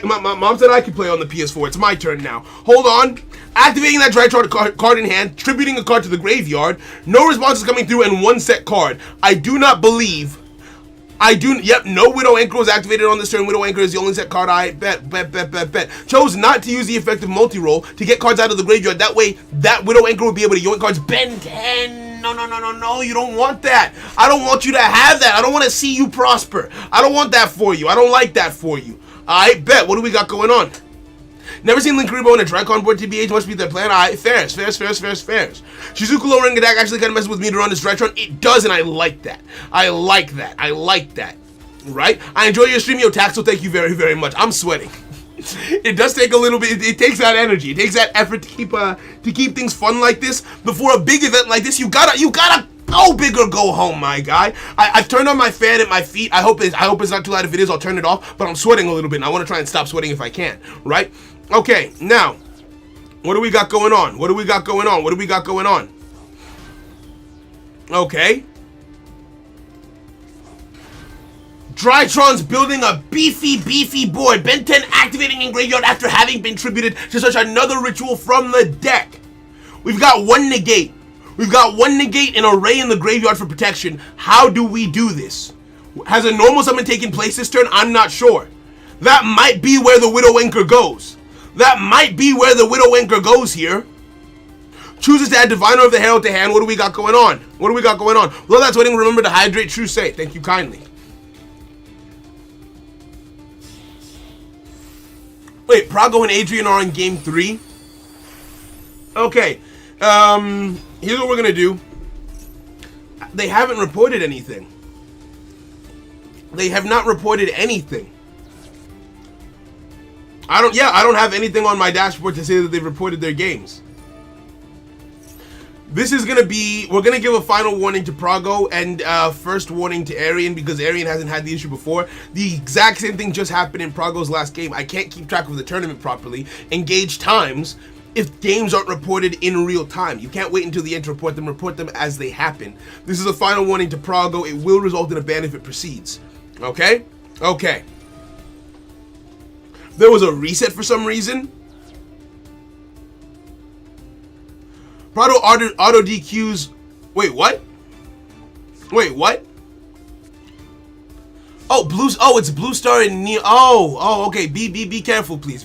could play on the PS4. It's my turn now. Hold on. Activating that Drytron card in hand. Tributing a card to the graveyard. No responses coming through and one set card. Yep, no Widow Anchor was activated on this turn. Widow Anchor is the only set card I bet. Chose not to use the effective multi-roll to get cards out of the graveyard. That way, that Widow Anchor would be able to yoink cards. Ben 10. No, you don't want that. I don't want you to have that. I don't want to see you prosper. I don't want that for you. I don't like that for you. I bet. What do we got going on? Never seen Link Rebo in a Drycon board, TBH. Must be their plan. Fairs. Shizuku Low Ring Attack actually kind of messes with me to run this Drytron. It does, and I like that. Right? I enjoy your stream, yo, Taxo. Thank you very, very much. I'm sweating. It does take a little bit. It takes that energy. It takes that effort to keep things fun like this. Before a big event like this, you gotta go big or go home, my guy. I've turned on my fan at my feet. I hope it's not too loud. If it is, I'll turn it off. But I'm sweating a little bit, and I want to try and stop sweating if I can. Right? Okay, now, what do we got going on? Okay. Drytron's building a beefy board. Ben 10 activating in graveyard after having been tributed to such another ritual from the deck. We've got one negate. An array in the graveyard for protection. How do we do this? Has a normal summon taken place this turn? I'm not sure. That might be where the Widow Anchor goes. Here. Chooses to add Diviner of the Herald to hand. What do we got going on? Well, that's waiting. Remember to hydrate. True say. Thank you kindly. Wait, Prago and Adrian are in game 3. Okay. Here's what we're gonna do. They haven't reported anything. They have not reported anything. I don't have anything on my dashboard to say that they've reported their games. This is gonna be, we're gonna give a final warning to Prago and first warning to Arian because Arian hasn't had the issue before. The exact same thing just happened in Prago's last game. I can't keep track of the tournament properly. Engage times if games aren't reported in real time. You can't wait until the end to report them as they happen. This is a final warning to Prago. It will result in a ban if it proceeds. Okay? Okay. There was a reset for some reason. Prado auto DQs. Wait, what? Oh, it's Blue Star and Neo. Oh, okay. Be careful, please.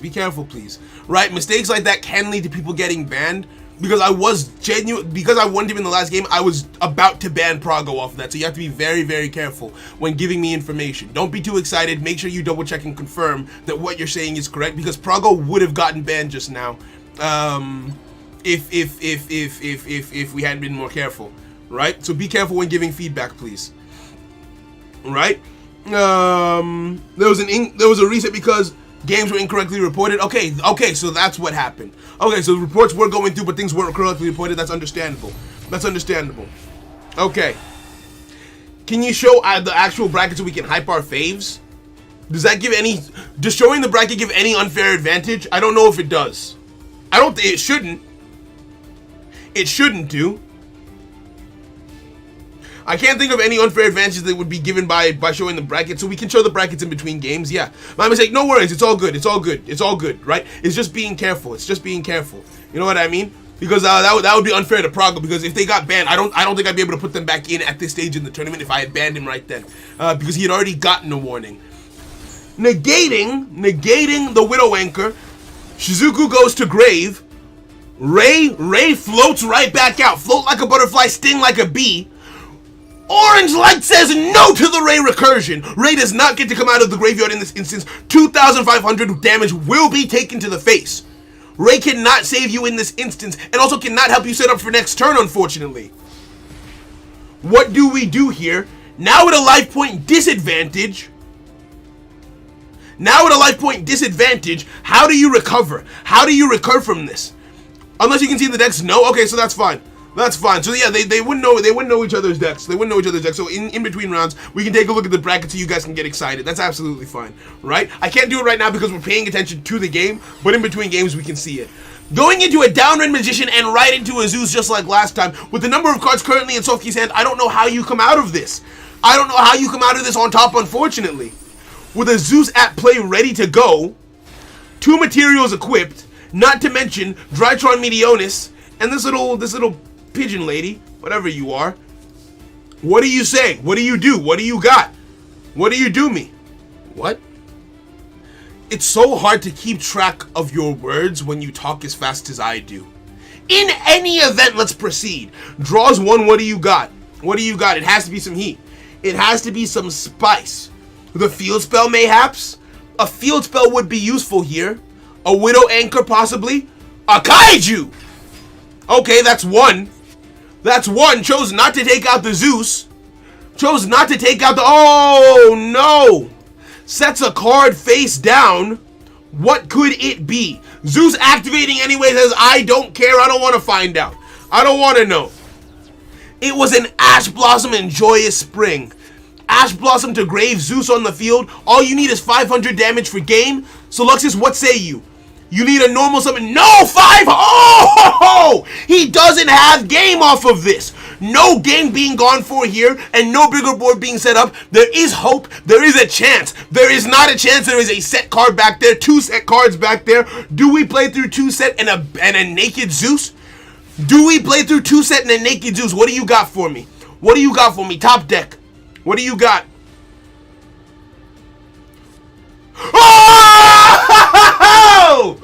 Right? Mistakes like that can lead to people getting banned. Because I won him in the last game, I was about to ban Prago off of that. So you have to be very, very careful when giving me information. Don't be too excited. Make sure you double check and confirm that what you're saying is correct. Because Prago would have gotten banned just now, if we hadn't been more careful, right? So be careful when giving feedback, please. Right? There was a reset because games were incorrectly reported. Okay, so that's what happened. Okay, so the reports were going through, but things weren't correctly reported. That's understandable. Okay. Can you show the actual bracket so we can hype our faves? Does showing the bracket give any unfair advantage? I don't know if it does. It shouldn't. It shouldn't do. I can't think of any unfair advantages that would be given by showing the brackets, so we can show the brackets in between games. Yeah, my mistake. No worries. It's all good. Right? It's just being careful. You know what I mean? Because that would be unfair to Prago. Because if they got banned, I don't think I'd be able to put them back in at this stage in the tournament if I had banned him right then. Because he had already gotten a warning. Negating the Widow Anchor. Shizuku goes to grave. Ray floats right back out. Float like a butterfly, sting like a bee. Orange Light says no to the Ray recursion. Ray does not get to come out of the graveyard in this instance. 2,500 damage will be taken to the face. Ray cannot save you in this instance and also cannot help you set up for next turn, unfortunately. What do we do here? Now at a life point disadvantage. How do you recover? How do you recover from this? Unless you can see the decks, no? Okay, so that's fine. That's fine. So yeah, they wouldn't know each other's decks. So in between rounds, we can take a look at the bracket so you guys can get excited. That's absolutely fine, right? I can't do it right now because we're paying attention to the game, but in between games we can see it. Going into a downred Magician and right into a Zeus just like last time. With the number of cards currently in Sofki's hand, I don't know how you come out of this. On top, unfortunately. With a Zeus at play ready to go, 2 materials equipped, not to mention Drytron Meteonis, and this little pigeon lady, whatever you are. What do you say? What do you do? What do you got? What do you do me? What? It's so hard to keep track of your words when you talk as fast as I do. In any event, let's proceed. Draws 1, what do you got? What do you got? It has to be some heat. It has to be some spice. The field spell, mayhaps? A field spell would be useful here. A Widow Anchor, possibly. A Kaiju! Okay, that's 1. That's 1. Chose not to take out the Zeus. Chose not to take out the... Oh, no! Sets a card face down. What could it be? Zeus activating anyway says, I don't care. I don't want to find out. I don't want to know. It was an Ash Blossom and Joyous Spring. Ash Blossom to grave, Zeus on the field. All you need is 500 damage for game. So Luxus, what say you? You need a normal summon. No, 5! Oh! He doesn't have game off of this. No game being gone for here and no bigger board being set up. There is hope. There is a chance. There is not a chance. There is a set card back there. 2 set cards back there. Do we play through 2 set and a naked Zeus? Do we play through 2 set and a naked Zeus? What do you got for me? What do you got for me? Top deck. What do you got? Oh!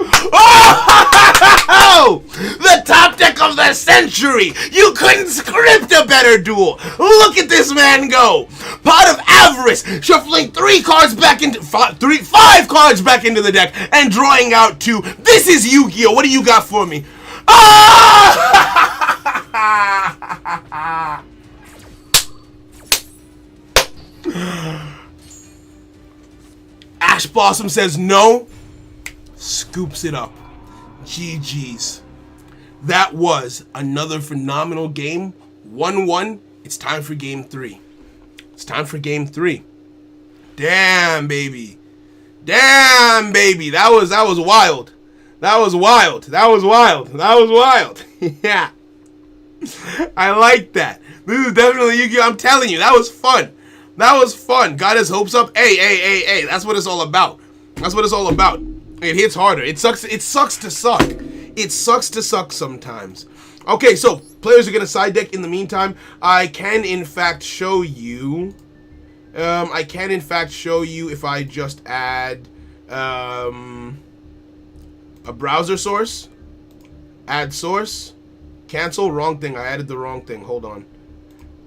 Oh! The top deck of the century! You couldn't script a better duel! Look at this man go! Pot of Avarice, shuffling 5 cards back into the deck and drawing out 2. This is Yu-Gi-Oh! What do you got for me? Ah! Ash Blossom says no, scoops it up. GG's. That was another phenomenal game. 1-1. It's time for game 3. Damn, baby. That was wild. Yeah. I like that. This is definitely Yu-Gi-Oh! I'm telling you, that was fun. Got his hopes up. Hey. That's what it's all about. It hits harder. It sucks to suck. It sucks to suck sometimes. Okay, so players are going to side deck. In the meantime, I can in fact show you if I just add a browser source, add source, cancel, wrong thing. I added the wrong thing. Hold on.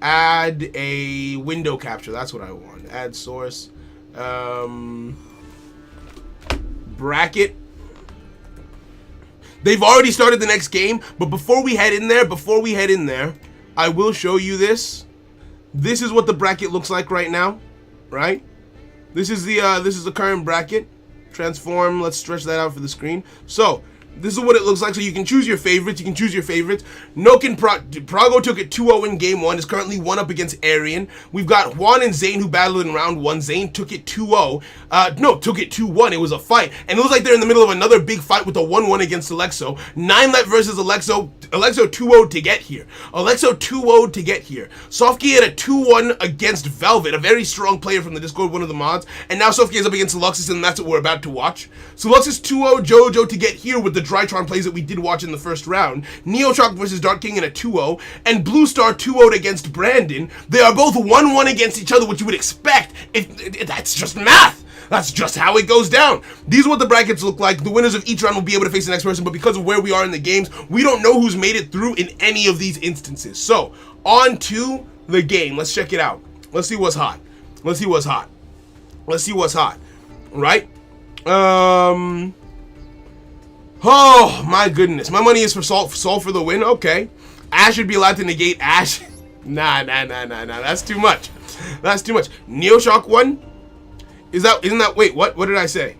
Add a window capture. That's what I want. Add source. Bracket. They've already started the next game, but before we head in there, I will show you this. This is what the bracket looks like right now, right? This is the current bracket. Transform. Let's stretch that out for the screen. So this is what it looks like. So you can choose your favorites. Noken Prago took it 2-0 in game 1. Is currently 1-up against Arian. We've got Juan and Zane who battled in round 1. Zane took it 2-0. Took it 2-1. It was a fight. And it looks like they're in the middle of another big fight with a 1-1 against Alexo. 9-Let versus Alexo. Alexo 2-0 to get here. Sofki had a 2-1 against Velvet, a very strong player from the Discord, one of the mods. And now Sofki is up against Luxus, and that's what we're about to watch. So Luxus 2-0 Jojo to get here with the Drytron plays that we did watch in the first round. Neoshock versus Dark King in a 2-0. And Blue Star 2-0 against Brandon. They are both 1-1 against each other, which you would expect. If that's just math. That's just how it goes down. These are what the brackets look like. The winners of each round will be able to face the next person, but because of where we are in the games, we don't know who's made it through in any of these instances. So, on to the game. Let's check it out. Let's see what's hot. Let's see what's hot. Let's see what's hot. Right? Oh, my goodness. My money is for Salt for the win. Okay. Ash should be allowed to negate Ash. Nah. That's too much. That's too much. Neoshock 1? Isn't that, wait, what did I say?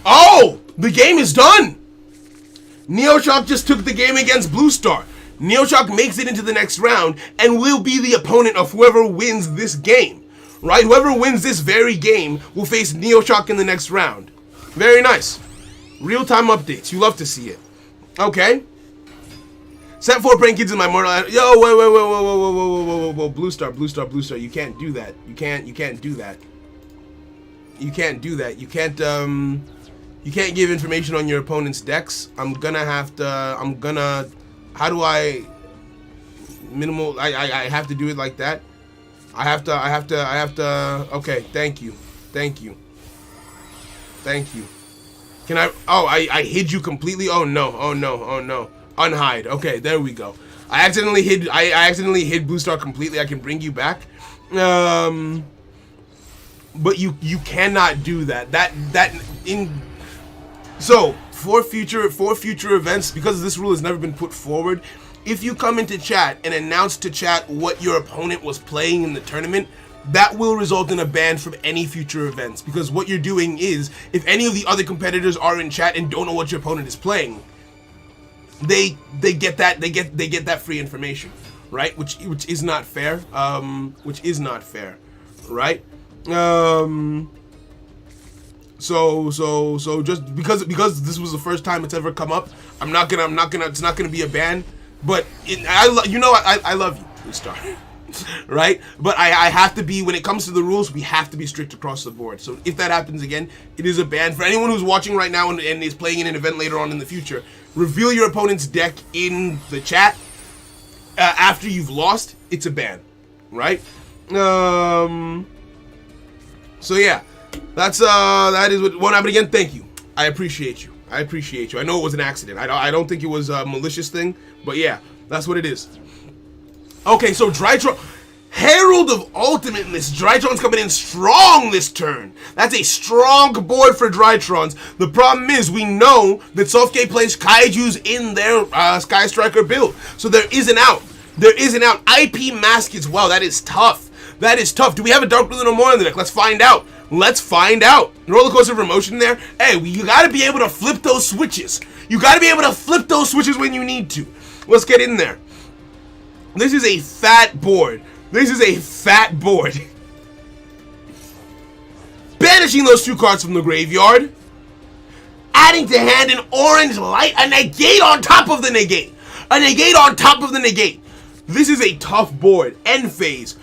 Oh, the game is done. Neoshock just took the game against Blue Star. Neoshock makes it into the next round and will be the opponent of whoever wins this game. Right? Whoever wins this very game will face Neoshock in the next round. Very nice. Real-time updates. You love to see it. Okay. Set 4 prank kids in my mortal. Yo, whoa. Blue Star. You can't do that. You can't do that. You can't do that. You can't give information on your opponent's decks. How do I minimal? I have to do it like that. I have to. Okay, thank you. Can I? Oh, I hid you completely. Oh no. Unhide. Okay, there we go. I accidentally hid Blue Star completely. I can bring you back. But you cannot do that. So for future events, because this rule has never been put forward, if you come into chat and announce to chat what your opponent was playing in the tournament, that will result in a ban from any future events. Because what you're doing is, if any of the other competitors are in chat and don't know what your opponent is playing, they get that free information, right? Which is not fair. Right? So just because this was the first time it's ever come up, it's not gonna be a ban. But I love you, Blue Star. Right? But I have to be, when it comes to the rules, we have to be strict across the board. So if that happens again, it is a ban. For anyone who's watching right now and is playing in an event later on in the future, reveal your opponent's deck in the chat after you've lost. It's a ban, right? So yeah, that is what won't happen again. Thank you. I appreciate you. I know it was an accident. I don't think it was a malicious thing, but yeah, that's what it is. Okay, so Drytron, Herald of Ultimateness. Drytron's coming in strong this turn. That's a strong board for Drytrons. The problem is, we know that Sofke plays Kaijus in their Sky Striker build, so there is an out. IP Mask as well. That is tough. Do we have a Dark Ruler no more in the deck? Let's find out. Roller coaster of emotion there. Hey, you gotta be able to flip those switches. When you need to. Let's get in there. This is a fat board. Banishing those 2 cards from the graveyard. Adding to hand an orange light. A negate on top of the negate. This is a tough board. End phase.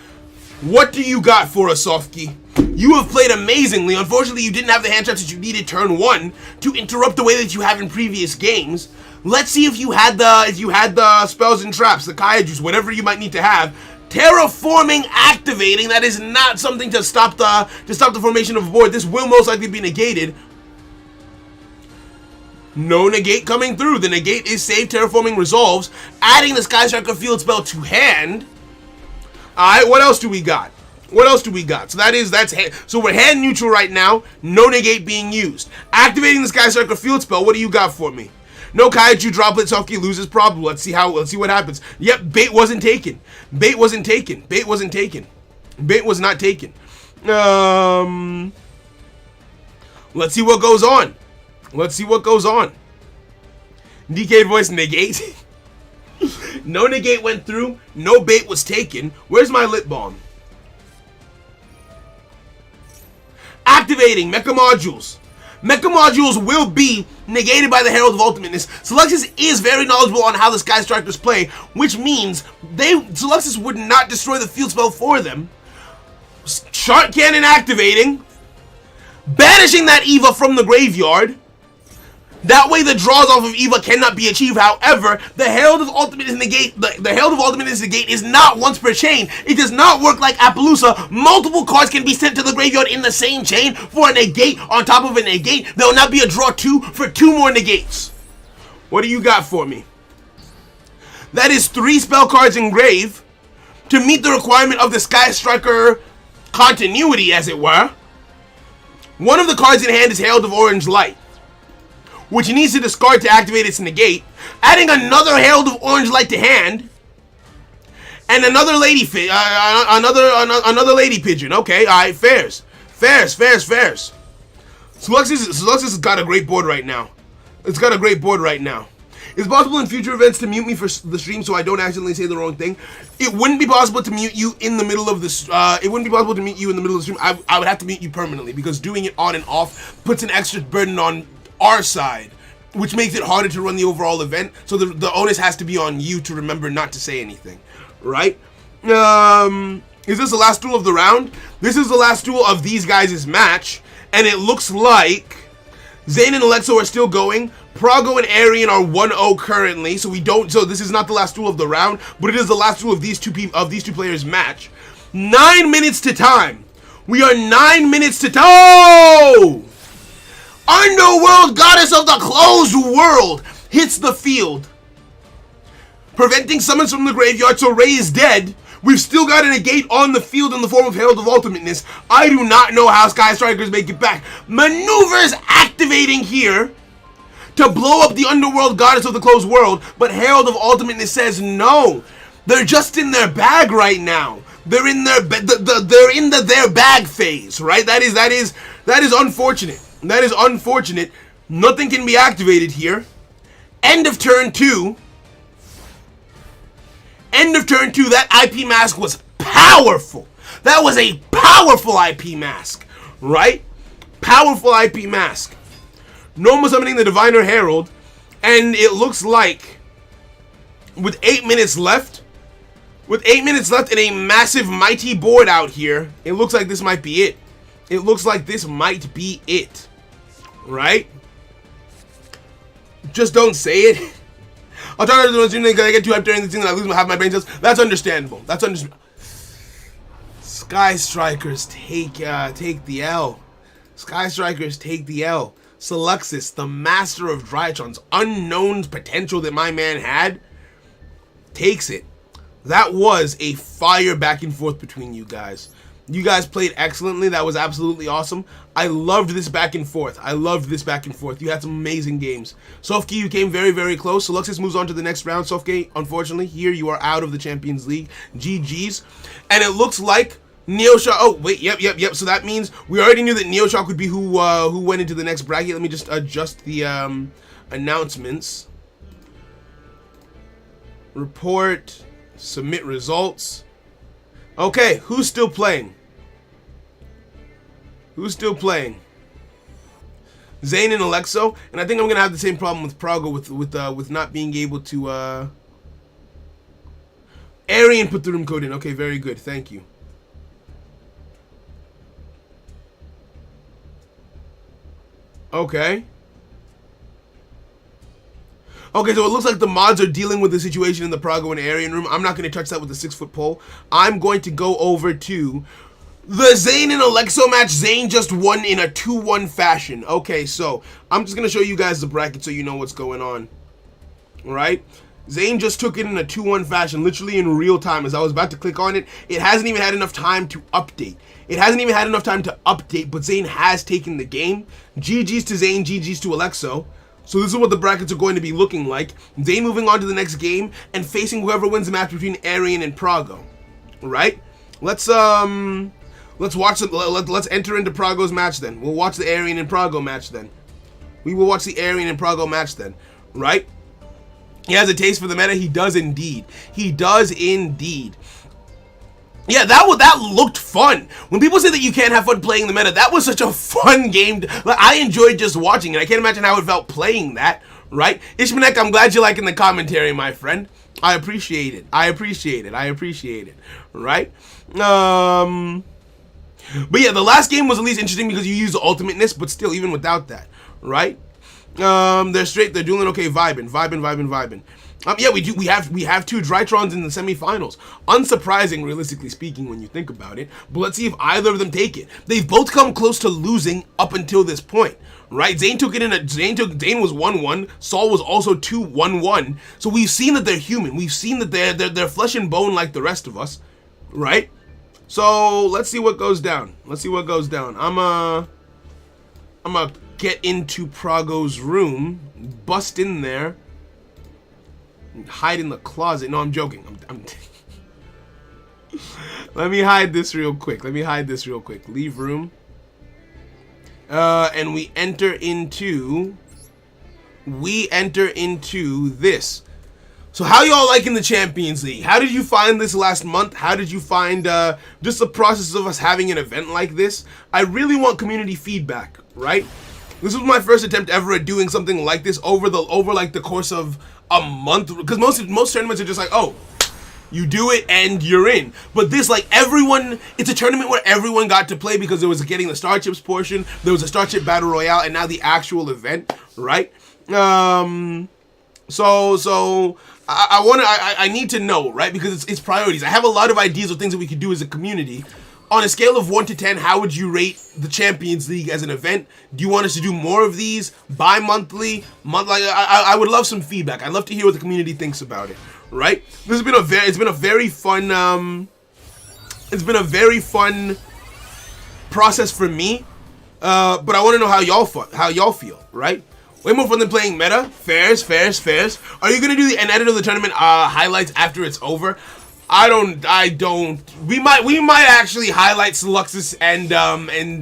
What do you got for us, Sofke? You have played amazingly. Unfortunately, you didn't have the hand traps that you needed turn 1 to interrupt the way that you have in previous games. Let's see if you had the spells and traps, the Kaijus, whatever you might need to have. Terraforming activating. That is not something to stop the formation of a board. This will most likely be negated. No negate coming through. The negate is saved. Terraforming resolves. Adding the Sky Striker field spell to hand. Alright, what else do we got? So we're hand neutral right now. No negate being used. Activating the Sky Striker field spell. What do you got for me? No Kaiju droplet. Sofke loses problem. Let's see what happens. Yep, bait wasn't taken. Bait was not taken. Let's see what goes on. DK voice negate. No negate went through. No bait was taken. Where's my lit bomb? Activating Mecha Modules. Mecha Modules will be negated by the Herald of Ultimateness. Seluxus is very knowledgeable on how the Sky Strikers play, which means Seluxus would not destroy the field spell for them. Shark Cannon activating. Banishing that Eva from the graveyard. That way the draws off of Eva cannot be achieved. However, the Herald of Ultimate is negate. The Herald of Ultimate is negate is not once per chain. It does not work like Appaloosa. Multiple cards can be sent to the graveyard in the same chain for a negate on top of a negate. There will not be a draw 2 for 2 more negates. What do you got for me? That is 3 spell cards in grave to meet the requirement of the Sky Striker continuity, as it were. One of the cards in hand is Herald of Orange Light, which needs to discard to activate its negate. Adding another Herald of Orange Light to hand, and another lady another lady pigeon. Okay, all right, fairs. Sluxus has got a great board right now. It's got a great board right now. It's possible in future events to mute me for the stream so I don't accidentally say the wrong thing. It wouldn't be possible to mute you in the middle of this. It wouldn't be possible to mute you in the middle of the stream. I would have to mute you permanently because doing it on and off puts an extra burden on our side, which makes it harder to run the overall event. So the onus has to be on you to remember not to say anything, right? Is this the last duel of the round? This is the last duel of these guys' match, and it looks like Zane and Alexo are still going. Prago and Arian are 1-0 currently, so this is not the last duel of the round, but it is the last duel of these two players' match. 9 minutes to time. We are 9 minutes to time. Underworld Goddess of the Closed World hits the field, preventing summons from the graveyard, so Ray is dead. We've still got a negate on the field in the form of Herald of Ultimateness. I do not know how Sky Strikers make it back. Maneuvers activating here to blow up the Underworld Goddess of the Closed World, but Herald of Ultimateness says no. They're just in their bag right now. They're in their their bag phase, right? That is unfortunate. That is unfortunate. Nothing can be activated here. End of turn 2. End of turn 2. That IP mask was powerful. That was a powerful IP mask, right? Powerful IP mask. Normal summoning the Diviner Herald, and it looks like with 8 minutes left, and a massive mighty board out here, it looks like this might be it. It looks like this might be it, right? Just don't say it. I'll try to do it because I get too hyped during the thing that I lose half my brain cells. That's understandable. That's understandable. Sky Strikers take the L. Sky Strikers take the L. Seluxus, the master of Drytron's unknown potential that my man had, takes it. That was a fire back and forth between you guys. You guys played excellently. That was absolutely awesome. I loved this back and forth. You had some amazing games. Sofke, you came very, very close. Seluxus moves on to the next round. Sofke, unfortunately, here you are out of the Champions League. GG's. And it looks like Neoshock. Oh wait, yep. So that means we already knew that Neoshock would be who went into the next bracket. Let me just adjust the announcements. Report, submit results. Okay, who's still playing? Zane and Alexo, and I think I'm gonna have the same problem with Prago with not being able to. Arian put the room code in. Okay, very good. Thank you. Okay, so it looks like the mods are dealing with the situation in the Prago and Arian room. I'm not going to touch that with a 6-foot pole. I'm going to go over to the Zane and Alexo match. Zane just won in a 2-1 fashion. Okay, so I'm just going to show you guys the bracket so you know what's going on. Alright? Zane just took it in a 2-1 fashion, literally in real time. As I was about to click on it, it hasn't even had enough time to update. But Zane has taken the game. GG's to Zane, GG's to Alexo. So this is what the brackets are going to be looking like. Zane moving on to the next game and facing whoever wins the match between Arian and Prago. Right? Let's enter into Prago's match then. We'll watch the Arian and Prago match then. Right? He has a taste for the meta. He does indeed. Yeah, that looked fun. When people say that you can't have fun playing the meta, that was such a fun game. I enjoyed just watching it. I can't imagine how it felt playing that, right? Ishmanek, I'm glad you're liking the commentary, my friend. I appreciate it, right? But yeah, the last game was at least interesting because you used the ultimateness, but still, even without that, right? They're straight. They're doing okay. Vibing. Yeah, we do. We have two Drytrons in the semifinals. Unsurprising, realistically speaking, when you think about it. But let's see if either of them take it. They've both come close to losing up until this point, right? Zane took it in. Zane was 1-1. Saul was also 2-1-1. So we've seen that they're human. We've seen that they're flesh and bone like the rest of us, right? So let's see what goes down. I'm gonna get into Prago's room, bust in there, hide in the closet. No, I'm joking. I'm Let me hide this real quick. Leave room. And we enter into this. So how y'all liking the Champions League? How did you find this last month? How did you find just the process of us having an event like this? I really want community feedback, right? This was my first attempt ever at doing something like this over like the course of a month, because most tournaments are just like, oh, you do it and you're in. But this, like, it's a tournament where everyone got to play because it was getting the Starships portion, there was a Starship Battle Royale, and now the actual event, right? So I need to know, right? Because it's priorities. I have a lot of ideas of things that we could do as a community. On a scale of 1 to 10, how would you rate the Champions League as an event? Do you want us to do more of these, bi-monthly, monthly? I would love some feedback. I'd love to hear what the community thinks about it, right? It's been a very fun process for me. But I want to know how y'all feel, right? Way more fun than playing meta. Fairs. Are you gonna do an edit of the tournament highlights after it's over? I don't. We might actually highlight Sluxus and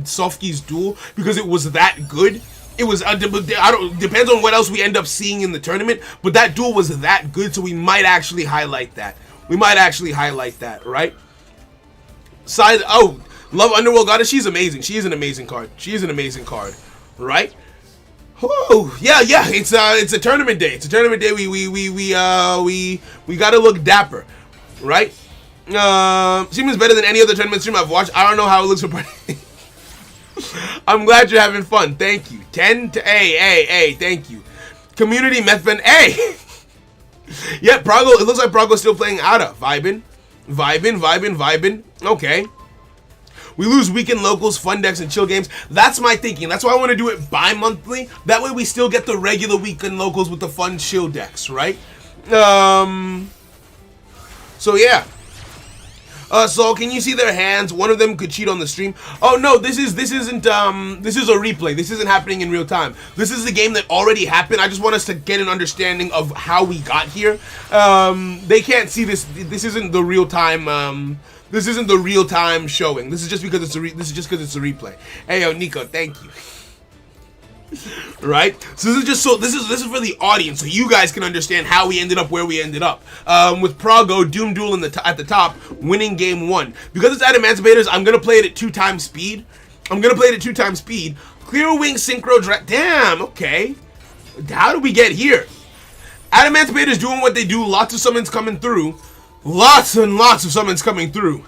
Sofky's duel because it was that good. It was depends on what else we end up seeing in the tournament, but that duel was that good, so we might actually highlight that. Right? Love Underworld Goddess. She's amazing. She is an amazing card. Right? Oh yeah. It's a tournament day. We gotta look dapper. Right? Seems better than any other tournament stream I've watched. I don't know how it looks for party. I'm glad you're having fun. Thank you. 10 to A. Thank you. Community Methben A. Yeah, Prago. It looks like Prago's still playing Ada. Vibin. Okay. We lose weekend locals, fun decks, and chill games. That's my thinking. That's why I want to do it bi-monthly. That way we still get the regular weekend locals with the fun chill decks, right? So yeah. So can you see their hands? One of them could cheat on the stream. Oh no, this is a replay. This isn't happening in real time. This is the game that already happened. I just want us to get an understanding of how we got here. They can't see this. This isn't the real time. This isn't the real time showing. This is just because it's a replay. Hey yo, Nico, thank you. Right? So this is for the audience, so you guys can understand how we ended up where we ended up. With Prago, Doom Duel at the top, winning game 1. Because it's at Emancipators, I'm gonna play it at 2 times speed. Clear Wing Synchro damn, okay. How did we get here? At Emancipators doing what they do, lots of summons coming through. Lots and lots of summons coming through.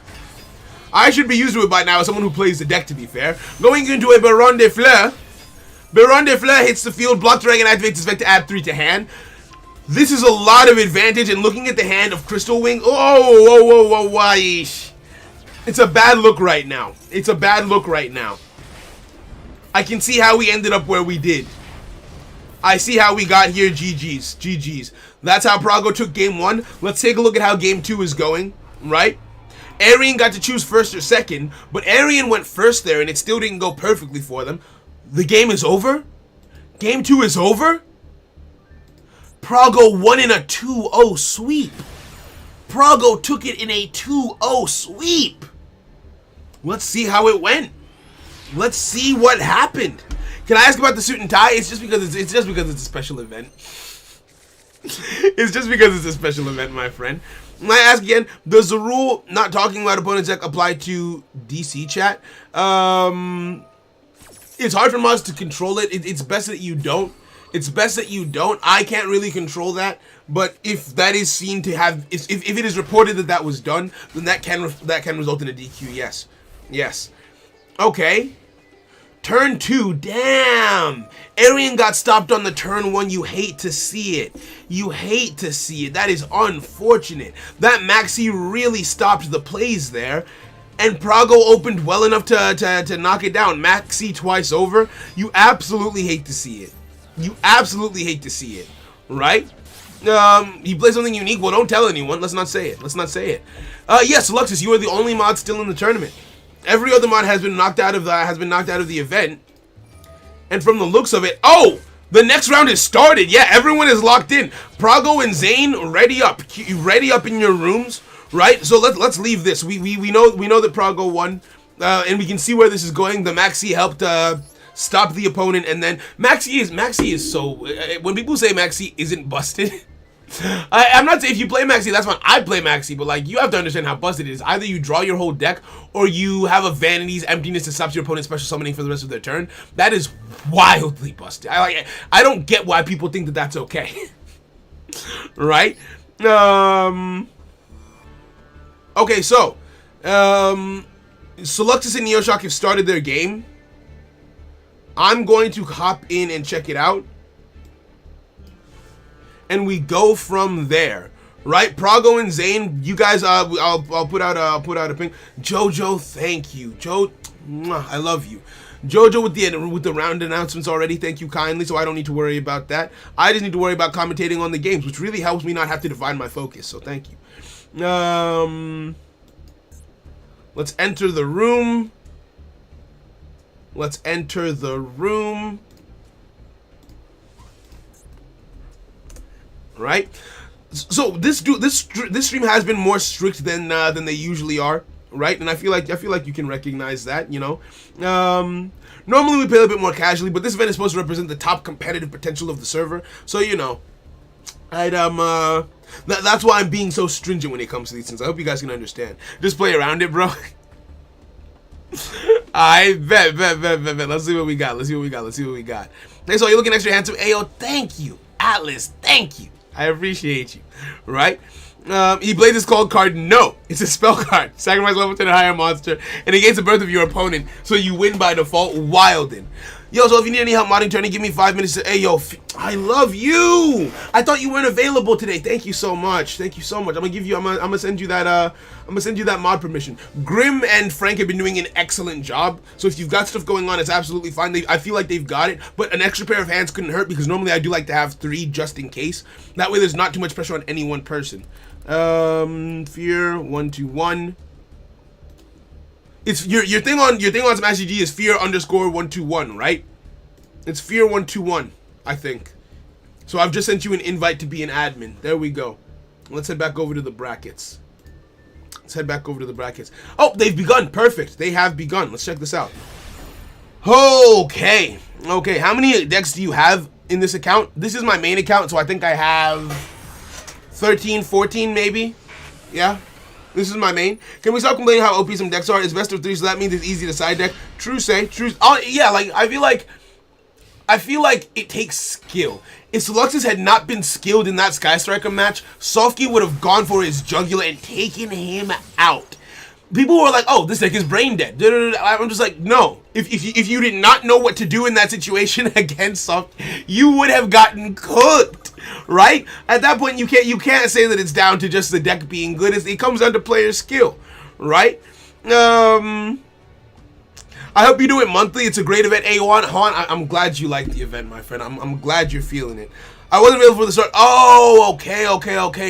I should be used to it by now as someone who plays the deck, to be fair. Going into a Baron de Fleur. Baron de Fleur hits the field, block dragon, activates the spec to add 3 to hand. This is a lot of advantage, and looking at the hand of Crystal Wing, why? It's a bad look right now. I can see how we ended up where we did. I see how we got here. GG's. That's how Prago took game 1. Let's take a look at how game 2 is going, right? Arian got to choose first or second, but Arian went first there, and it still didn't go perfectly for them. The game is over? Game 2 is over? Prago won in a 2-0 sweep. Prago took it in a 2-0 sweep. Let's see how it went. Let's see what happened. Can I ask about the suit and tie? It's just because it's a special event. It's just because it's a special event, my friend. Can I ask again, does the rule not talking about opponent's deck apply to DC chat? It's hard for us to control it. It's best that you don't. I can't really control that. But if that is seen to have, if it is reported that was done, then that can result in a DQ. Yes. Okay. Turn 2, damn. Arian got stopped on the turn 1. You hate to see it. You hate to see it. That is unfortunate. That Maxi really stopped the plays there. And Prago opened well enough to knock it down. Maxi twice over. You absolutely hate to see it. You absolutely hate to see it. Right? He plays something unique. Well, don't tell anyone. Let's not say it. Let's not say it. Yes, Luxus, you are the only mod still in the tournament. Every other mod has been knocked out of the event. And from the looks of it, oh, the next round is started. Yeah, everyone is locked in. Prago and Zane, ready up in your rooms, right? So let's leave this. We know that Prago won, and we can see where this is going. The Maxi helped stop the opponent, and then Maxi is so. When people say Maxi isn't busted. I'm not saying if you play Maxi, that's fine. I play Maxi, but like you have to understand how busted it is. Either you draw your whole deck, or you have a Vanity's Emptiness to stop your opponent special summoning for the rest of their turn. That is wildly busted. I don't get why people think that that's okay. Right? Okay, so Luxus and Neoshock have started their game. I'm going to hop in and check it out. And we go from there, right? Prago and Zane, you guys, I'll put out a ping. Jojo, thank you, I love you. Jojo with the round announcements already. Thank you kindly. So I don't need to worry about that. I just need to worry about commentating on the games, which really helps me not have to divide my focus. So thank you. Let's enter the room. Let's enter the room. Right, so this stream has been more strict than they usually are, right? And I feel like you can recognize that, you know. Normally we play a little bit more casually, but this event is supposed to represent the top competitive potential of the server, so you know, that's why I'm being so stringent when it comes to these things. I hope you guys can understand. Just play around it, bro. I bet. Let's see what we got. Hey, so you're looking extra handsome. Ayo, thank you, Atlas. Thank you. I appreciate you, right? He plays his cold card. No, it's a spell card. Sacrifice level 10 a higher monster and negates the birth of your opponent, so you win by default. Wildin'. Yo, so if you need any help modding Tourney, give me 5 minutes to. Hey, yo, I love you. I thought you weren't available today. Thank you so much. Thank you so much. I'm gonna send you that. I'm gonna send you that mod permission. Grim and Frank have been doing an excellent job. So if you've got stuff going on, it's absolutely fine. I feel like they've got it, but an extra pair of hands couldn't hurt because normally I do like to have 3 just in case. That way, there's not too much pressure on any one person. Fear 121. It's your thing on Smash GG is fear _121, right? It's fear 121, I think. So I've just sent you an invite to be an admin. There we go. Let's head back over to the brackets. Oh, they've begun. Perfect. They have begun. Let's check this out. Okay. How many decks do you have in this account? This is my main account, so I think I have 13, 14 maybe. Yeah. This is my main. Can we stop complaining how OP some decks are? It's best of 3, so that means it's easy to side deck. True. Oh yeah, like I feel like it takes skill. If Luxus had not been skilled in that Sky Striker match, Sofsky would have gone for his jugular and taken him out. People were like, "Oh, this deck is brain dead." I'm just like, no. If you did not know what to do in that situation against Soft, you would have gotten cooked, right? At that point, you can't say that it's down to just the deck being good. It comes down to player skill, right? I hope you do it monthly. It's a great event. Hey, Han, I'm glad you like the event, my friend. I'm glad you're feeling it. I wasn't available for the start. Oh, okay.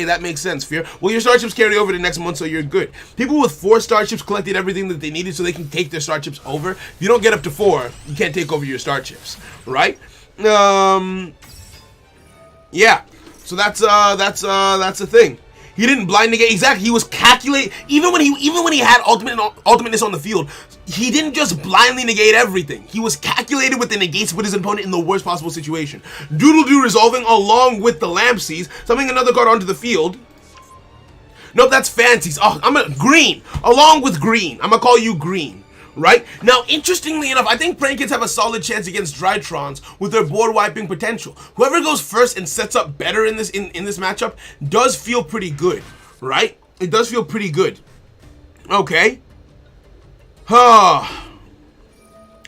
That makes sense, Fear. Well, your starships carry over to next month, so you're good. People with 4 starships collected everything that they needed so they can take their starships over. If you don't get up to 4, you can't take over your starships, right? Yeah. So that's the thing. He didn't blind negate. Exactly. He was calculating. Even when he had ultimateness on the field, he didn't just blindly negate everything. He was calculated with the negates to put his opponent in the worst possible situation. Doodle-doo resolving along with the Lampsies, summoning another card onto the field. Nope, that's Fancies. Oh, Green. Along with Green. I'm gonna call you Green. Right? Now, interestingly enough, I think Prank Kids have a solid chance against Drytrons with their board wiping potential. Whoever goes first and sets up better in this matchup does feel pretty good, right? It does feel pretty good. Okay.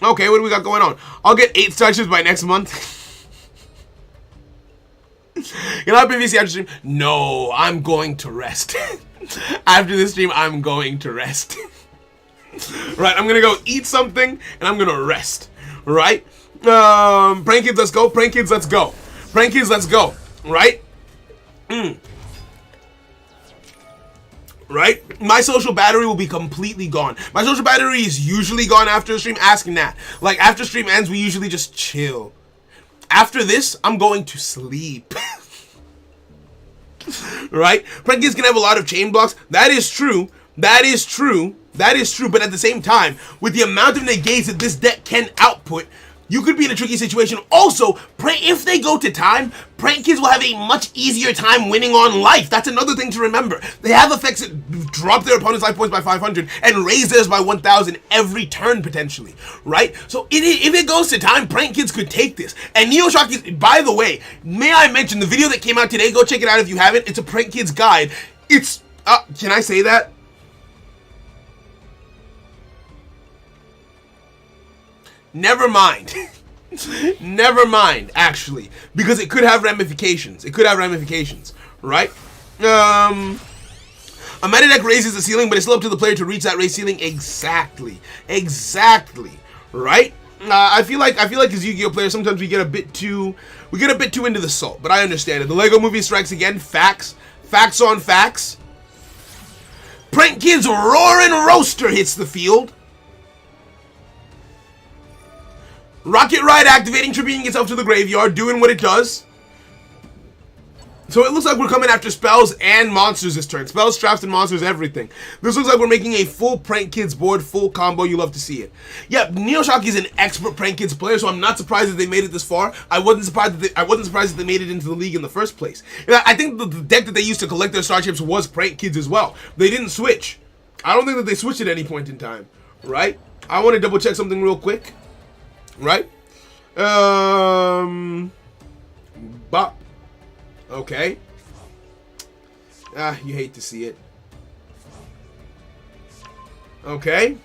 Okay, what do we got going on? I'll get 8 touches by next month. Can I PVC after stream? No, I'm going to rest. After this stream, I'm going to rest. Right, I'm gonna go eat something and I'm gonna rest. Right? Prank kids, let's go. Prank kids, let's go. Prank kids, let's go. Right? Right? My social battery will be completely gone. My social battery is usually gone after the stream. Ask Nat. Like, after stream ends, we usually just chill. After this, I'm going to sleep. Right? Prank kids can have a lot of chain blocks. That is true. That is true. That is true. But at the same time, with the amount of negates that this deck can output, you could be in a tricky situation. Also, if they go to time, prank kids will have a much easier time winning on life. That's another thing to remember. They have effects that drop their opponent's life points by 500 and raise theirs by 1,000 every turn, potentially. Right? So if it goes to time, prank kids could take this. And Neoshock is, by the way, may I mention the video that came out today? Go check it out if you haven't. It's a prank kids guide. It's, can I say that? Never mind. Never mind, actually. Because it could have ramifications. It could have ramifications. Right? A meta deck raises the ceiling, but it's still up to the player to reach that raised ceiling. Exactly. Exactly. Right? I feel like as Yu-Gi-Oh players, sometimes we get a bit too into the salt. But I understand it. The Lego movie strikes again. Facts. Facts on facts. Prank Kid's Roaring Roaster hits the field. Rocket Ride activating, tributing itself to the graveyard, doing what it does. So it looks like we're coming after spells and monsters this turn. Spells, traps, and monsters, everything. This looks like we're making a full Prank Kids board, full combo. You love to see it. Yep, Neoshock is an expert Prank Kids player, so I'm not surprised that they made it this far. I wasn't surprised that they made it into the league in the first place. I think the deck that they used to collect their star chips was Prank Kids as well. They didn't switch. I don't think that they switched at any point in time. Right? I want to double check something real quick. Right? Bop. Okay. You hate to see it. Okay.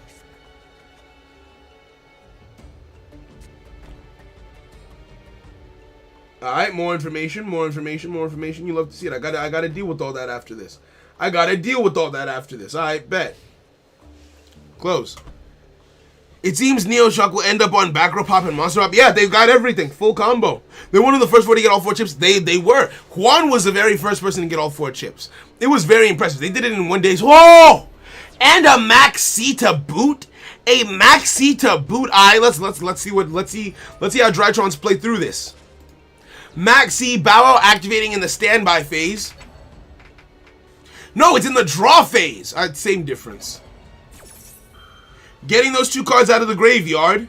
Alright, more information. You love to see it. I gotta deal with all that after this. Alright, bet. Close. It seems Neoshock will end up on back row pop and monster pop. Yeah, they've got everything. Full combo. They're one of the first 4 to get all 4 chips. They were. Juan was the very first person to get all 4 chips. It was very impressive. They did it in 1 day. Whoa! And a Maxi to boot. A Maxi to boot. Alright, let's see how Drytrons play through this. Maxi Bow Wow activating in the standby phase. No, it's in the draw phase. Same difference. Getting those 2 cards out of the graveyard.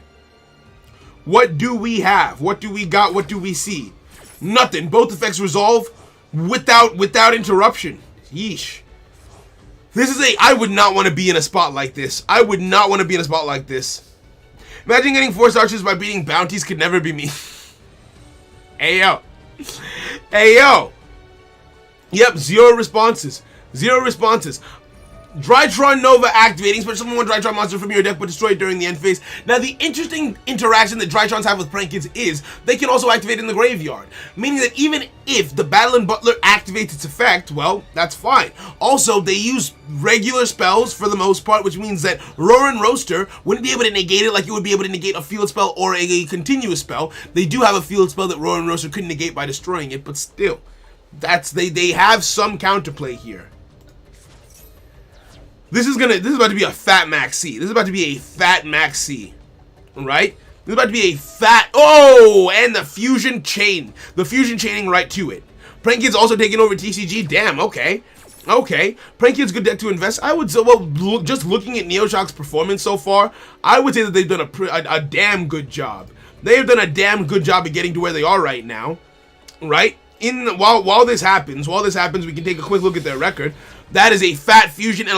What do we have? What do we got? What do we see? Nothing. Both effects resolve without interruption. Yeesh. This is I would not want to be in a spot like this. Imagine getting 4 starches by beating bounties. Could never be me. Ayo. Yep, 0 responses. Drytron Nova activating, special summon 1 Drytron monster from your deck but destroy it during the end phase. Now the interesting interaction that Drytrons have with Prank Kids is they can also activate in the graveyard, meaning that even if the Battling Butler activates its effect, well, that's fine. Also, they use regular spells for the most part, which means that Roaring Roaster wouldn't be able to negate it like you would be able to negate a field spell or a continuous spell. They do have a field spell that Roaring Roaster couldn't negate by destroying it, but still, they have some counterplay here. This is about to be a fat Maxi. Right? This is about to be a fat, and the fusion chain. The fusion chaining right to it. Prank Kid's also taking over TCG. Damn, okay. Prank Kid's good deck to invest. I would say, well, just looking at Neoshock's performance so far, I would say that they've done a damn good job. They've done a damn good job of getting to where they are right now. Right? While this happens, we can take a quick look at their record. That is a fat fusion, and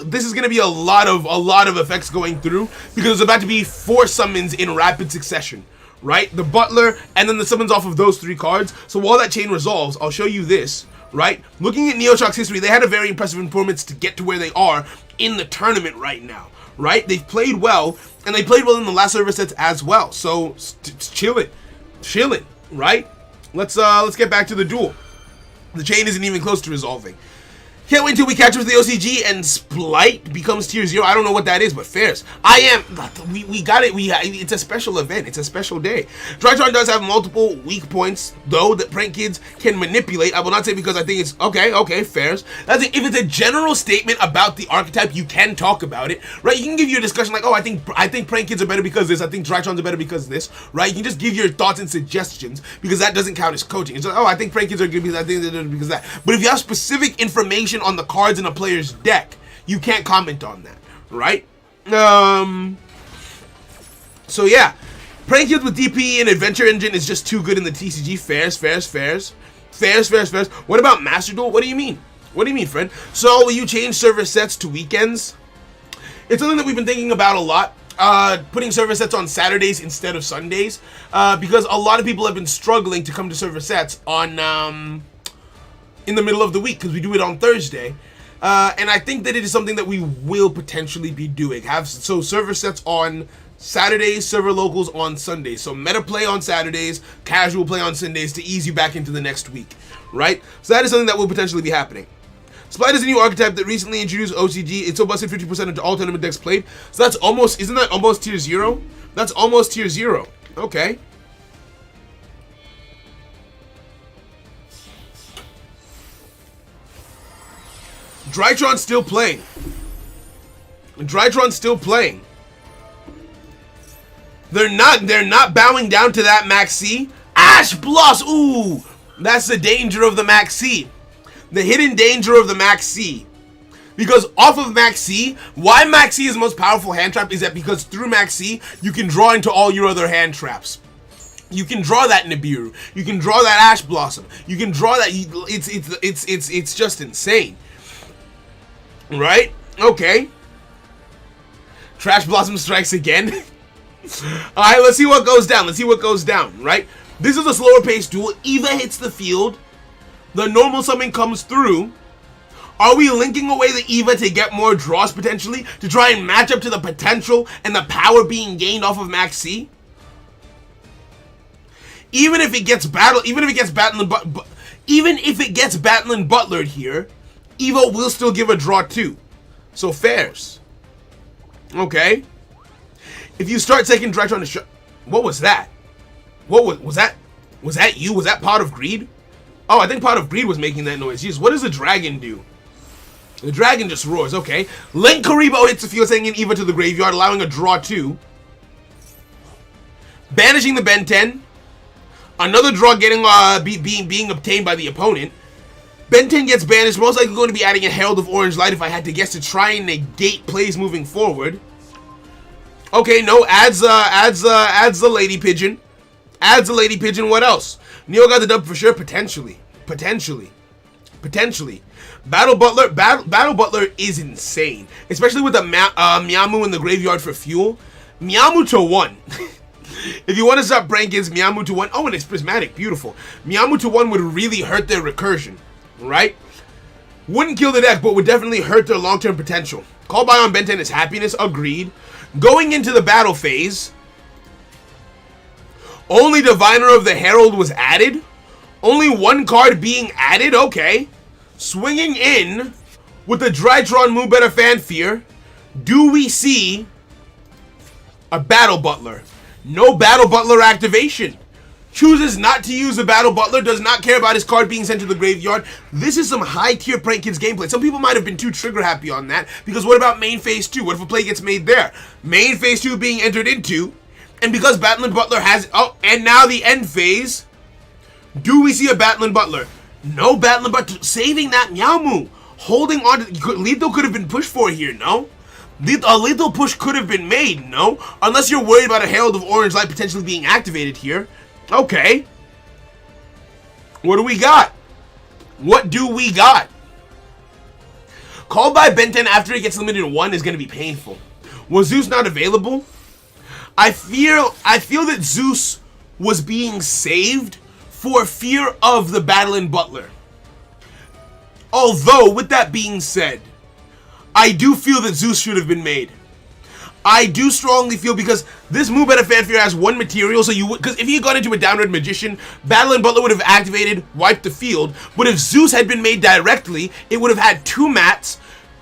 this is going to be a lot of effects going through, because there's about to be 4 summons in rapid succession, right? The Butler, and then the summons off of those 3 cards. So while that chain resolves, I'll show you this, right? Looking at Neoshock's history, they had a very impressive performance to get to where they are in the tournament right now, right? They've played well, And they played well in the last server sets as well. So chilling, right? Let's get back to the duel. The chain isn't even close to resolving. Can't wait until we catch up with the OCG and Splight becomes tier 0. I don't know what that is, but fairs. We got it. It's a special event. It's a special day. Drytron does have multiple weak points, though, that prank kids can manipulate. I will not say because I think it's okay, fairs. That's it. If it's a general statement about the archetype, you can talk about it, right? You can give your discussion like, oh, I think prank kids are better because this. I think Drytrons are better because this, right? You can just give your thoughts and suggestions because that doesn't count as coaching. It's like, oh, I think prank kids are good because I think they're because of that. But if you have specific information on the cards in a player's deck, you can't comment on that, right? So yeah, prank kids with DP and Adventure Engine is just too good in the TCG. Fairs. What about Master Duel? What do you mean? What do you mean, friend? So will you change server sets to weekends? It's something that we've been thinking about a lot. Putting server sets on Saturdays instead of Sundays, because a lot of people have been struggling to come to server sets on in the middle of the week because we do it on Thursday, and I think that it is something that we will potentially be doing. So server sets on Saturdays, server locals on Sundays. So meta play on Saturdays, casual play on Sundays to ease you back into the next week, right? So that is something that will potentially be happening. Splight is a new archetype that recently introduced OCG. It's so busted 50% into all tournament decks played. So that's almost, isn't that almost tier 0? That's almost tier 0. Okay. Drytron's still playing. Drytron's still playing. They're not bowing down to that Max C. Ash Bloss, ooh! That's the danger of the Max C. The hidden danger of the Max C. Because off of Max C, why Max C is the most powerful hand trap is that because through Max C, you can draw into all your other hand traps. You can draw that Nibiru. You can draw that Ash Blossom. You can draw that. It's just insane. Right? Okay. Trash Blossom strikes again. Alright, let's see what goes down. Right? This is a slower paced duel. Eva hits the field. The normal summon comes through. Are we linking away the Eva to get more draws potentially? To try and match up to the potential and the power being gained off of Max C? Even if it gets Battling Butlered here, Eva will still give a draw too. So fairs. Okay. If you start second Drytron to show, what was that? Was that you? Was that Pot of Greed? Oh, I think Pot of Greed was making that noise. Jeez, what does the dragon do? The dragon just roars. Okay. Link Karibo hits the field, sending Eva to the graveyard, allowing a draw 2. Banishing the Ben 10. Another draw getting being obtained by the opponent. Ben 10 gets banished. Most likely going to be adding a Herald of Orange Light if I had to guess to try and negate plays moving forward. Okay, no, adds the Lady Pigeon. Adds the Lady Pigeon. What else? Neo got the dub for sure. Potentially. Battle Butler is insane, especially with the Miamu in the graveyard for fuel. Miamu to 1. If you want to stop prank kids, Miamu to 1. Oh, and it's prismatic, beautiful. Miamu to 1 would really hurt their recursion, right? Wouldn't kill the deck, but would definitely hurt their long-term potential. Call by on Ben 10 is happiness, agreed. Going into the battle phase, only Diviner of the Herald was added. Only one card being added, okay. Swinging in with the Drytron Move Better Fanfare, do we see a Battle Butler? No Battle Butler activation. Chooses not to use the Battle Butler, does not care about his card being sent to the graveyard. This is some high-tier Prank Kids gameplay. Some people might have been too trigger-happy on that, because what about main phase 2? What if a play gets made there? Main phase 2 being entered into, and because Battling Butler has... Oh, and now the end phase. Do we see a Battling Butler? No Battling Butler. Saving that Miamu. Holding on to... Lethal could have been pushed for here, no? A lethal push could have been made, no? Unless you're worried about a Herald of Orange Light potentially being activated here. Okay. What do we got? What do we got? Called by Ben 10 after he gets limited to 1 is going to be painful. Was Zeus not available? I feel that Zeus was being saved for fear of the Battling Butler. Although, with that being said, I do feel that Zeus should have been made. I do strongly feel, because this move at a fanfare has one material, so you would, because if he had gone into a downward magician, Battle and Butler would have activated, wiped the field, but if Zeus had been made directly, it would have had 2 mats.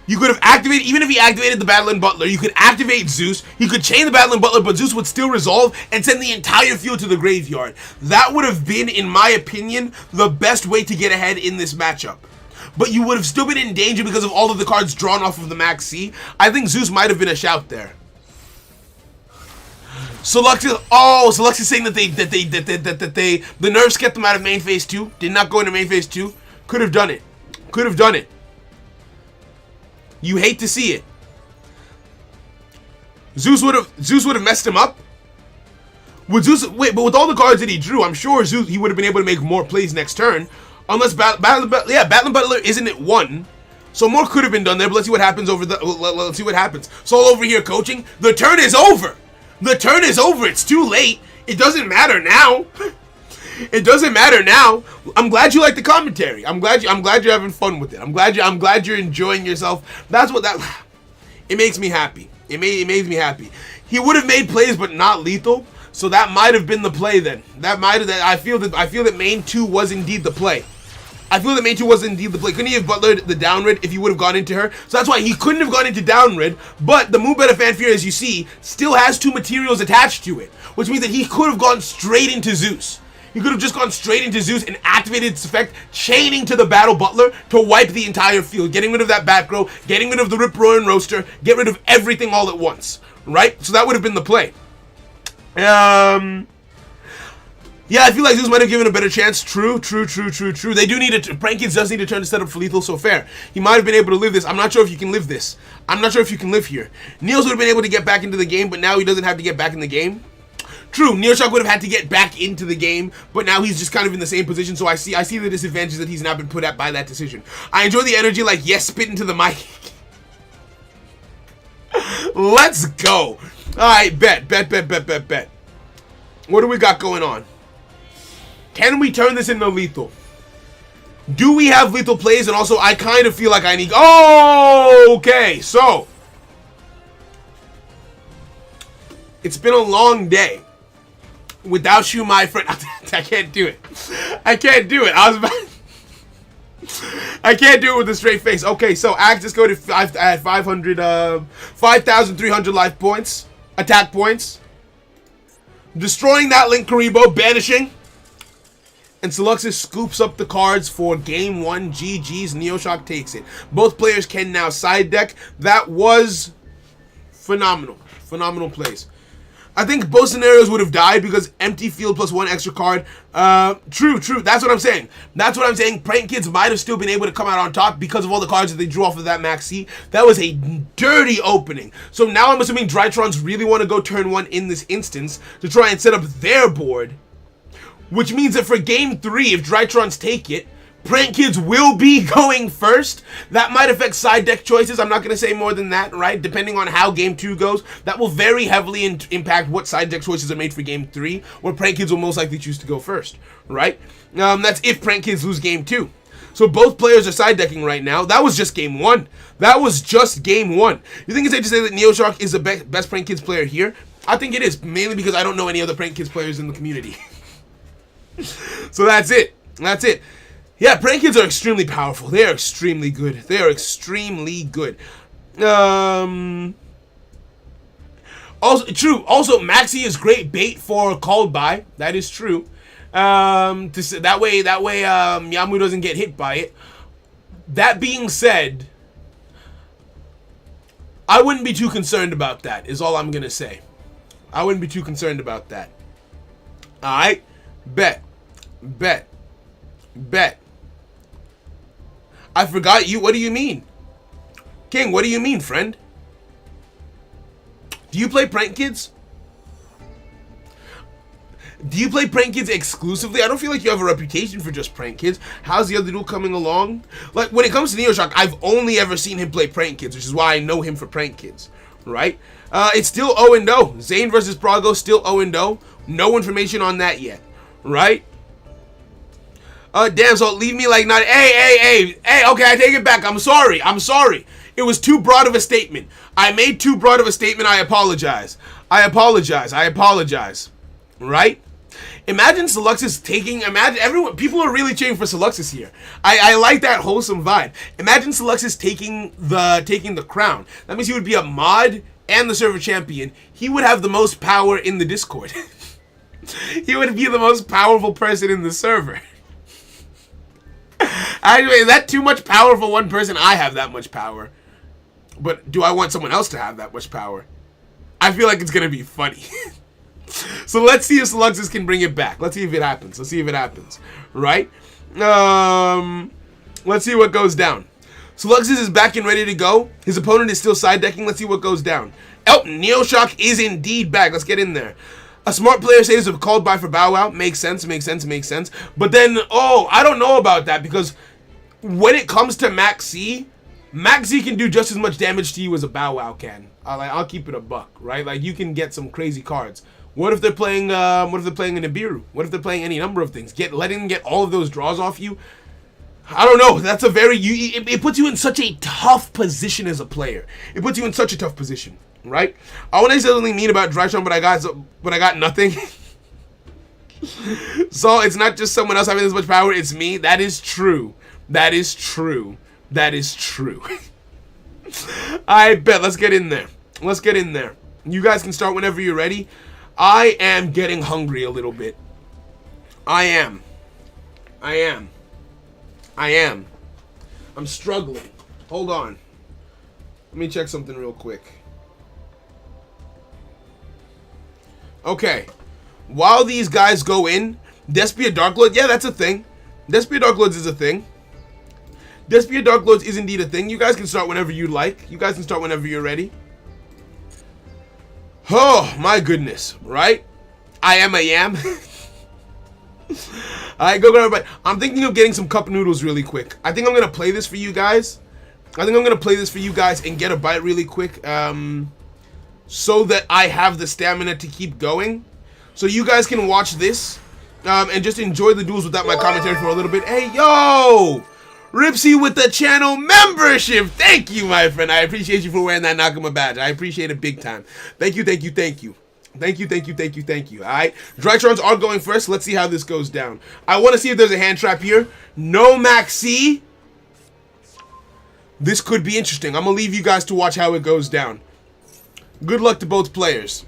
You could have activated, even if he activated the Battle and Butler, you could activate Zeus, he could chain the Battle and Butler, but Zeus would still resolve and send the entire field to the graveyard. That would have been, in my opinion, the best way to get ahead in this matchup. But you would have still been in danger because of all of the cards drawn off of the Max C. I think Zeus might have been a shout there. Lux is saying that the nerfs kept them out of main phase 2. Did not go into main phase 2. Could have done it. Could have done it. You hate to see it. Zeus would have messed him up. But with all the cards that he drew, I'm sure Zeus, he would have been able to make more plays next turn. Unless Battle and Butler isn't at 1. So more could have been done there, but let's see what happens let's see what happens. Sol over here coaching. The turn is over. The turn is over. It's too late. It doesn't matter now. It doesn't matter now. I'm glad you like the commentary. I'm glad you're having fun with it. I'm glad you're enjoying yourself. It makes me happy. It makes me happy. He would have made plays, but not lethal. So that might have been the play then. I feel that main 2 was indeed the play. Couldn't he have butlered the downred if he would have gone into her? So that's why he couldn't have gone into downred, but the move Meta Fanfare, as you see, still has 2 materials attached to it, which means that he could have gone straight into Zeus. He could have just gone straight into Zeus and activated its effect, chaining to the Battle Butler to wipe the entire field, getting rid of that Batgirl, getting rid of the Rip Roaring Roaster, get rid of everything all at once, right? So that would have been the play. Yeah, I feel like Zeus might have given a better chance. True. They do need to, Prank Kids does need to turn the setup for lethal, so fair. He might have been able to live this. I'm not sure if you can live this. I'm not sure if you can live here. Niels would have been able to get back into the game, but now he doesn't have to get back in the game. True, Neoshock would have had to get back into the game, but now he's just kind of in the same position, so I see the disadvantages that he's now been put at by that decision. I enjoy the energy, like, yes, spit into the mic. Let's go. Alright, bet. What do we got going on? Can we turn this into lethal? Do we have lethal plays? And also, I kind of feel like I need... Oh, okay, so... It's been a long day. Without you, my friend... I can't do it. I can't do it. I can't do it with a straight face. Okay, so Axis go to 5,300 life points. Attack points. Destroying that Link Karibo. Banishing. And Seluxus scoops up the cards for game 1. GG's. Neoshock takes it. Both players can now side deck. That was phenomenal. Phenomenal plays. I think both scenarios would have died because empty field plus 1 extra card. True. That's what I'm saying. Prank Kids might have still been able to come out on top because of all the cards that they drew off of that Max C. That was a dirty opening. So now I'm assuming Drytrons really want to go turn 1 in this instance to try and set up their board. Which means that for game 3, if Drytrons take it, Prank Kids will be going first. That might affect side deck choices. I'm not going to say more than that, right? Depending on how game 2 goes, that will very heavily impact what side deck choices are made for game 3, where Prank Kids will most likely choose to go first, right? That's if Prank Kids lose game 2. So both players are side decking right now. That was just game 1. You think it's safe to say that Neoshock is the best Prank Kids player here? I think it is, mainly because I don't know any other Prank Kids players in the community. So that's it. Yeah, Prank Kids are extremely powerful. They are extremely good. Also, true. Also, Maxi is great bait for called by. That is true. That way, Yamu doesn't get hit by it. That being said, I wouldn't be too concerned about that. Is all I'm gonna say. I wouldn't be too concerned about that. All right, bet. I forgot you. What do you mean? King, what do you mean, friend? Do you play Prank Kids? Do you play Prank Kids exclusively? I don't feel like you have a reputation for just Prank Kids. How's the other dude coming along? Like, when it comes to Neoshock, I've only ever seen him play Prank Kids, which is why I know him for Prank Kids, right? It's still 0-0. Zane versus Prago, still 0-0. No information on that yet, right? Damn, so leave me like not. Hey, okay, I take it back. I'm sorry. It was too broad of a statement. I made too broad of a statement. I apologize. I apologize. I apologize. Right? Imagine Seluxus taking. Imagine everyone. People are really cheering for Seluxus here. I like that wholesome vibe. Imagine Seluxus taking the crown. That means he would be a mod and the server champion. He would have the most power in the Discord. He would be the most powerful person in the server. Anyway, is that too much power for one person? I have that much power. But do I want someone else to have that much power? I feel like it's going to be funny. So let's see if Seluxus can bring it back. Let's see if it happens. Let's see if it happens. Right? Let's see what goes down. Seluxus is back and ready to go. His opponent is still side decking. Let's see what goes down. Oh, Neoshock is indeed back. Let's get in there. A smart player saves a called by for Bow Wow. Makes sense, makes sense, makes sense. But then, oh, I don't know about that because when it comes to Max C can do just as much damage to you as a Bow Wow can. I'll keep it a buck, right? Like, you can get some crazy cards. What if they're playing? What if they're playing a Nibiru? What if they're playing any number of things? Letting them get all of those draws off you. I don't know. That's a very it puts you in such a tough position as a player. It puts you in such a tough position, right? I want to say something mean about Dryshawn, but I got nothing. So it's not just someone else having this much power. It's me. That is true. That is true. That is true. I bet. Let's get in there. Let's get in there. You guys can start whenever you're ready. I am getting hungry a little bit. I am. I'm struggling. Hold on. Let me check something real quick. Okay. While these guys go in, Despia Darklord, yeah, that's a thing. Despia Darklords is a thing. Despia Darklords is indeed a thing. You guys can start whenever you like. You guys can start whenever you're ready. Oh, my goodness, right? I am. Alright, go everybody. I'm thinking of getting some cup noodles really quick. I think I'm going to play this for you guys. And get a bite really quick. So that I have the stamina to keep going. So you guys can watch this. And just enjoy the duels without my commentary for a little bit. Hey, yo! Ripsy with the channel membership. Thank you, my friend. I appreciate you for wearing that Nakama badge. I appreciate it big time. Thank you. Alright. Drytrons are going first. Let's see how this goes down. I want to see if there's a hand trap here. No Max C. This could be interesting. I'm going to leave you guys to watch how it goes down. Good luck to both players.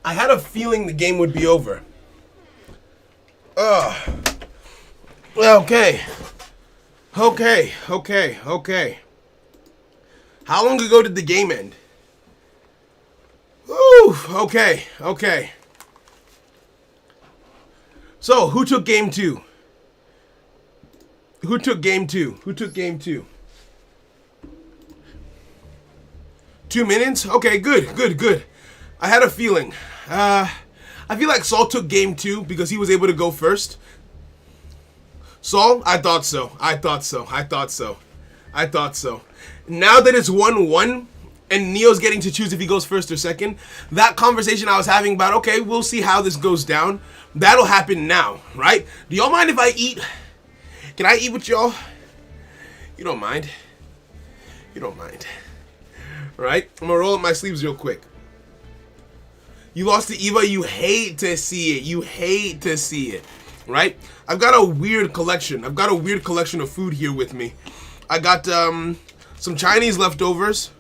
I had a feeling the game would be over. Okay. How long ago did the game end? Woo, okay. So, who took game two? Who took game two? 2 minutes? Okay, good. I had a feeling. I feel like Saul took game two because he was able to go first. Saul? I thought so. Now that it's 1-1 and Neo's getting to choose if he goes first or second, that conversation I was having about, okay, we'll see how this goes down, that'll happen now, right? Do y'all mind if I eat? Can I eat with y'all? You don't mind. Right? I'm gonna roll up my sleeves real quick. You lost to Eva, you hate to see it. Right? I've got a weird collection of food here with me. I got some Chinese leftovers,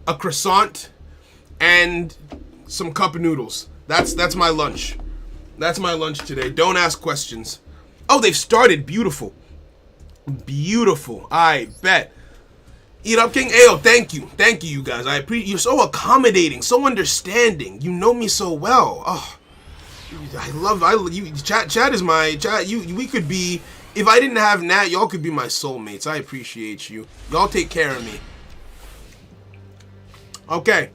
a croissant, and some cup noodles. That's my lunch. That's my lunch today. Don't ask questions. Oh, they've started. Beautiful. I bet. Eat up, King. Ayo, thank you, you guys. I appreciate. You're so accommodating, so understanding. You know me so well. Oh, I love you. Chat is my chat. We could be. If I didn't have Nat, y'all could be my soulmates. I appreciate you. Y'all take care of me. Okay.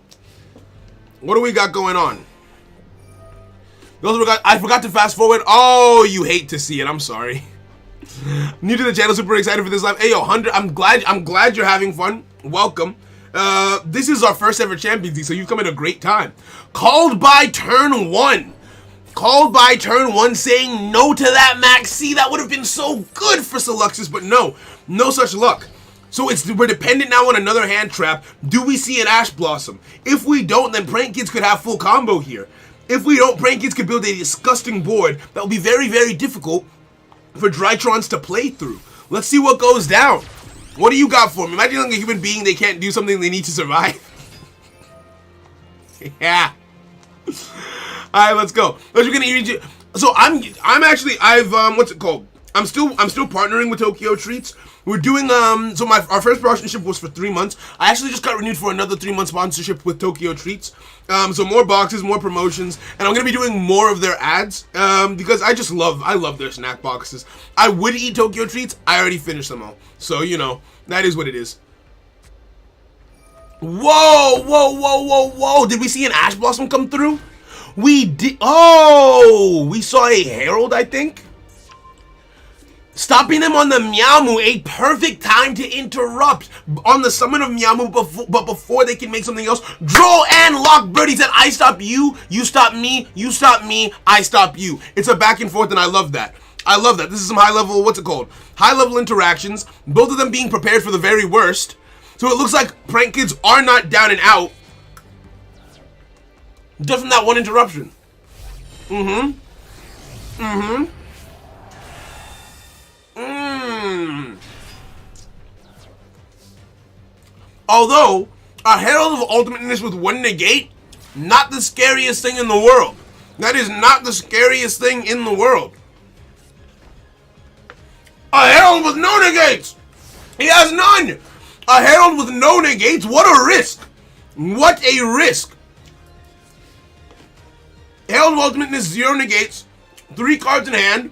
What do we got going on? I forgot to fast forward. Oh, you hate to see it. I'm sorry. New to the channel, super excited for this live. Hey, yo, 100. I'm glad you're having fun. Welcome. This is our first ever Champions League, so you've come at a great time. Called by turn one, saying no to that Max C. That would have been so good for Seluxus, but no such luck. So we're dependent now on another hand trap. Do we see an Ash Blossom? If we don't, then Prank Kids could have full combo here. If we don't, Prank Kids could build a disgusting board that will be very, very difficult for Drytrons to play through. Let's see what goes down. What do you got for me? Imagine like a human being, they can't do something, they need to survive. Yeah. Alright, let's go. So I've what's it called? I'm still partnering with Tokyo Treats. We're doing so our first partnership was for 3 months. I actually just got renewed for another 3-month sponsorship with Tokyo Treats. So more boxes, more promotions, and I'm gonna be doing more of their ads because I love their snack boxes. I would eat Tokyo Treats. I already finished them all, so you know that is what it is. Whoa! Did we see an Ash Blossom come through? We did. Oh, we saw a Herald, I think. Stopping them on the Meowmoo, a perfect time to interrupt on the summon of Meowmoo, but before they can make something else. Droll and Lock Birdie said, I stop you, you stop me, you stop me, I stop you. It's a back and forth, and I love that. This is some high level, what's it called? High level interactions, both of them being prepared for the very worst. So it looks like Prank Kids are not down and out. Just from that one interruption. Although, a Herald of Ultimateness with 1 negate, not the scariest thing in the world. That is not the scariest thing in the world. A Herald with no negates! He has none! A Herald with no negates? What a risk! What a risk! Herald of Ultimateness, 0 negates, 3 cards in hand.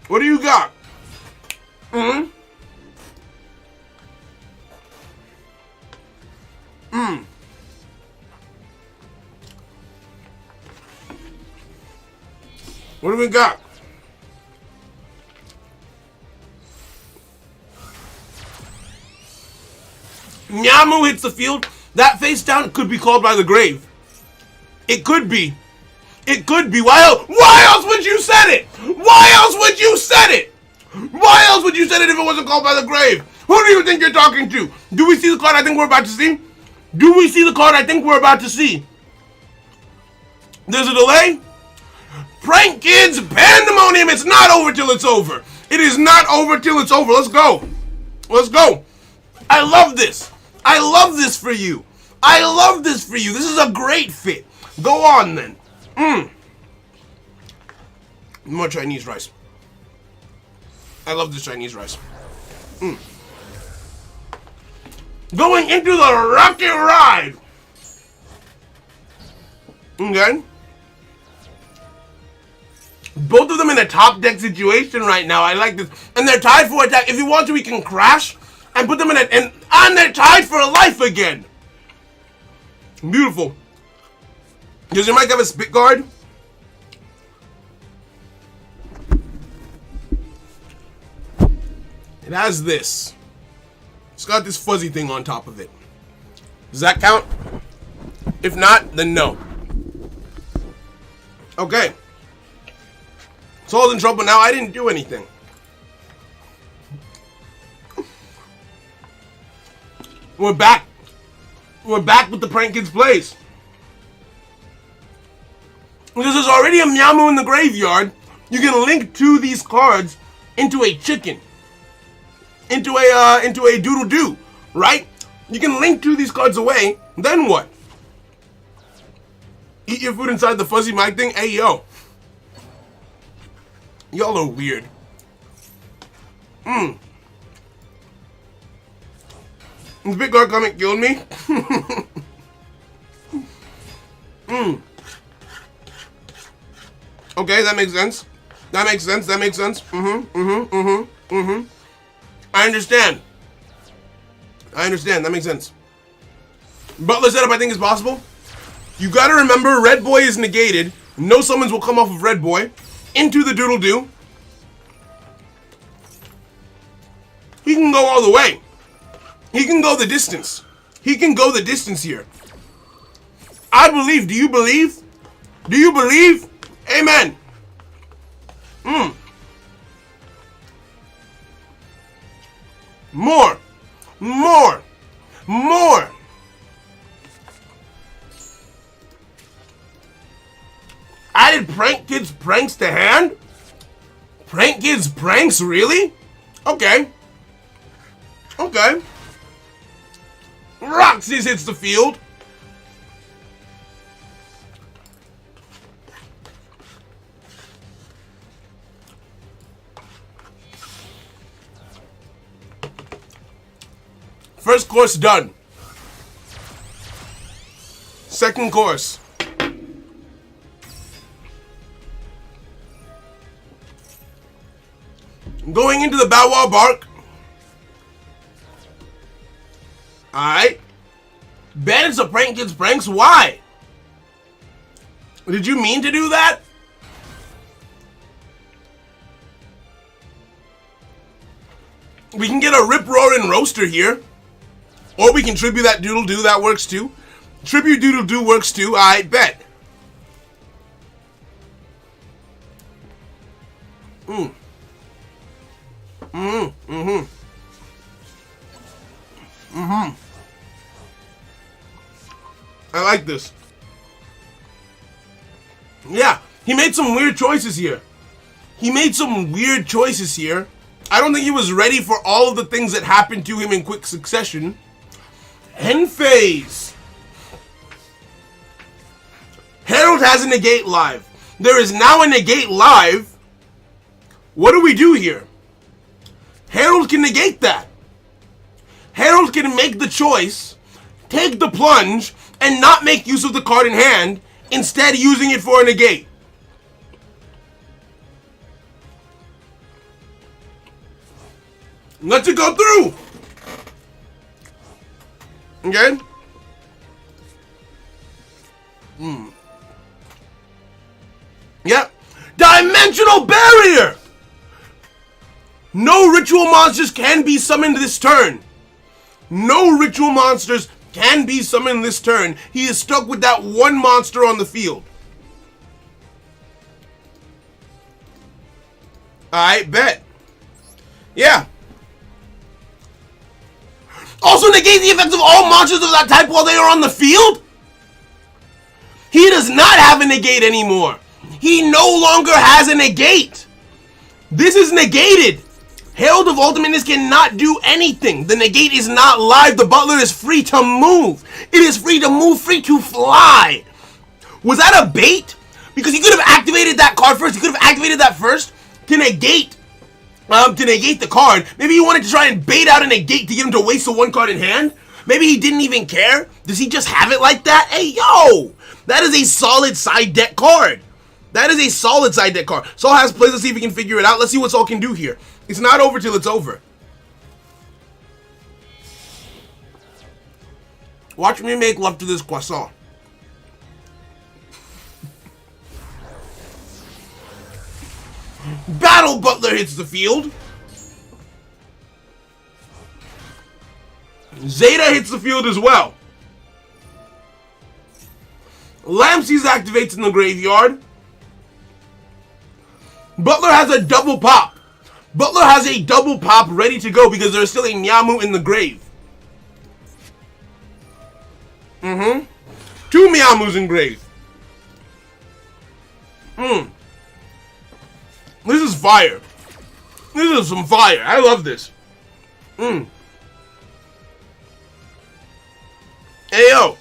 What do you got? What do we got? Meowmoo hits the field. That face down could be called by the grave. It could be. It could be. Why else would you said it? Why else would you said it? Why else would you said it if it wasn't called by the grave? Who do you think you're talking to? Do we see the card I think we're about to see? Do we see the card I think we're about to see? There's a delay? Prank Kids Pandemonium. It's not over till it's over. It is not over till it's over. Let's go. Let's go. I love this. I love this for you. I love this for you. This is a great fit. Go on then. More Chinese rice. I love this Chinese rice. Going into the rocket ride. Okay. Both of them in a top deck situation right now. I like this. And they're tied for attack. If you want to, we can crash and put them in and they're tied for life again. Beautiful. Does your mic have a spit guard? It has this. It's got this fuzzy thing on top of it. Does that count? If not, then no. Okay. Soul's in trouble now. I didn't do anything. We're back. We're back with the Prank Kids plays. Because there's already a Meow Moo in the graveyard. You can link to these cards into a chicken. Into a doodle doo, right? You can link to these cards away. Then what? Eat your food inside the fuzzy mic thing? Hey, yo. Y'all are weird. This big guard comic killed me. Okay, that makes sense. That makes sense. That makes sense. I understand. That makes sense. Butler setup, I think, is possible. You gotta remember, Red Boy is negated. No summons will come off of Red Boy into the Doodle Doo. He can go all the way. He can go the distance. He can go the distance here. I believe. Do you believe? Do you believe? Amen. More. Added Prank Kids pranks to hand? Prank Kids pranks, really? Okay. Roxy's hits the field. First course done. Second course. Going into the Bow Wow Bark. Alright. Bandits of Prank Kids pranks. Why? Did you mean to do that? We can get a Rip Roarin' Roaster here. Or we can tribute that Doodle Doo. That works too. Tribute Doodle Doo works too. I bet. I like this. Yeah, he made some weird choices here. I don't think he was ready for all of the things that happened to him in quick succession. End phase. Herald has a negate live. There is now a negate live. What do we do here? Herald can negate that. Herald can make the choice, take the plunge, and not make use of the card in hand, instead using it for a negate. Let's it go through. Okay? Yep. Dimensional barrier! No ritual monsters can be summoned this turn. No ritual monsters can be summoned this turn. He is stuck with that one monster on the field. I bet. Yeah. Also negate the effects of all monsters of that type while they are on the field? He does not have a negate anymore. He no longer has a negate. This is negated. Herald of Ultimateness cannot do anything. The negate is not live. The butler is free to move. It is free to move, free to fly. Was that a bait? Because he could have activated that card first. He could have activated that first to negate the card. Maybe he wanted to try and bait out a negate to get him to waste the one card in hand. Maybe he didn't even care. Does he just have it like that? Hey, yo! That is a solid side deck card. That is a solid side deck card. Saul has plays. Let's see if we can figure it out. Let's see what Saul can do here. It's not over till it's over. Watch me make love to this croissant. Battle Butler hits the field. Zeta hits the field as well. Lampsies activates in the graveyard. Butler has a double pop. Butler has a double pop ready to go because there's still a Miamu in the grave. Two Miamus in grave. This is fire. This is some fire. I love this. Hey, yo.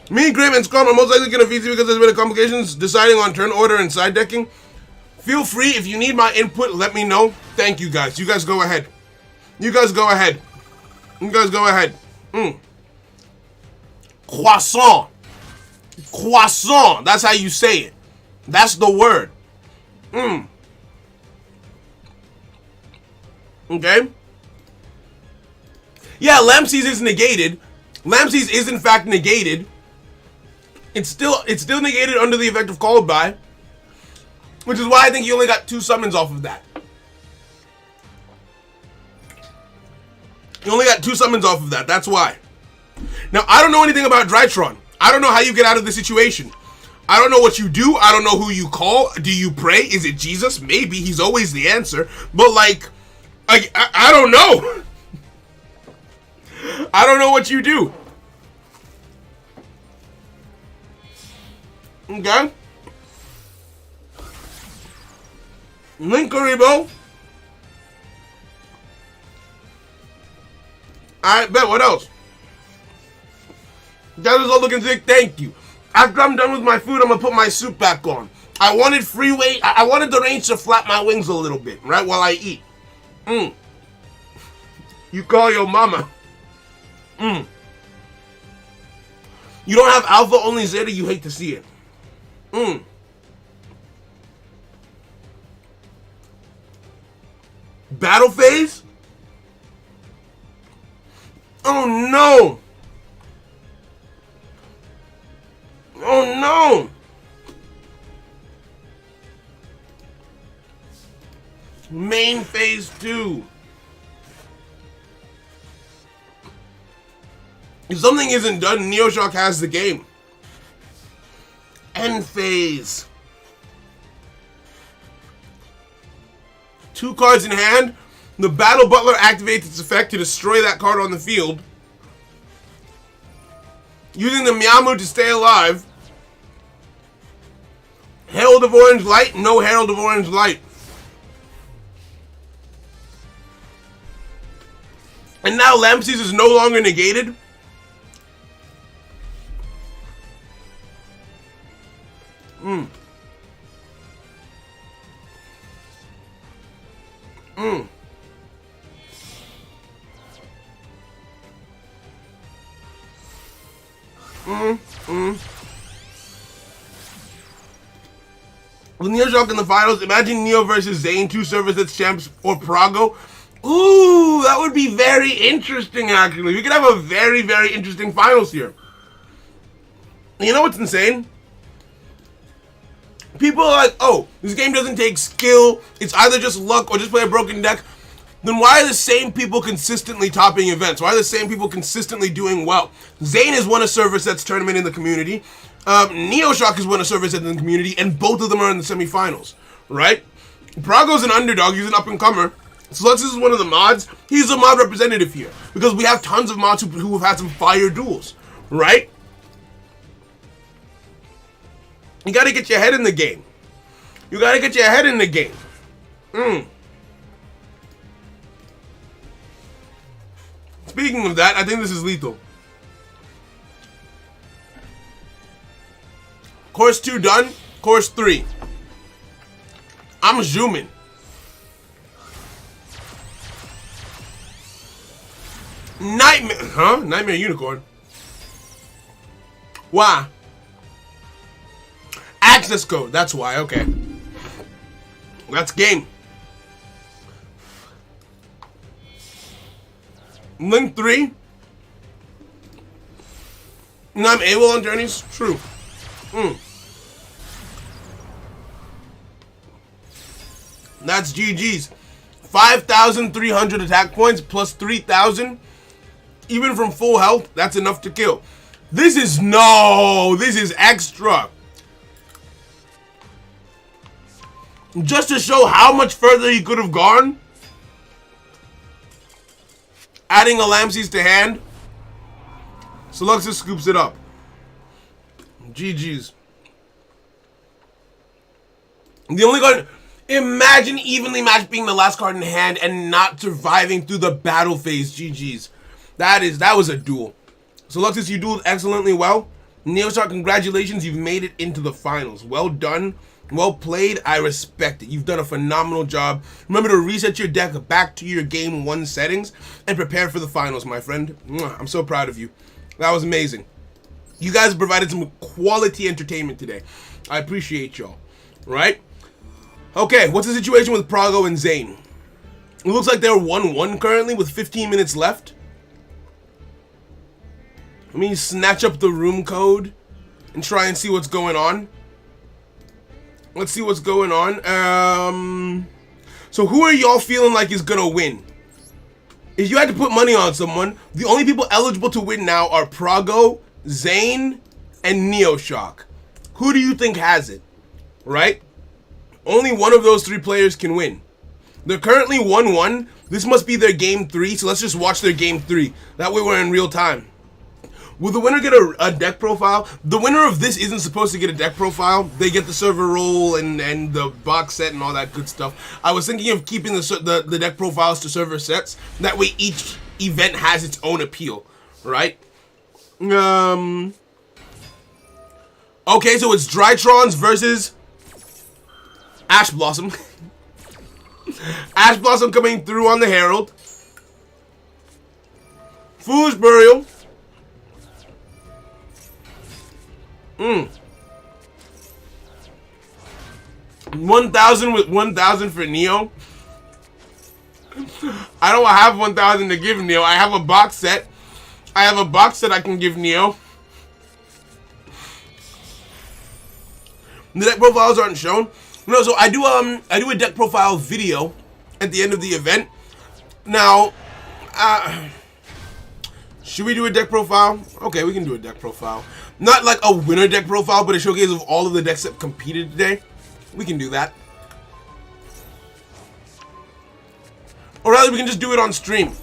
Me, Graham, and Scrum are most likely going to feed you because there's been complications deciding on turn order and side decking. Feel free, if you need my input, let me know. Thank you, guys. You guys go ahead. You guys go ahead. You guys go ahead. Croissant. Croissant. That's how you say it. That's the word. Okay. Yeah, Lampsies is negated. Lampsies is in fact negated. It's still negated under the effect of Called By, which is why I think you only got 2 summons off of that. You only got 2 summons off of that. That's why. Now, I don't know anything about Drytron. I don't know how you get out of the situation. I don't know what you do. I don't know who you call. Do you pray? Is it Jesus? Maybe. He's always the answer. But, like, I don't know. I don't know what you do. Okay. Linkaribo. Alright, bet. What else? That is all looking sick. Thank you. After I'm done with my food, I'm going to put my soup back on. I wanted freeway. I wanted the range to flap my wings a little bit, right, while I eat. You call your mama. You don't have alpha, only Zeta. You hate to see it. Battle phase? Oh no! Oh no! Main phase 2. If something isn't done, Neoshock has the game. End phase. 2 cards in hand. The Battle Butler activates its effect to destroy that card on the field. Using the Miamu to stay alive. Herald of Orange Light. No Herald of Orange Light. And now Lampsies is no longer negated. With Neoshock in the finals, imagine Neo versus Zane, 2 service that's champs, or Prago. Ooh, that would be very interesting, actually. We could have a very, very interesting finals here. You know what's insane? People are like, oh, this game doesn't take skill. It's either just luck or just play a broken deck. Then why are the same people consistently topping events? Why are the same people consistently doing well? Zane has won a server sets tournament in the community. Neoshock has won a server set in the community, and both of them are in the semifinals, right? Prago's an underdog. He's an up-and-comer. Slugs is one of the mods. He's a mod representative here because we have tons of mods who have had some fire duels, right? You gotta get your head in the game. You gotta get your head in the game. Speaking of that, I think this is lethal. Course 2 done. Course 3. I'm zooming. Nightmare. Huh? Nightmare Unicorn. Why? Access code. That's why. Okay. That's game. Link 3. And I'm AWOL on journeys? True. That's GG's. 5,300 attack points plus 3,000. Even from full health, that's enough to kill. This is extra. Just to show how much further he could have gone. Adding Alamses to hand. Seluxus scoops it up. GG's. The only card... Imagine evenly matched being the last card in hand and not surviving through the battle phase. GG's. That was a duel. Seluxus, you dueled excellently well. Neoshock, congratulations. You've made it into the finals. Well done. Well played. I respect it. You've done a phenomenal job. Remember to reset your deck back to your game 1 settings and prepare for the finals, my friend. I'm so proud of you. That was amazing. You guys provided some quality entertainment today. I appreciate y'all. Right? Okay, what's the situation with Prago and Zane? It looks like they're 1-1 currently with 15 minutes left. Let me snatch up the room code and try and see what's going on. Let's see what's going on. So who are y'all feeling like is gonna win? If you had to put money on someone, the only people eligible to win now are Prago, Zane, and Neoshock. Who do you think has it? Right? Only one of those 3 players can win. They're currently 1-1. This must be their game 3, so let's just watch their game 3. That way we're in real time. Will the winner get a deck profile? The winner of this isn't supposed to get a deck profile. They get the server role and the box set and all that good stuff. I was thinking of keeping the deck profiles to server sets. That way each event has its own appeal, right? Okay, so it's Drytrons versus Ash Blossom. Ash Blossom coming through on the Herald. Foolish Burial. 1,000 with 1,000 for Neo. I don't have 1,000 to give Neo. I have a box set. I have a box set I can give Neo. The deck profiles aren't shown. No, so I do a deck profile video at the end of the event. Now, should we do a deck profile? Okay, we can do a deck profile. Not like a winner deck profile, but a showcase of all of the decks that competed today. We can do that. Or rather, we can just do it on stream.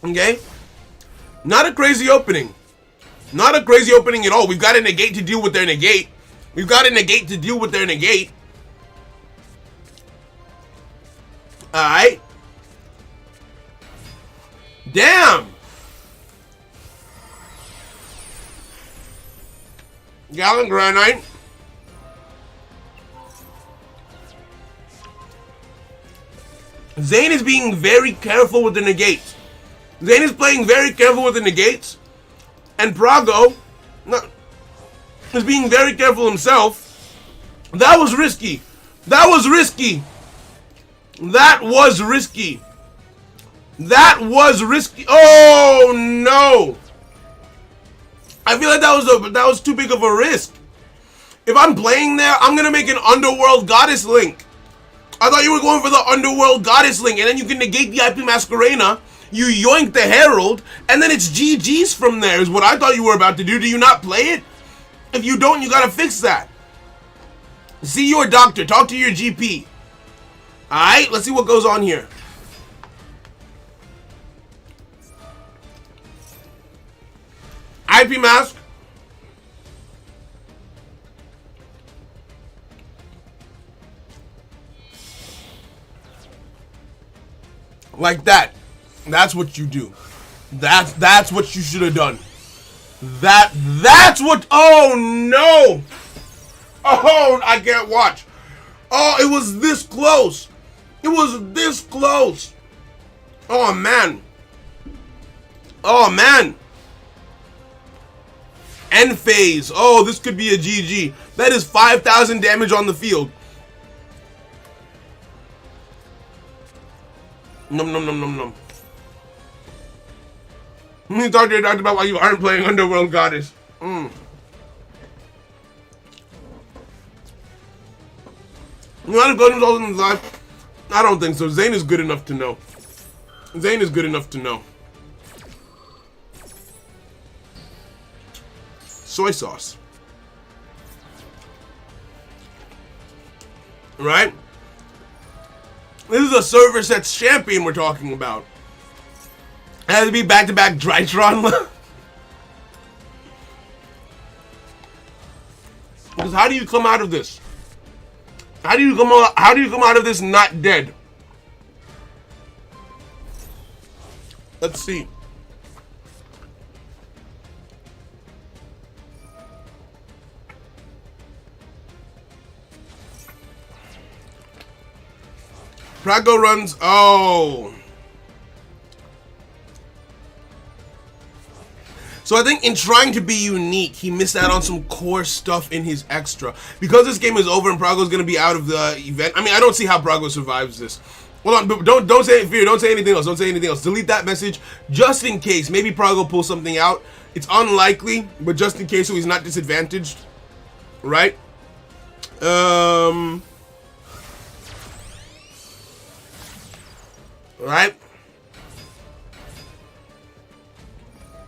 Okay? Not a crazy opening. Not a crazy opening at all. We've got a negate to deal with their negate. We've got a negate to deal with their negate. Alright. Damn! Gallon Granite. Zane is being very careful with the negates. Zane is playing very careful with the negates. And Prago is being very careful himself. That was risky. That was risky. That was risky. That was risky. Oh no! I feel like that was too big of a risk. If I'm playing there, I'm gonna make an Underworld Goddess link. I thought you were going for the Underworld Goddess link, and then you can negate the IP Masquerena. You yoink the Herald, and then it's GG's from there. Is what I thought you were about to do. Do you not play it? If you don't, you gotta fix that. See your doctor. Talk to your GP. Alright, let's see what goes on here. IP Mask. Like that. That's what you do. That's what you should have done. That's what. Oh no! Oh, I can't watch. Oh, it was this close. It was this close. Oh man. Oh man. End phase. Oh, this could be a GG. That is 5,000 damage on the field. Num num num num num. You talked about why you aren't playing Underworld Goddess. You know how to go to in his life? I don't think so. Zane is good enough to know. Zane is good enough to know. Soy sauce. Right? This is a server sets champion we're talking about. It has to be back-to-back Drytron. Because how do you come out of this? How do you come out of this not dead? Let's see. Prago runs. Oh. So I think in trying to be unique, he missed out on some core stuff in his extra. Because this game is over and Prago's gonna be out of the event. I mean, I don't see how Prago survives this. Hold on, but don't say fear. Don't say anything else. Don't say anything else. Delete that message just in case. Maybe Prago pulls something out. It's unlikely, but just in case, so he's not disadvantaged, right? Right?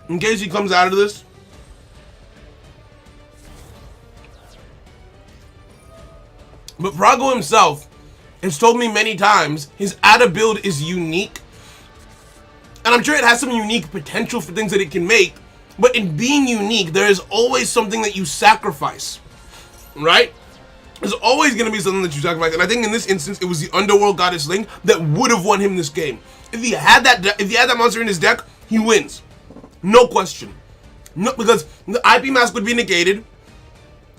In case he comes out of this. But Prago himself has told me many times his ADA build is unique. And I'm sure it has some unique potential for things that it can make. But in being unique, there is always something that you sacrifice. Right? There's always going to be something that you sacrifice. And I think in this instance, it was the Underworld Goddess Link that would have won him this game. If he had that monster in his deck, he wins. No question. No, because the IP mask would be negated.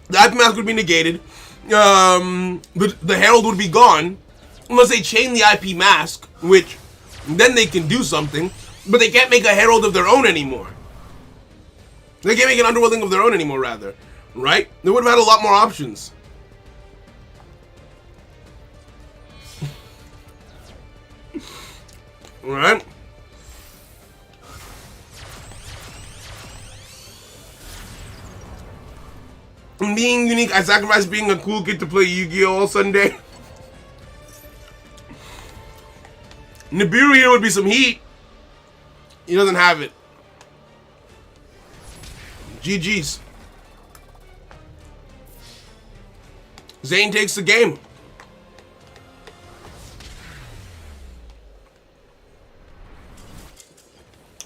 The IP mask would be negated. The Herald would be gone. Unless they chain the IP mask, which then they can do something. But they can't make a Herald of their own anymore. They can't make an Underworld Link of their own anymore, rather. Right? They would have had a lot more options. Right? Being unique, I sacrifice being a cool kid to play Yu-Gi-Oh! All Sunday. Nibiru here would be some heat. He doesn't have it. GG's. Zane takes the game.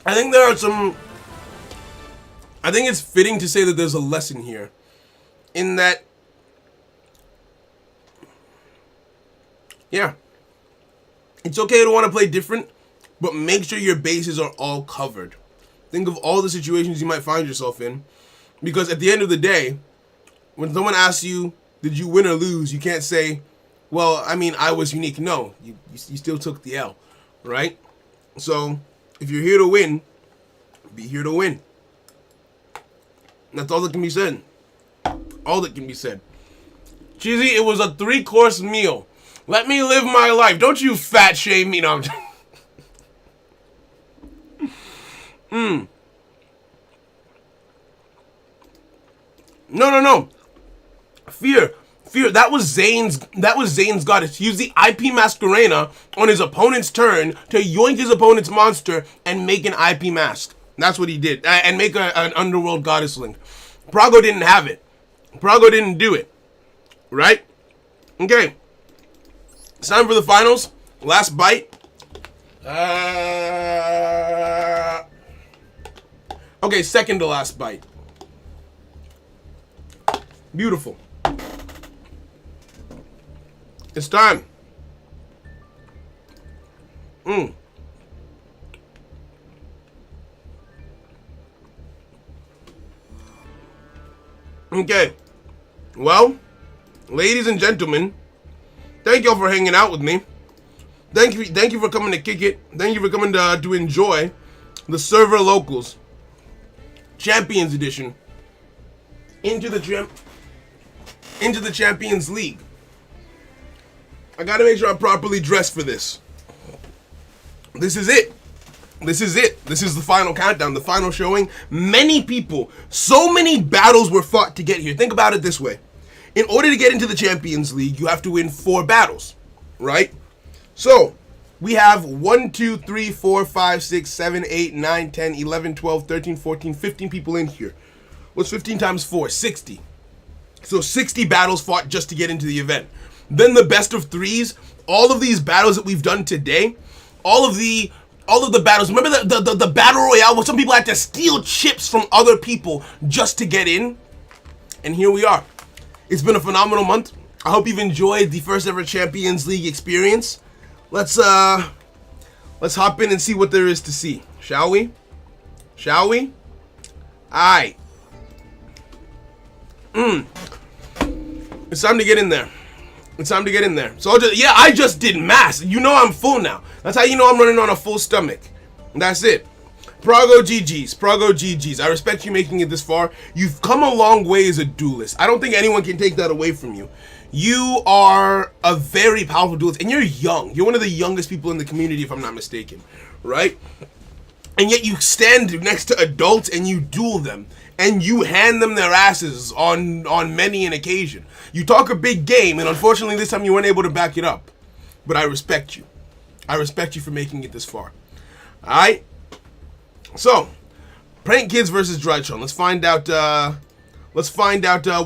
I think there are some... I think it's fitting to say that there's a lesson here. In that... Yeah. It's okay to want to play different, but make sure your bases are all covered. Think of all the situations you might find yourself in. Because at the end of the day, when someone asks you, did you win or lose, you can't say, well, I mean, I was unique. No, you still took the L, right? So... if you're here to win, be here to win. That's all that can be said. All that can be said. Cheesy, it was a 3-course meal. Let me live my life. Don't you fat shame me. No, No. Fear. That was Zane's goddess. He used the IP Masquerena on his opponent's turn to yoink his opponent's monster and make an IP mask. That's what he did. And make an Underworld Goddess Link. Prago didn't have it. Prago didn't do it. Right? Okay. It's time for the finals. Last bite. Okay, second to last bite. Beautiful. It's time. Okay. Well, ladies and gentlemen, thank y'all for hanging out with me. Thank you for coming to kick it. Thank you for coming to enjoy the server locals Champions Edition into the Champions League. I gotta make sure I'm properly dressed for this. This is it. This is it. This is the final countdown, the final showing. Many people, so many battles were fought to get here. Think about it this way. In order to get into the Champions League, you have to win 4 battles, right? So, we have 1, 2, 3, 4, 5, 6, 7, 8, 9, 10, 11, 12, 13, 14, 15 people in here. What's 15 times 4? 60. So 60 battles fought just to get into the event. Then the best of 3s, all of these battles that we've done today, all of the battles. Remember the battle royale where some people had to steal chips from other people just to get in? And here we are. It's been a phenomenal month. I hope you've enjoyed the first ever Champions League experience. Let's hop in and see what there is to see. Shall we? Shall we? Alright. It's time to get in there. It's time to get in there. So I just did mass. You know I'm full now. That's how you know I'm running on a full stomach. That's it. Prago GG's. Prago GG's. I respect you making it this far. You've come a long way as a duelist. I don't think anyone can take that away from you. You are a very powerful duelist, and you're young. You're one of the youngest people in the community, if I'm not mistaken, right? And yet you stand next to adults and you duel them, and you hand them their asses on many an occasion. You talk a big game, and unfortunately this time you weren't able to back it up. But I respect you. I respect you for making it this far. Alright? So, Prank Kids versus Drytron. Let's find out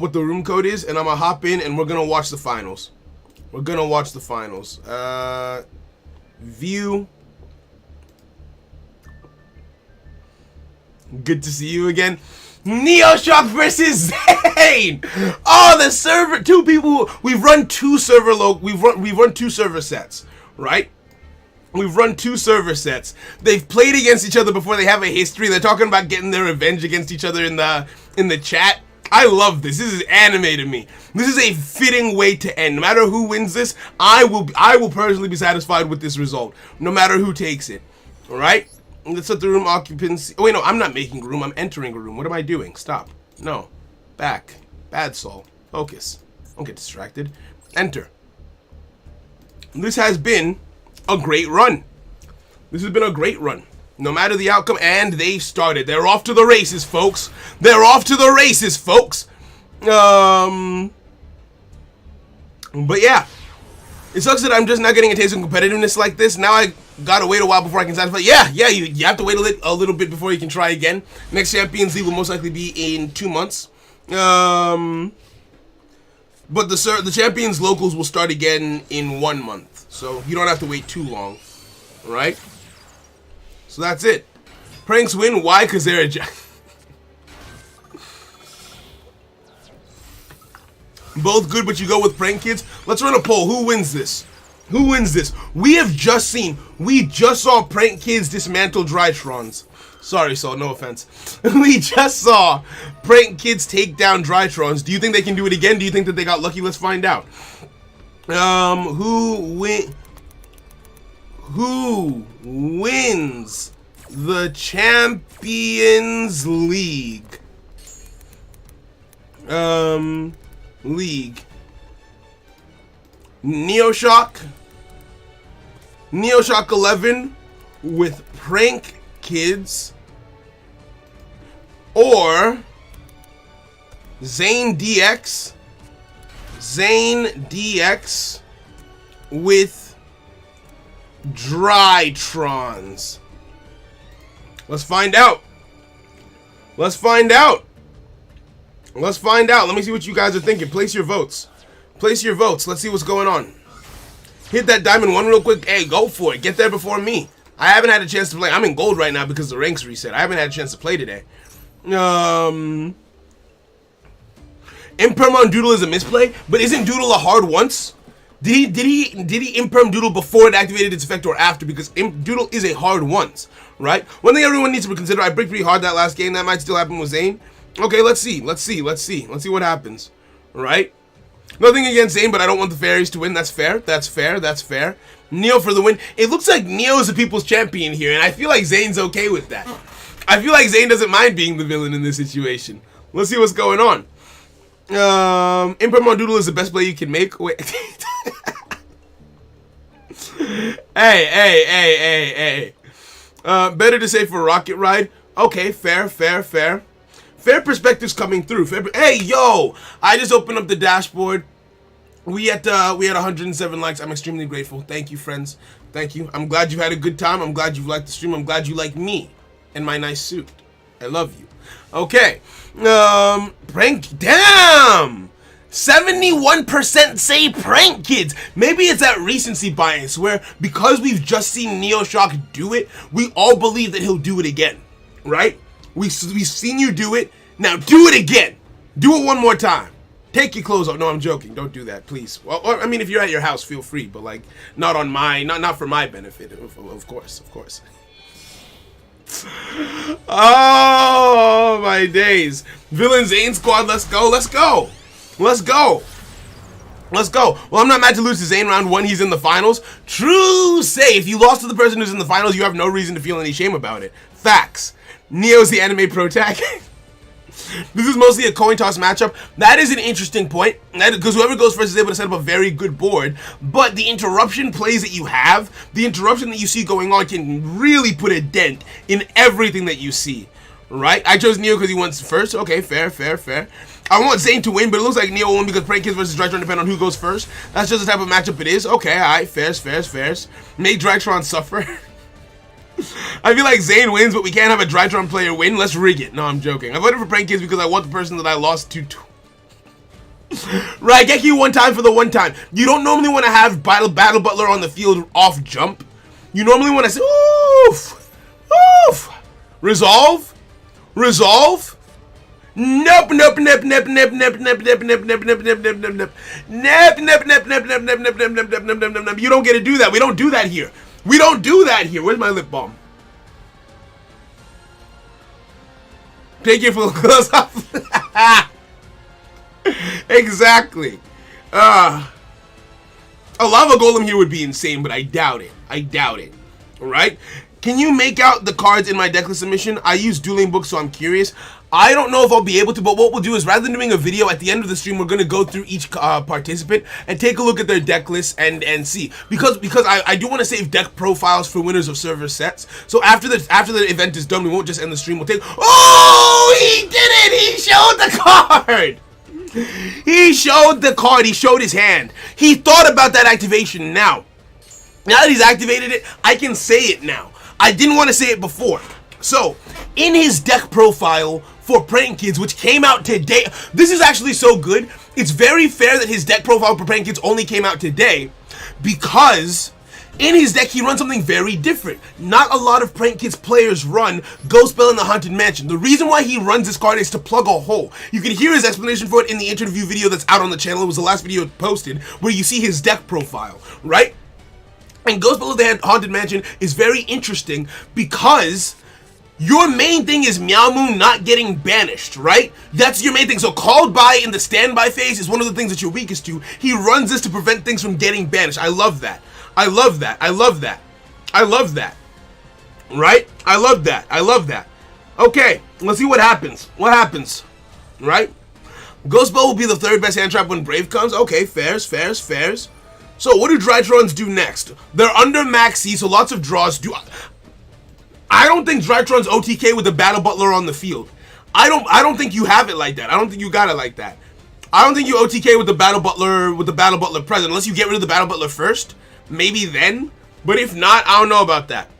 what the room code is, and I'm gonna hop in and we're gonna watch the finals. We're gonna watch the finals. View. Good to see you again. Neoshock versus Zane. Oh, the server. 2 people. We've run 2 server We've run 2 server sets, right? We've run 2 server sets. They've played against each other before. They have a history. They're talking about getting their revenge against each other in the chat. I love this. This is anime to me. This is a fitting way to end. No matter who wins this, I will personally be satisfied with this result. No matter who takes it. All right. Let's set the room occupancy. Oh, wait, no, I'm not making a room. I'm entering a room. What am I doing? Stop. No. Back. Bad soul. Focus. Don't get distracted. Enter. This has been a great run. This has been a great run. No matter the outcome, and they started. They're off to the races, folks. They're off to the races, folks. But yeah. It sucks that I'm just not getting a taste of competitiveness like this. Now I gotta wait a while before I can satisfy. Yeah, you have to wait a little bit before you can try again. Next Champions League will most likely be in 2 months. But the Champions locals will start again in 1 month. So you don't have to wait too long. Right? So that's it. Pranks win. Why? Because they're a jack. Both good, but you go with Prank Kids. Let's run a poll. Who wins this? Who wins this? We just saw Prank Kids dismantle Drytrons. Sorry, Saul, no offense. We just saw Prank Kids take down Drytrons. Do you think they can do it again? Do you think that they got lucky? Let's find out. Who wins the Champions League? Neoshock 11 with Prank Kids, or Zane DX with Drytrons. Let's find out. Let's find out. Let's find out. Let me see what you guys are thinking. Place your votes. Place your votes. Let's see what's going on. Hit that diamond 1 real quick. Hey, go for it. Get there before me. I haven't had a chance to play. I'm in gold right now because the ranks reset. I haven't had a chance to play today. Imperm on Doodle is a misplay, but isn't Doodle a hard once? Did he imperm Doodle before it activated its effect or after? Because Doodle is a hard once, right? One thing everyone needs to consider, I bricked pretty hard that last game. That might still happen with Zane. Okay, let's see what happens. Right? Nothing against Zayn, but I don't want the fairies to win. That's fair. Neo for the win. It looks like Neo is the people's champion here, and I feel like Zayn's okay with that. I feel like Zayn doesn't mind being the villain in this situation. Let's see what's going on. Impermon Doodle is the best play you can make. Wait. Hey. Better to say for Rocket Ride. Okay, fair. Fair perspectives coming through. Hey, yo! I just opened up the dashboard. We had 107 likes. I'm extremely grateful. Thank you, friends. Thank you. I'm glad you had a good time. I'm glad you liked the stream. I'm glad you like me and my nice suit. I love you. Okay. Prank. Damn! 71% say prank kids. Maybe it's that recency bias where because we've just seen Neoshock do it, we all believe that he'll do it again. Right? We've seen you do it. Now do it again. Do it one more time. Take your clothes off. No, I'm joking. Don't do that, please. Well, or, I mean, if you're at your house, feel free, but like, not on my, not for my benefit. Of course. Oh my days. Villain Zayn squad. Let's go. Well, I'm not mad to lose to Zayn round 1. He's in the finals. True say, if you lost to the person who's in the finals, you have no reason to feel any shame about it. Facts. Neo's the anime pro tag. This is mostly a coin toss matchup. That is an interesting point, because whoever goes first is able to set up a very good board, but the interruption plays that you have, the interruption that you see going on can really put a dent in everything that you see, right? I chose Neo because he went first. Okay, fair. I want Zayn to win, but it looks like Neo will win because Prank Kids versus Drytron depend on who goes first. That's just the type of matchup it is. Okay, alright, fairs. Make Drytron suffer. I feel like Zayn wins, but we can't have a Drytron player win. Let's rig it. No, I'm joking. I voted for Prank Kids because I want the person that I lost to. Right, get you one time for the one time. You don't normally want to have Battle Butler on the field off jump. You normally want to say, oof. Resolve. Nope. You don't get to do that. We don't do that here. Where's my lip balm? Take your full close up. Exactly. A lava golem here would be insane, but I doubt it. Alright? Can you make out the cards in my decklist submission? I use dueling books, so I'm curious. I don't know if I'll be able to, but what we'll do is rather than doing a video at the end of the stream, we're going to go through each participant and take a look at their deck list and see. Because I do want to save deck profiles for winners of server sets. So after the event is done, we won't just end the stream. We'll take... Oh! He did it! He showed the card! He showed the card. He showed his hand. He thought about that activation now. Now that he's activated it, I can say it now. I didn't want to say it before. So, in his deck profile for Prank Kids, which came out today, this is actually so good. It's very fair that his deck profile for Prank Kids only came out today, because in his deck he runs something very different. Not a lot of Prank Kids players run Ghost Bell in the Haunted Mansion. The reason why he runs this card is to plug a hole. You can hear his explanation for it in the interview video that's out on the channel. It was the last video posted, where you see his deck profile, right? And Ghost Bell of the Haunted Mansion is very interesting because your main thing is Meow Moon not getting banished, right? That's your main thing. So called by in the standby phase is one of the things that you're weakest to. He runs this to prevent things from getting banished. I love that. Right? I love that. Okay, let's see what happens. Right? Ghost Bell will be the third best hand trap when Brave comes. Okay, fairs. So what do Drytrons do next? They're under max C, so lots of draws. I don't think Drytron's OTK with the Battle Butler on the field. I don't think you have it like that. I don't think you got it like that. I don't think you OTK with the Battle Butler present, unless you get rid of the Battle Butler first. Maybe then. But if not, I don't know about that.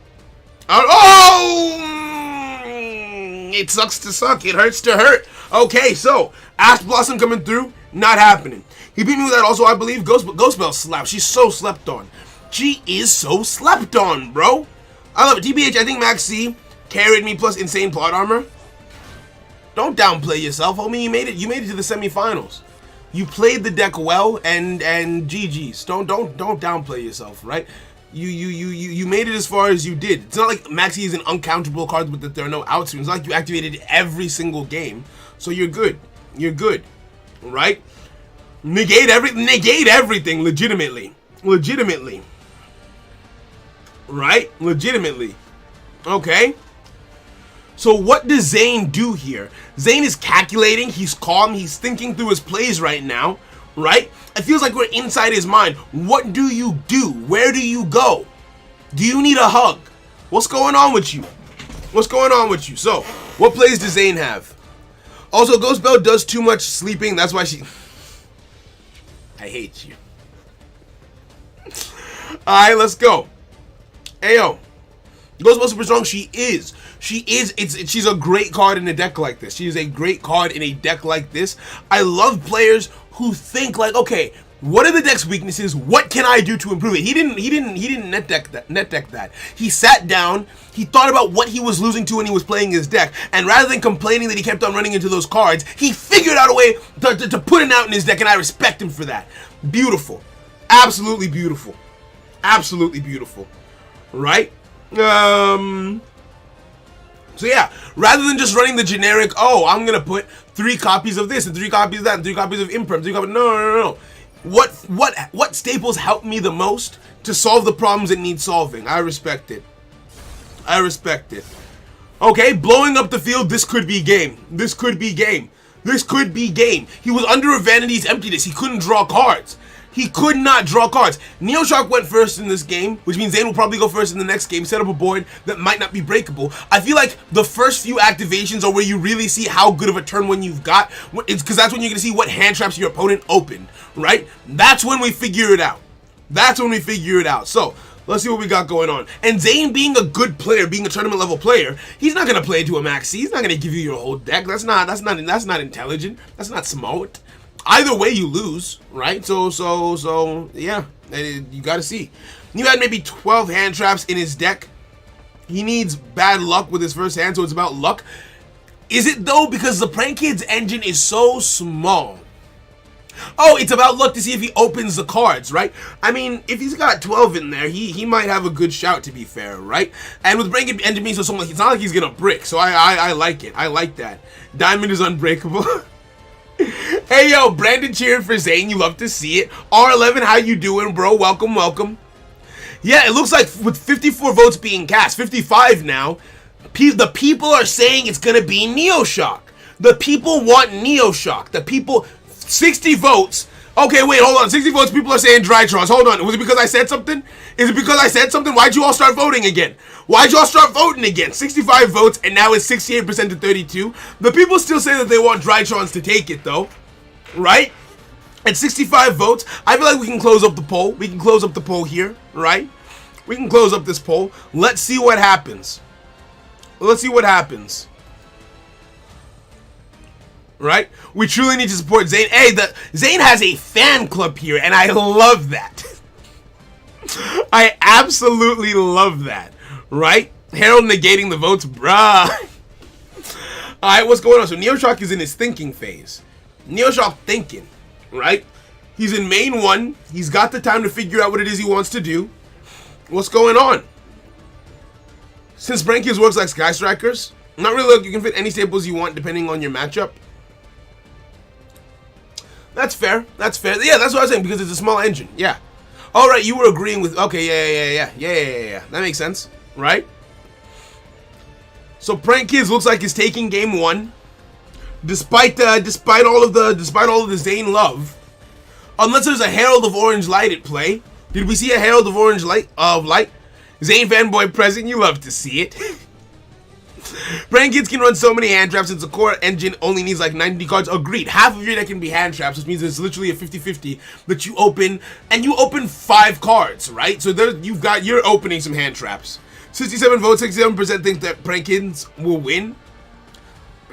It sucks to suck. It hurts to hurt. Okay, so Ash Blossom coming through, not happening. He beat me with that also, I believe. Ghost Bell slap. She's so slept on. She is so slept on, bro. I love it. TBH, I think Max C carried me plus insane plot armor. Don't downplay yourself, homie. You made it to the semifinals. You played the deck well, and GG's. Don't downplay yourself, right? You made it as far as you did. It's not like Maxi is an uncountable card with that there are no outs. It's not like you activated every single game. So you're good. You're good. Right? Negate everything legitimately. Legitimately. Right? Legitimately. Okay. So what does Zane do here? Zane is calculating, he's calm, he's thinking through his plays right now, right? It feels like we're inside his mind. What do you do? Where do you go? Do you need a hug? What's going on with you? What's going on with you? So, what plays does Zane have? Also, Ghost Belle does too much sleeping, that's why she... I hate you. Alright, let's go. Ayo. Ghost Belle super strong, she is. She's a great card in a deck like this. She is a great card in a deck like this. I love players who think like, okay, what are the deck's weaknesses? What can I do to improve it? He didn't net deck that. He sat down, he thought about what he was losing to when he was playing his deck, and rather than complaining that he kept on running into those cards, he figured out a way to put it out in his deck, and I respect him for that. Beautiful. Absolutely beautiful. Absolutely beautiful. Right? So yeah, rather than just running the generic, oh, I'm gonna put 3 copies of this and 3 copies of that and 3 copies of Imperm, 3 copies, no. What staples help me the most to solve the problems that need solving? I respect it. I respect it. Okay, blowing up the field, this could be game. This could be game. This could be game. He was under a Vanity's Emptiness. He couldn't draw cards. He could not draw cards. Neoshock went first in this game, which means Zane will probably go first in the next game, set up a board that might not be breakable. I feel like the first few activations are where you really see how good of a turn one you've got. It's because that's when you're going to see what hand traps your opponent opened, right? That's when we figure it out. That's when we figure it out. So, let's see what we got going on. And Zane being a good player, being a tournament level player, he's not going to play into a maxi. He's not going to give you your whole deck. That's not intelligent. That's not smart. Either way, you lose, right? So, yeah, you gotta see. You had maybe 12 hand traps in his deck. He needs bad luck with his first hand, so it's about luck. Is it though? Because the Prank Kid's engine is so small. Oh, it's about luck to see if he opens the cards, right? I mean, if he's got 12 in there, he might have a good shout, to be fair, right? And with Prank Kid engine being so small, it's not like he's gonna brick, so I like it. I like that. Diamond is unbreakable. Hey yo, Brandon cheering for Zane, you love to see it. R11, how you doing, bro? Welcome, welcome. Yeah, it looks like with 54 votes being cast, 55 now, the people are saying it's gonna be Neoshock. The people want Neoshock. The people, 60 votes. Okay, wait, hold on. 60 votes, people are saying Drytrons. Hold on, was it because I said something? Is it because I said something? Why'd you all start voting again? Why'd y'all start voting again? 65 votes, and now it's 68% to 32. The people still say that they want Drytrons to take it, though. Right? At 65 votes, I feel like we can close up the poll. We can close up the poll here, right? We can close up this poll. Let's see what happens. Let's see what happens. Right? We truly need to support Zane. Hey, Zane has a fan club here, and I love that. I absolutely love that. Right? Harold negating the votes, bruh. Alright, what's going on? So Neoshock is in his thinking phase. Neoshock thinking, right? He's in main 1. He's got the time to figure out what it is he wants to do. What's going on? Since Brankies works like Sky Strikers, not really like you can fit any staples you want depending on your matchup. That's fair. That's fair. Yeah, that's what I was saying, because it's a small engine. Yeah. Alright, you were agreeing with... Okay, yeah. That makes sense. Right? So Prank Kids looks like he's taking game 1. Despite all of the Zane love. Unless there's a Herald of Orange Light at play. Did we see a Herald of Orange Light? Zane fanboy present, you love to see it. Prank Kids can run so many hand traps since the core engine only needs like 90 cards. Agreed. Half of your deck can be hand traps, which means it's literally a 50-50 that you open, and you open 5 cards, right? So there you're opening some hand traps. 67 votes, 67% think that Prank Kids will win.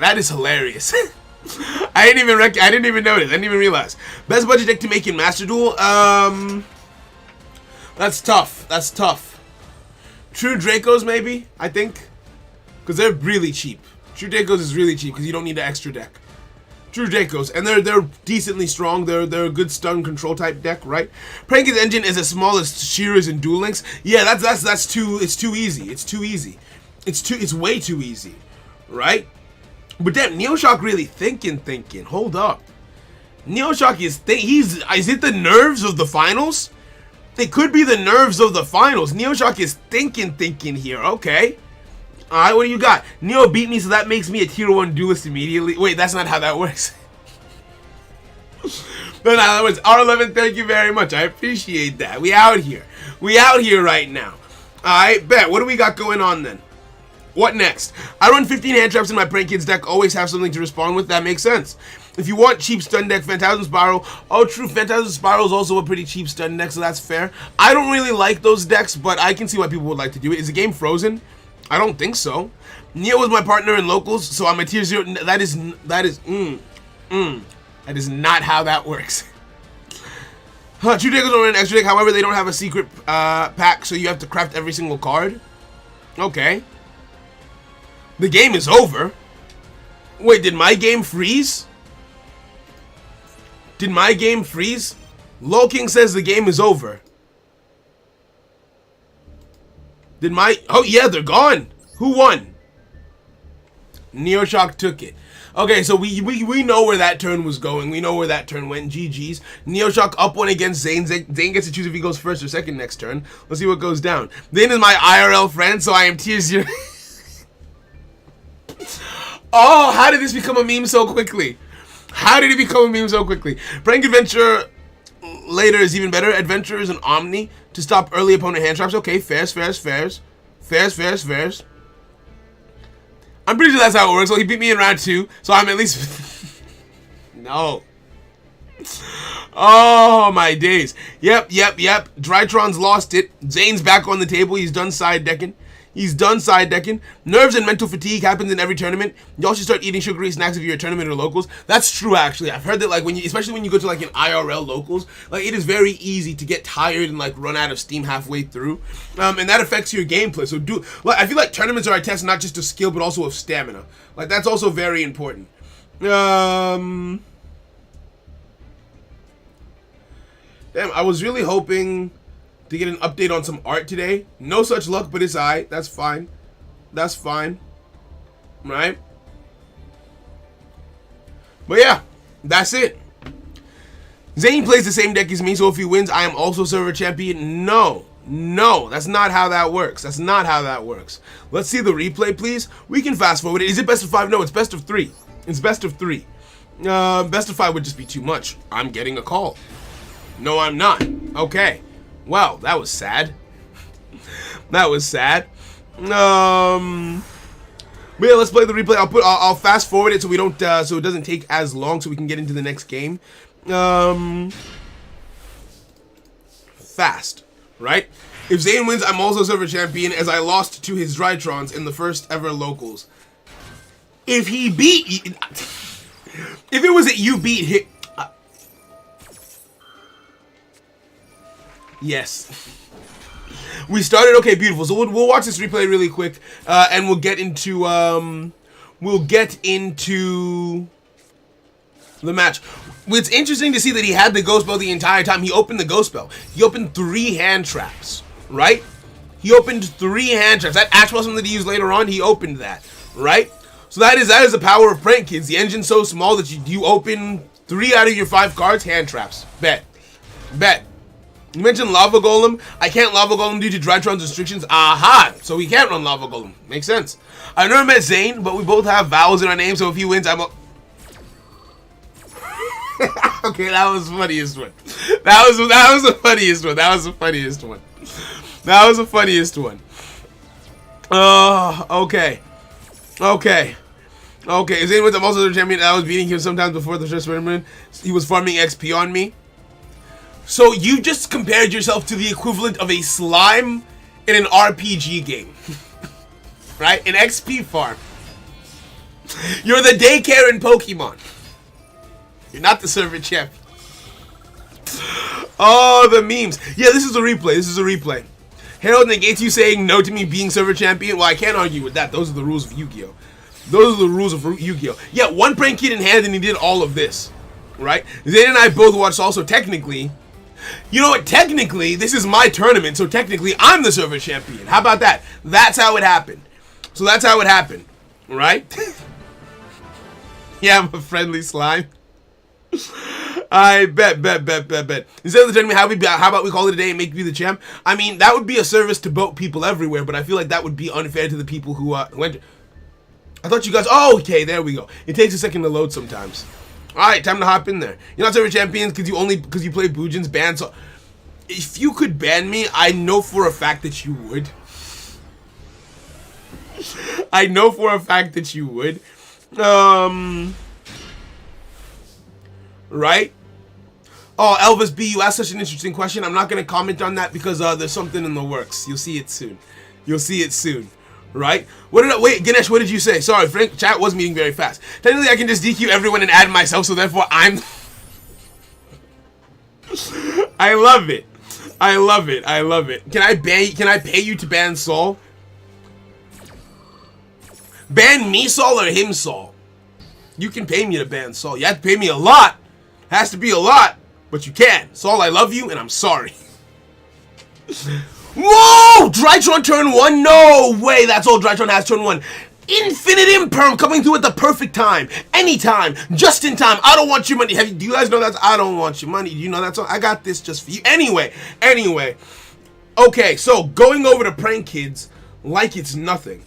That is hilarious. I didn't even notice. I didn't even realize. Best budget deck to make in Master Duel? That's tough. That's tough. True Dracos, maybe, I think. Because they're really cheap. True Dracos is really cheap because you don't need an extra deck. True Dracos, and they're decently strong. They're a good stun control type deck, right? Prankin's engine is as small as Shearer's and Duel Links. Yeah, that's too. It's too easy. It's too easy. It's way too easy, right? But damn, Neoshock really thinking. Hold up, Neoshock is it the nerves of the finals? It could be the nerves of the finals. Neoshock is thinking here. Okay. Alright, what do you got? Neo beat me, so that makes me a tier 1 duelist immediately. Wait, that's not how that works. That's not how that works. R11, thank you very much. I appreciate that. We out here. We out here right now. Alright, bet. What do we got going on then? What next? I run 15 hand traps in my Prank Kids deck. Always have something to respond with. That makes sense. If you want cheap stun deck, Phantasm Spiral. Oh, true. Phantasm Spiral is also a pretty cheap stun deck, so that's fair. I don't really like those decks, but I can see why people would like to do it. Is the game frozen? I don't think so. Neo was my partner in locals, so I'm a tier 0. That is not how that works. True Dracos don't run an extra deck, however, they don't have a secret pack, so you have to craft every single card. Okay. The game is over. Wait, did my game freeze? Did my game freeze? Lowking says the game is over. Did my... Oh, yeah, they're gone. Who won? Neoshock took it. Okay, so we know where that turn was going. We know where that turn went. GG's. Neoshock up one against Zane. Zane gets to choose if he goes first or second next turn. Let's see what goes down. Zane is my IRL friend, so I am tier 0. Oh, how did this become a meme so quickly? How did it become a meme so quickly? Prank Adventure later is even better. Adventure is an Omni to stop early opponent hand traps. Okay, fairs. I'm pretty sure that's how it works. So he beat me in round 2, so I'm at least... No. Oh, my days. Yep. Drytron's lost it. Zane's back on the table. He's done side decking. Nerves and mental fatigue happens in every tournament. Y'all should start eating sugary snacks if you're a tournament or locals. That's true, actually. I've heard that, like, especially when you go to, like, an IRL locals, like, it is very easy to get tired and, like, run out of steam halfway through. And that affects your gameplay. So, I feel like tournaments are a test not just of skill, but also of stamina. Like, that's also very important. Damn, I was really hoping to get an update on some art today. No such luck, but it's alright. That's fine. Right? But yeah, that's it. Zane plays the same deck as me, so if he wins, I am also server champion. No, that's not how that works. Let's see the replay, please. We can fast forward it. Is it best of 5? No, it's best of 3. Best of 5 would just be too much. I'm getting a call. No, I'm not. Okay. Wow, that was sad. But yeah, let's play the replay. I'll fast forward it so we don't so it doesn't take as long, so we can get into the next game. Fast, right? If Zane wins, I'm also server champion, as I lost to his Drytrons in the first ever locals. If he beat, if it was that you beat him. Yes. We started. Okay, beautiful. So we'll watch this replay really quick, and we'll get into the match. It's interesting to see that he had the ghost spell the entire time. He opened the ghost spell. He opened 3 hand traps, right? That actually something that he used later on. He opened that, right? So that is the power of Prank Kids. The engine's so small that you open 3 out of your 5 cards hand traps. Bet. You mentioned Lava Golem. I can't Lava Golem due to Drytron's restrictions. Aha! So we can't run Lava Golem. Makes sense. I've never met Zane, but we both have vowels in our name, so if he wins, I'm a... Okay, that was the funniest one. That was the funniest one. Okay. If Zane wins, I'm also the champion. I was beating him sometimes before the first tournament. He was farming XP on me. So you just compared yourself to the equivalent of a slime in an RPG game. Right? An XP farm. You're the daycare in Pokemon. You're not the server champion. Oh, the memes. Yeah, this is a replay. Harold negates you saying no to me being server champion. Well, I can't argue with that. Those are the rules of Yu-Gi-Oh! Those are the rules of Yu-Gi-Oh! Yeah, one prank kid in hand and he did all of this. Right? Zayn and I both watched also technically. You know what? Technically, this is my tournament, so technically I'm the server champion. How about that? That's how it happened. So that's how it happened. Right? Yeah, I'm a friendly slime. I bet. Instead of the tournament, how about we call it a day and make you the champ? I mean, that would be a service to boat people everywhere, but I feel like that would be unfair to the people who went. I thought you guys. Oh, okay, there we go. It takes a second to load sometimes. All right, time to hop in there. You're not server champions because you play Bujin's ban. So if you could ban me, I know for a fact that you would. I know for a fact that you would. Right? Oh, Elvis B, you asked such an interesting question. I'm not going to comment on that because there's something in the works. You'll see it soon. You'll see it soon. Right? Wait, Ganesh, what did you say? Sorry, Frank, chat was meeting very fast. Technically, I can just DQ everyone and add myself, so therefore I'm... I love it. I love it. I love it. Can I pay you to ban Saul? Ban me, Saul, or him, Saul? You can pay me to ban Saul. You have to pay me a lot. Has to be a lot, but you can. Saul, I love you, and I'm sorry. Whoa! Drytron turn 1? No way! That's all Drytron has turn 1. Infinite Imperm coming through at the perfect time. Anytime. Just in time. I don't want your money. Do you guys know that's I don't want your money? Do you know that's all? I got this just for you. Anyway. Okay, so going over to prank kids like it's nothing.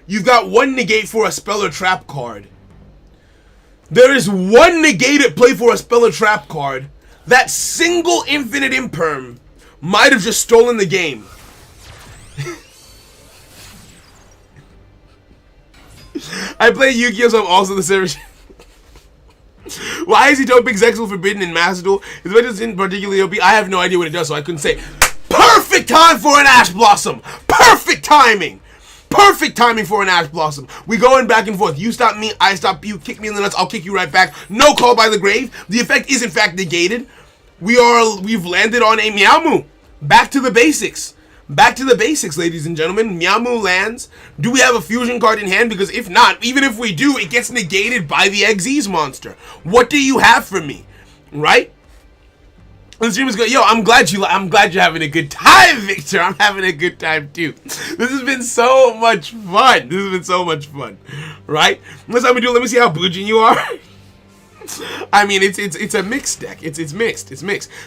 You've got one negate for a spell or trap card. There is one negate at play for a spell or trap card. That single infinite imperm might have just stolen the game. I play Yu-Gi-Oh! So I'm also the server. Why is he doping Zexal Forbidden in Master Duel? As much as in particularly OP, I have no idea what it does, so I couldn't say. Perfect time for an Ash Blossom! Perfect timing! Perfect timing for an Ash Blossom. We going back and forth. You stop me, I stop you. Kick me in the nuts, I'll kick you right back. No call by the grave. The effect is in fact negated. We've landed on a Meowmoo. Back to the basics. Back to the basics, ladies and gentlemen. Meowmoo lands. Do we have a fusion card in hand? Because if not, even if we do, it gets negated by the Xyz monster. What do you have for me? Right? The stream is good. Yo, I'm glad you're having a good time, Victor. I'm having a good time too. This has been so much fun. Right? Let's have me do. Let me see how Bujin you are. I mean, it's a mixed deck. It's mixed.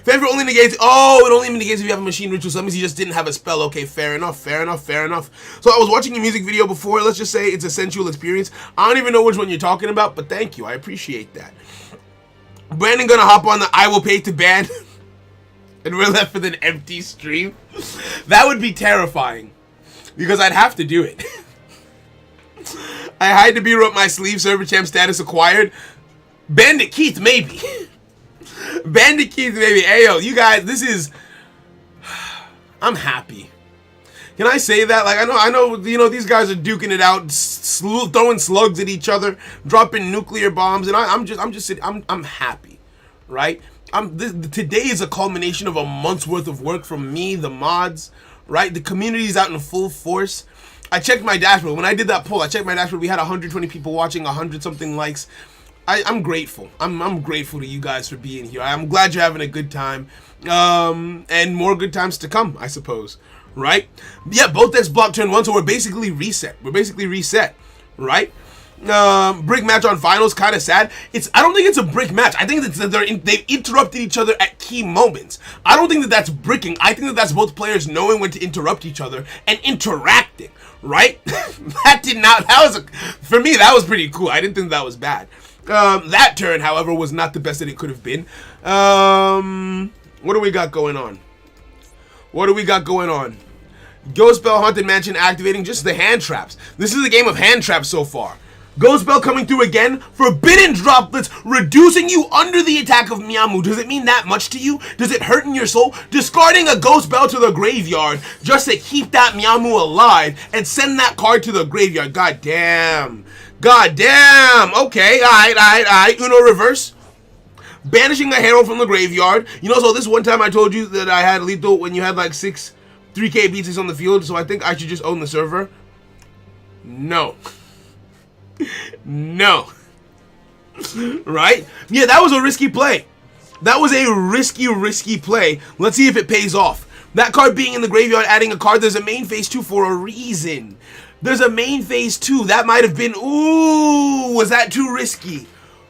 Fanfare only negates. Oh, it only negates if you have a machine ritual. So that means you just didn't have a spell. Okay, fair enough. So I was watching a music video before. Let's just say it's a sensual experience. I don't even know which one you're talking about, but thank you. I appreciate that. Brandon gonna hop on the I will pay to ban. And we're left with an empty stream. That would be terrifying. Because I'd have to do it. I hide the B-roll up my sleeve. Server champ status acquired. Bandit Keith, maybe. Bandit Keith, maybe. Ayo, you guys, this is... I'm happy. Can I say that? Like, I know, you know, these guys are duking it out, throwing slugs at each other, dropping nuclear bombs, and I'm just sitting, I'm happy, right? Today is a culmination of a month's worth of work from me, the mods, right? The community is out in full force. I checked my dashboard. When I did that poll, I checked my dashboard. We had 120 people watching, 100-something likes. I'm grateful. I'm grateful to you guys for being here. I'm glad you're having a good time. And more good times to come, I suppose. Right? Yeah, both decks block turn 1, so we're basically reset. Right? Brick match on finals, kind of sad. I don't think it's a brick match. I think that they've interrupted each other at key moments. I don't think that's bricking. I think that's both players knowing when to interrupt each other and interacting. Right? For me, that was pretty cool. I didn't think that was bad. That turn, however, was not the best that it could have been. What do we got going on? Ghost Bell Haunted Mansion activating just the hand traps. This is a game of hand traps so far. Ghost Bell coming through again. Forbidden Droplets reducing you under the attack of Meowmoo. Does it mean that much to you? Does it hurt in your soul? Discarding a Ghost Bell to the graveyard just to keep that Meowmoo alive and send that card to the graveyard. God damn. Okay, alright. Uno reverse. Banishing a Herald from the graveyard. You know, so this one time I told you that I had lethal when you had like 6 3K beats on the field, so I think I should just own the server. No. No. Right? Yeah, that was a risky play. That was a risky play. Let's see if it pays off. That card being in the graveyard, adding a card, there's a main phase 2 for a reason. There's a main phase 2. That might have been, ooh, was that too risky?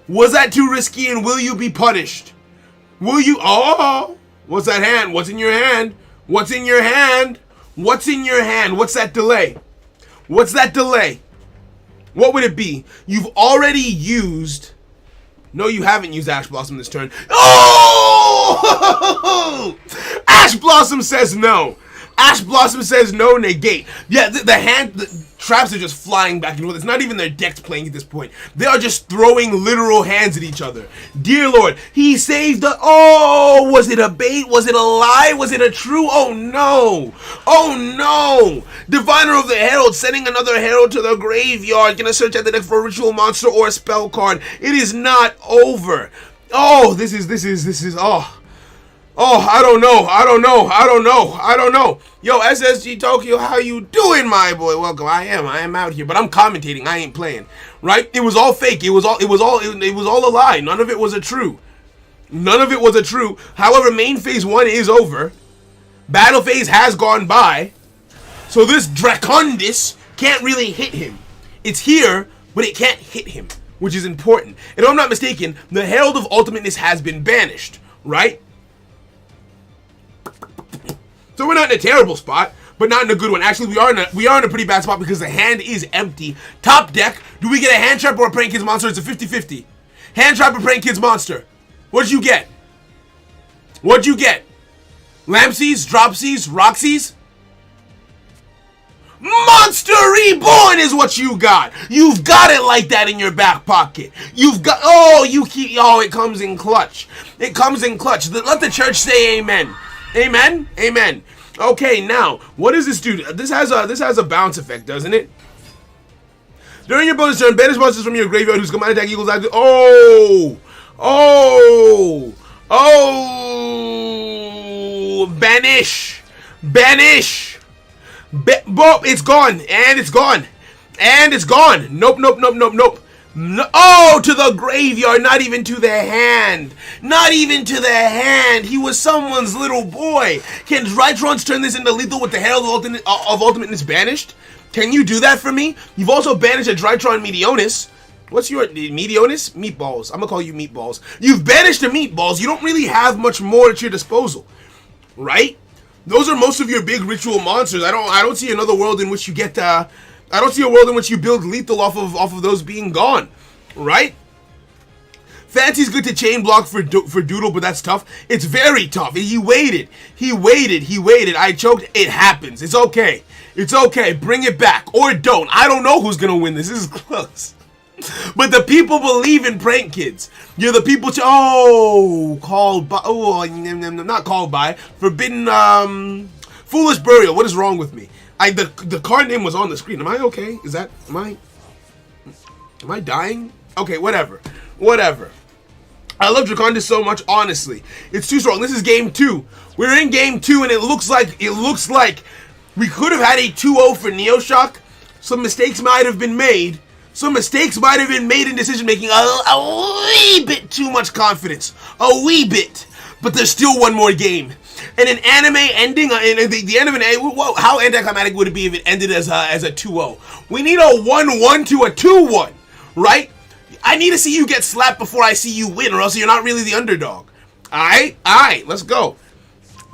Was that too risky, and will you be punished? Will you, oh, what's that hand? What's in your hand? What's in your hand? What's in your hand? What's that delay? What's that delay? What would it be? You've already used, no, you haven't used Ash Blossom this turn. Oh! Ash Blossom says no. Ash Blossom says no, negate. Yeah, the traps are just flying back and forth. It's not even their decks playing at this point. They are just throwing literal hands at each other. Dear Lord, he saved the... Oh, was it a bait? Was it a lie? Was it a true? Oh, no. Oh, no. Diviner of the Herald, sending another Herald to the graveyard. Gonna search at the deck for a ritual monster or a spell card. It is not over. Oh, this is, oh. Oh, I don't know. Yo, SSG Tokyo, how you doing, my boy? Welcome. I am out here, but I'm commentating. I ain't playing. Right? It was all fake. It was all a lie. None of it was a true. However, main phase 1 is over. Battle phase has gone by. So this Dracondis can't really hit him. It's here, but it can't hit him, which is important. And if I'm not mistaken, the Herald of Ultimateness has been banished, right? So we're not in a terrible spot, but not in a good one. Actually, we are in a pretty bad spot because the hand is empty. Top deck, do we get a hand trap or a Praying Kids monster? It's a 50-50. Hand trap or Praying Kids monster? What'd you get? Lampsies, Dropsies, Roxy's? Monster Reborn is what you got. You've got it like that in your back pocket. You've got, it comes in clutch. Let the church say amen. Amen. Okay, now, what does this do? This has a bounce effect, doesn't it? During your bonus turn, banish monsters from your graveyard whose command attack equals active. Banish. It's gone, and it's gone. Nope. No, oh, to the graveyard, not even to the hand. He was someone's little boy. Can Drytrons turn this into lethal with the Herald of Ultimateness banished? Can you do that for me? You've also banished a Drytron Meteonis. What's your Meteonis? Meatballs. I'm gonna call you Meatballs. You've banished the Meatballs. You don't really have much more at your disposal, right? Those are most of your big ritual monsters. I don't see another world in which you get I don't see a world in which you build lethal off of those being gone, right? Fancy's good to chain block for Doodle, but that's tough. It's very tough. He waited. I choked. It happens. It's okay. Bring it back. Or don't. I don't know who's going to win this. This is close. But the people believe in prank kids. You're the people called by. Oh, not called by. Forbidden, Foolish Burial. What is wrong with me? The card name was on the screen. Am I okay? Am I dying? Okay, whatever. I love Dracondis so much, honestly. It's too strong. This is game 2. We're in game 2, and it looks like we could have had a 2-0 for Neoshock. Some mistakes might have been made. In decision making. A wee bit too much confidence. A wee bit. But there's still one more game. And an anime ending, the end of an anime, how anticlimactic would it be if it ended as a 2-0? We need a 1-1 to a 2-1, right? I need to see you get slapped before I see you win, or else you're not really the underdog. Alright, let's go.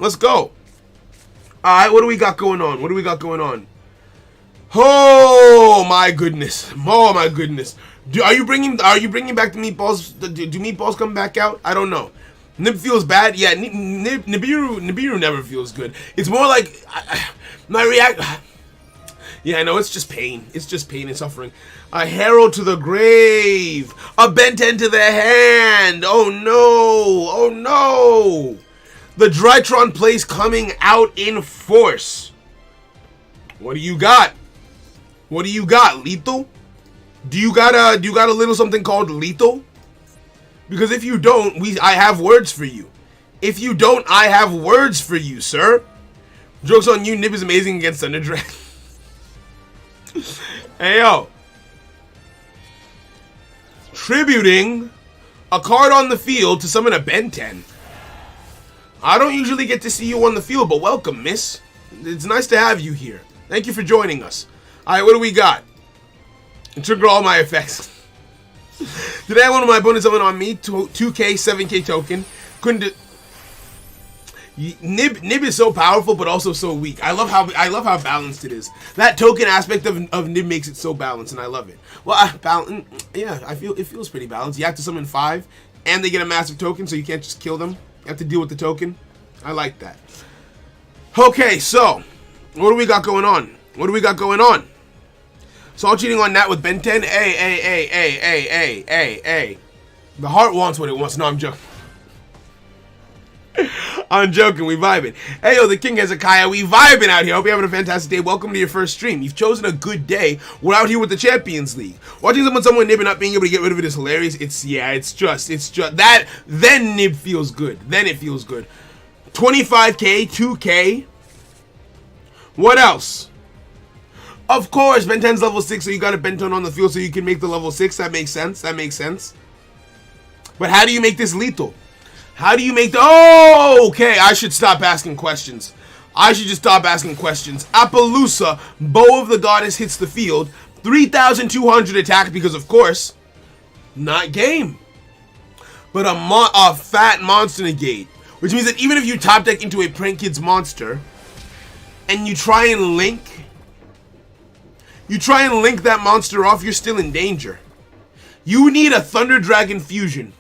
Alright, what do we got going on? Oh my goodness. Are you bringing back the meatballs? Do meatballs come back out? I don't know. Nib feels bad. Yeah, Nibiru never feels good. It's more like my react. Yeah, I know, it's just pain. And suffering. A Herald to the grave. A Benten to the hand. Oh no. The Drytron plays coming out in force. What do you got? Lethal? Do you got a little something called lethal? Because if you don't, I have words for you. Sir. Joke's on you, Nib is amazing against Thunder Dragon. Hey, yo. Tributing a card on the field to summon a Ben 10. I don't usually get to see you on the field, but welcome, miss. It's nice to have you here. Thank you for joining us. Alright, what do we got? Trigger all my effects. Today, one of my opponents summon on me 2k, 7k token. Couldn't do... Nib is so powerful, but also so weak. I love how balanced it is. That token aspect of Nib makes it so balanced, and I love it. Well, yeah, it feels pretty balanced. You have to summon 5, and they get a massive token, so you can't just kill them. You have to deal with the token. I like that. Okay, so what do we got going on? What do we got going on? Salt cheating on that with Ben 10. Hey. The heart wants what it wants. No, I'm joking. I'm joking, we vibing. Hey, yo, the King Hezekiah, we vibing out here. Hope you're having a fantastic day. Welcome to your first stream. You've chosen a good day. We're out here with the Champions League. Watching someone Nib and not being able to get rid of it is hilarious. It's just that. Then Nib feels good. Then it feels good. 25k, 2k. What else? Of course, Ben 10's level 6, so you got a Ben 10 on the field so you can make the level 6. That makes sense. That makes sense. But how do you make this lethal? How do you make the... Oh, okay. I should stop asking questions. I should just stop asking questions. Appaloosa, Bow of the Goddess hits the field. 3,200 attack because, of course, not game. But a fat monster negate. Which means that even if you top deck into a Prank Kids monster and you try and link that monster off, you're still in danger. You need a Thunder Dragon Fusion.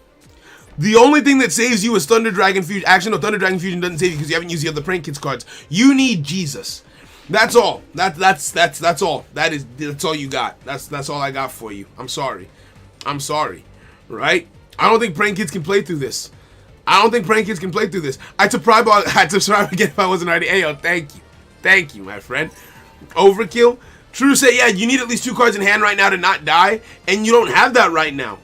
The only thing that saves you is Thunder Dragon Fusion. Actually, no, Thunder Dragon Fusion doesn't save you because you haven't used the other Prank Kids cards. You need Jesus. That's all. That's all. That's all you got. That's all I got for you. I'm sorry. Right? I don't think Prank Kids can play through this. I'd subscribe again if I wasn't already. Hey, yo, thank you, my friend. Overkill. True say, yeah, you need at least 2 cards in hand right now to not die, and you don't have that right now.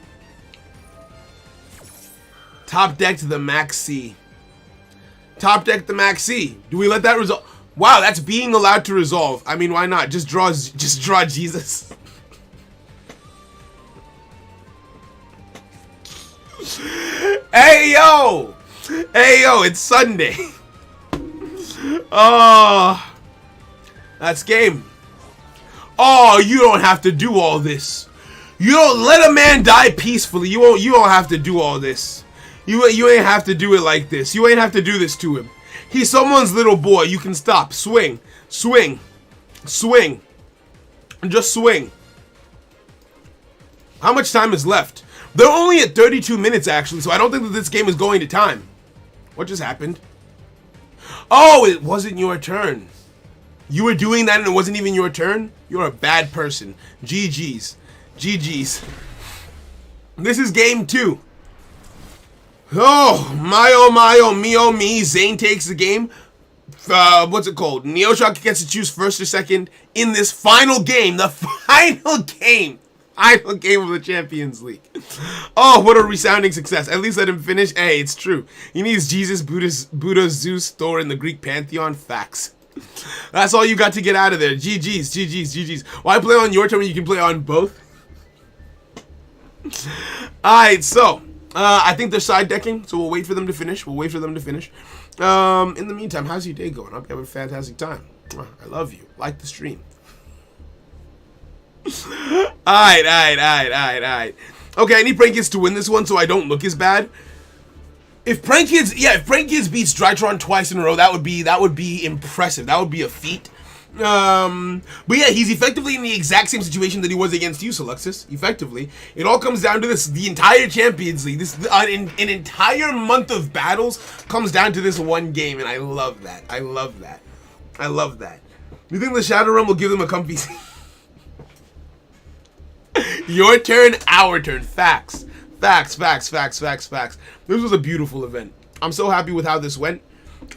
Top deck to the Max C. Top deck the Max C. Do we let that resolve? Wow, that's being allowed to resolve. I mean, why not? Just draw Jesus. Hey yo, it's Sunday. Oh, that's game. Oh, you don't have to do all this. You don't let a man die peacefully. You don't have to do all this. You ain't have to do it like this. You ain't have to do this to him. He's someone's little boy. You can stop. Swing. Just swing. How much time is left? They're only at 32 minutes, actually, so I don't think that this game is going to time. What just happened? Oh, it wasn't your turn. You were doing that and it wasn't even your turn? You're a bad person. GG's. This is game 2. Oh, me. Zane takes the game. What's it called? Neoshock gets to choose first or second in this final game. The final game of the Champions League. Oh, what a resounding success. At least let him finish. Hey, it's true. He needs Jesus, Buddha, Zeus, Thor, and the Greek pantheon. Facts. That's all you got to get out of there. GG's. Why play on your turn when you can play on both? Alright, so I think they're side decking, so we'll wait for them to finish. In the meantime, how's your day going? I hope you have a fantastic time. I love you. Like the stream. Alright. Okay, I need Prank Kids to win this one so I don't look as bad. If Prank Kids beats Drytron twice in a row, that would be impressive. That would be a feat. But yeah, he's effectively in the exact same situation that he was against you, Seluxus. Effectively, it all comes down to this: the entire Champions League, an entire month of battles comes down to this one game, and I love that. You think the Shadow Realm will give them a comfy seat? Your turn, our turn. Facts. This was a beautiful event. I'm so happy with how this went.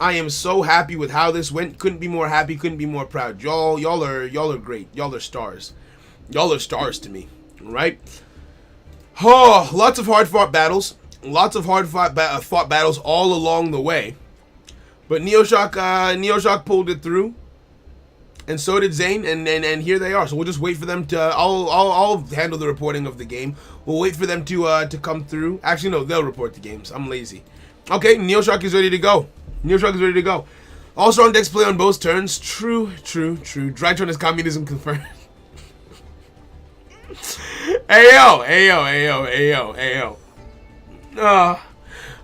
I am so happy with how this went. Couldn't be more happy. Couldn't be more proud. Y'all are great. Y'all are stars. Y'all are stars to me. Right? Oh, lots of hard fought battles. Lots of hard fought battles all along the way. But Neoshock pulled it through. and so did Zane, and here they are. So we'll just wait for them to. I'll handle the reporting of the game. We'll wait for them to come through. Actually, no, they'll report the games. I'm lazy. Okay, Neoshock is ready to go. Neoshock is ready to go. All strong decks play on both turns. True. Drytron is communism confirmed. Ayo.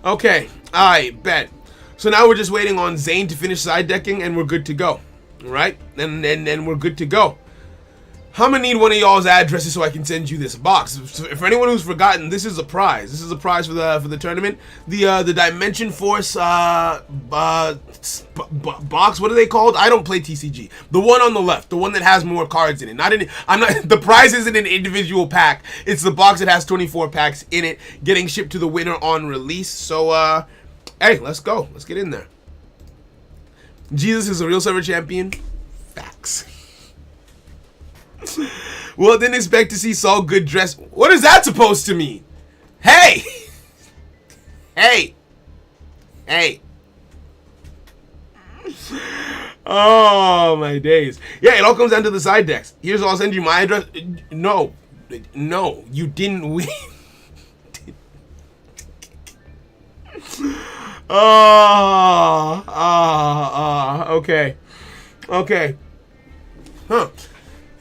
Okay, I bet. So now we're just waiting on Zane to finish side decking, and we're good to go. Right? And we're good to go. I'm gonna need one of y'all's addresses so I can send you this box. For anyone who's forgotten, this is a prize. This is a prize for the tournament. The Dimension Force box. What are they called? I don't play TCG. The one on the left, the one that has more cards in it. The prize isn't an individual pack. It's the box that has 24 packs in it, getting shipped to the winner on release. So hey, let's go. Let's get in there. Jesus is a real server champion. Facts. Well, didn't expect to see Saul good dress. What is that supposed to mean? Hey! Hey! Oh, my days. Yeah, it all comes down to the side decks. Here's I'll send you my address. No, you didn't win. Okay. Huh.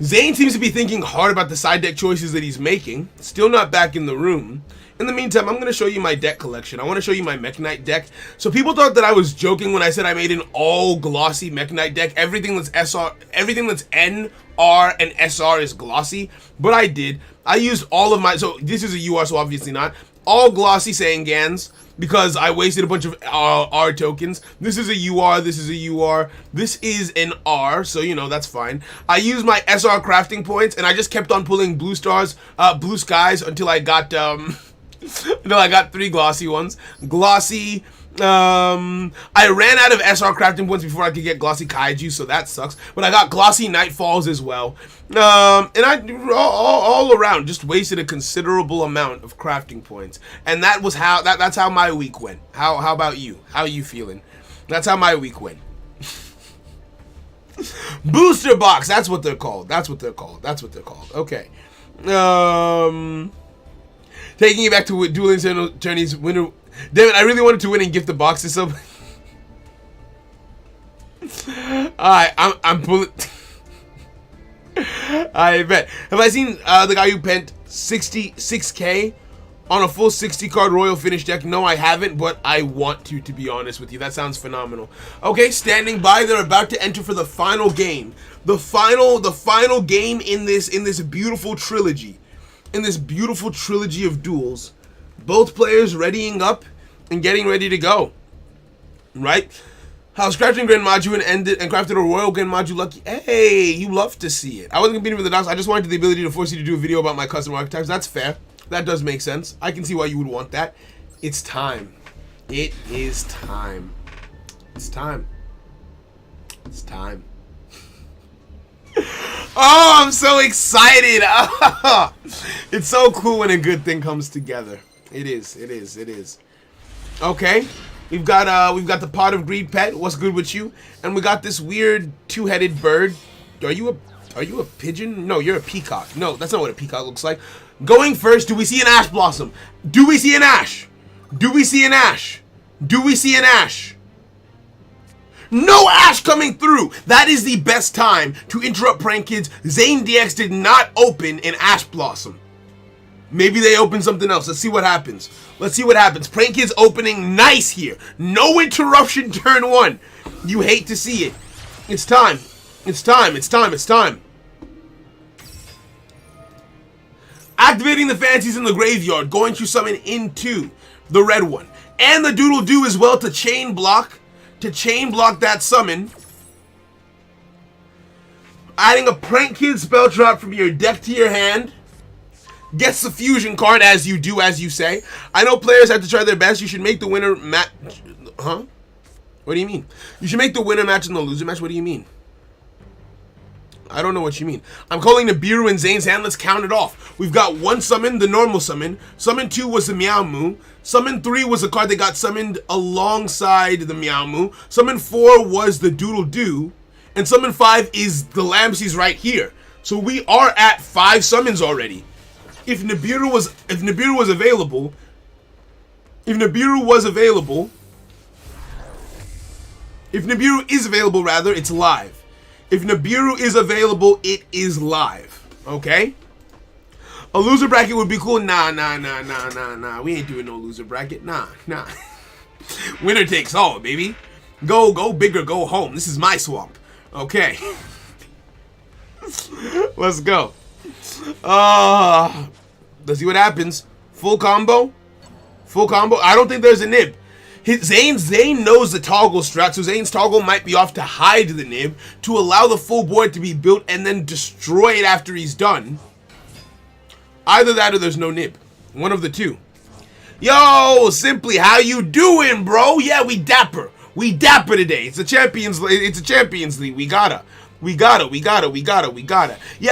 Zane seems to be thinking hard about the side deck choices that he's making. Still not back in the room. In the meantime, I'm going to show you my deck collection. I want to show you my Mech Knight deck. So people thought that I was joking when I said I made an all glossy Mech Knight deck. Everything that's SR, everything that's N, R, and SR is glossy. But I did. I used all of my... So this is a UR, so obviously not. All glossy Sangans, because I wasted a bunch of R tokens. This is a UR, this is a UR, this is an R, so you know, that's fine. I used my SR crafting points, and I just kept on pulling blue skies until I got, until I got 3 glossy ones. Glossy, I ran out of SR crafting points before I could get glossy kaiju, so that sucks. But I got glossy nightfalls as well. And I all around just wasted a considerable amount of crafting points. And that was how that's how my week went. How about you? How are you feeling? That's how my week went. Booster box, that's what they're called. Okay. Taking it back to Duel Attorney's winner. Damn it, I really wanted to win and gift the box to somebody. Alright, I'm pulling. I bet. Have I seen the guy who pent 66k on a full 60 card Royal Finish deck? No, I haven't, but I want to be honest with you. That sounds phenomenal. Okay, standing by. They're about to enter for the final game. The final game in this beautiful trilogy. In this beautiful trilogy of duels. Both players readying up and getting ready to go. Right? How's crafting Grand Maju and ended and crafted a Royal Grand Maju Lucky? Hey, you love to see it. I wasn't competing with the docs. I just wanted the ability to force you to do a video about my custom archetypes. That's fair. That does make sense. I can see why you would want that. It's time. It is time. It's time. It's time. Oh, I'm so excited. It's so cool when a good thing comes together. It is. Okay. We've got the Pot of Greed pet. What's good with you? And we got this weird two-headed bird. Are you a pigeon? No, you're a peacock. No, that's not what a peacock looks like. Going first, do we see an ash blossom? Do we see an ash? Do we see an ash? Do we see an ash? No ash coming through. That is the best time to interrupt Prank Kids. Zane DX did not open an ash blossom. Maybe they open something else. Let's see what happens. Let's see what happens. Prank Kids opening nice here. No interruption turn 1. You hate to see it. It's time. It's time. It's time. It's time. Activating the fancies in the graveyard. Going to summon into the red one. And the Doodle Doo as well to chain block. To chain block that summon. Adding a Prank Kid spell trap from your deck to your hand. Gets the fusion card as you do, as you say. I know players have to try their best. You should make the winner match. Huh? What do you mean? You should make the winner match and the loser match. What do you mean? I don't know what you mean. I'm calling the Nibiru and Zane's hand. Let's count it off. We've got 1 summon, the normal summon. Summon 2 was the Meow Moo. Summon 3 was a card that got summoned alongside the Meow Moo. Summon 4 was the Doodle Doo. and summon 5 is the Lamseys right here. So we are at 5 summons already. If Nibiru was available, if Nibiru is available rather, it's live. If Nibiru is available, it is live. Okay? A loser bracket would be cool. Nah. We ain't doing no loser bracket. Nah. Winner takes all, baby. Go big or go home. This is my swamp. Okay. Let's go. Let's see what happens. Full combo. I don't think there's a nib. Zane knows the toggle strat, so Zane's toggle might be off to hide the nib, to allow the full board to be built and then destroy it after he's done. Either that or there's no nib. One of the two. Yo, Simply, how you doing, bro? Yeah, we dapper today. It's a Champions League. We gotta. Yeah,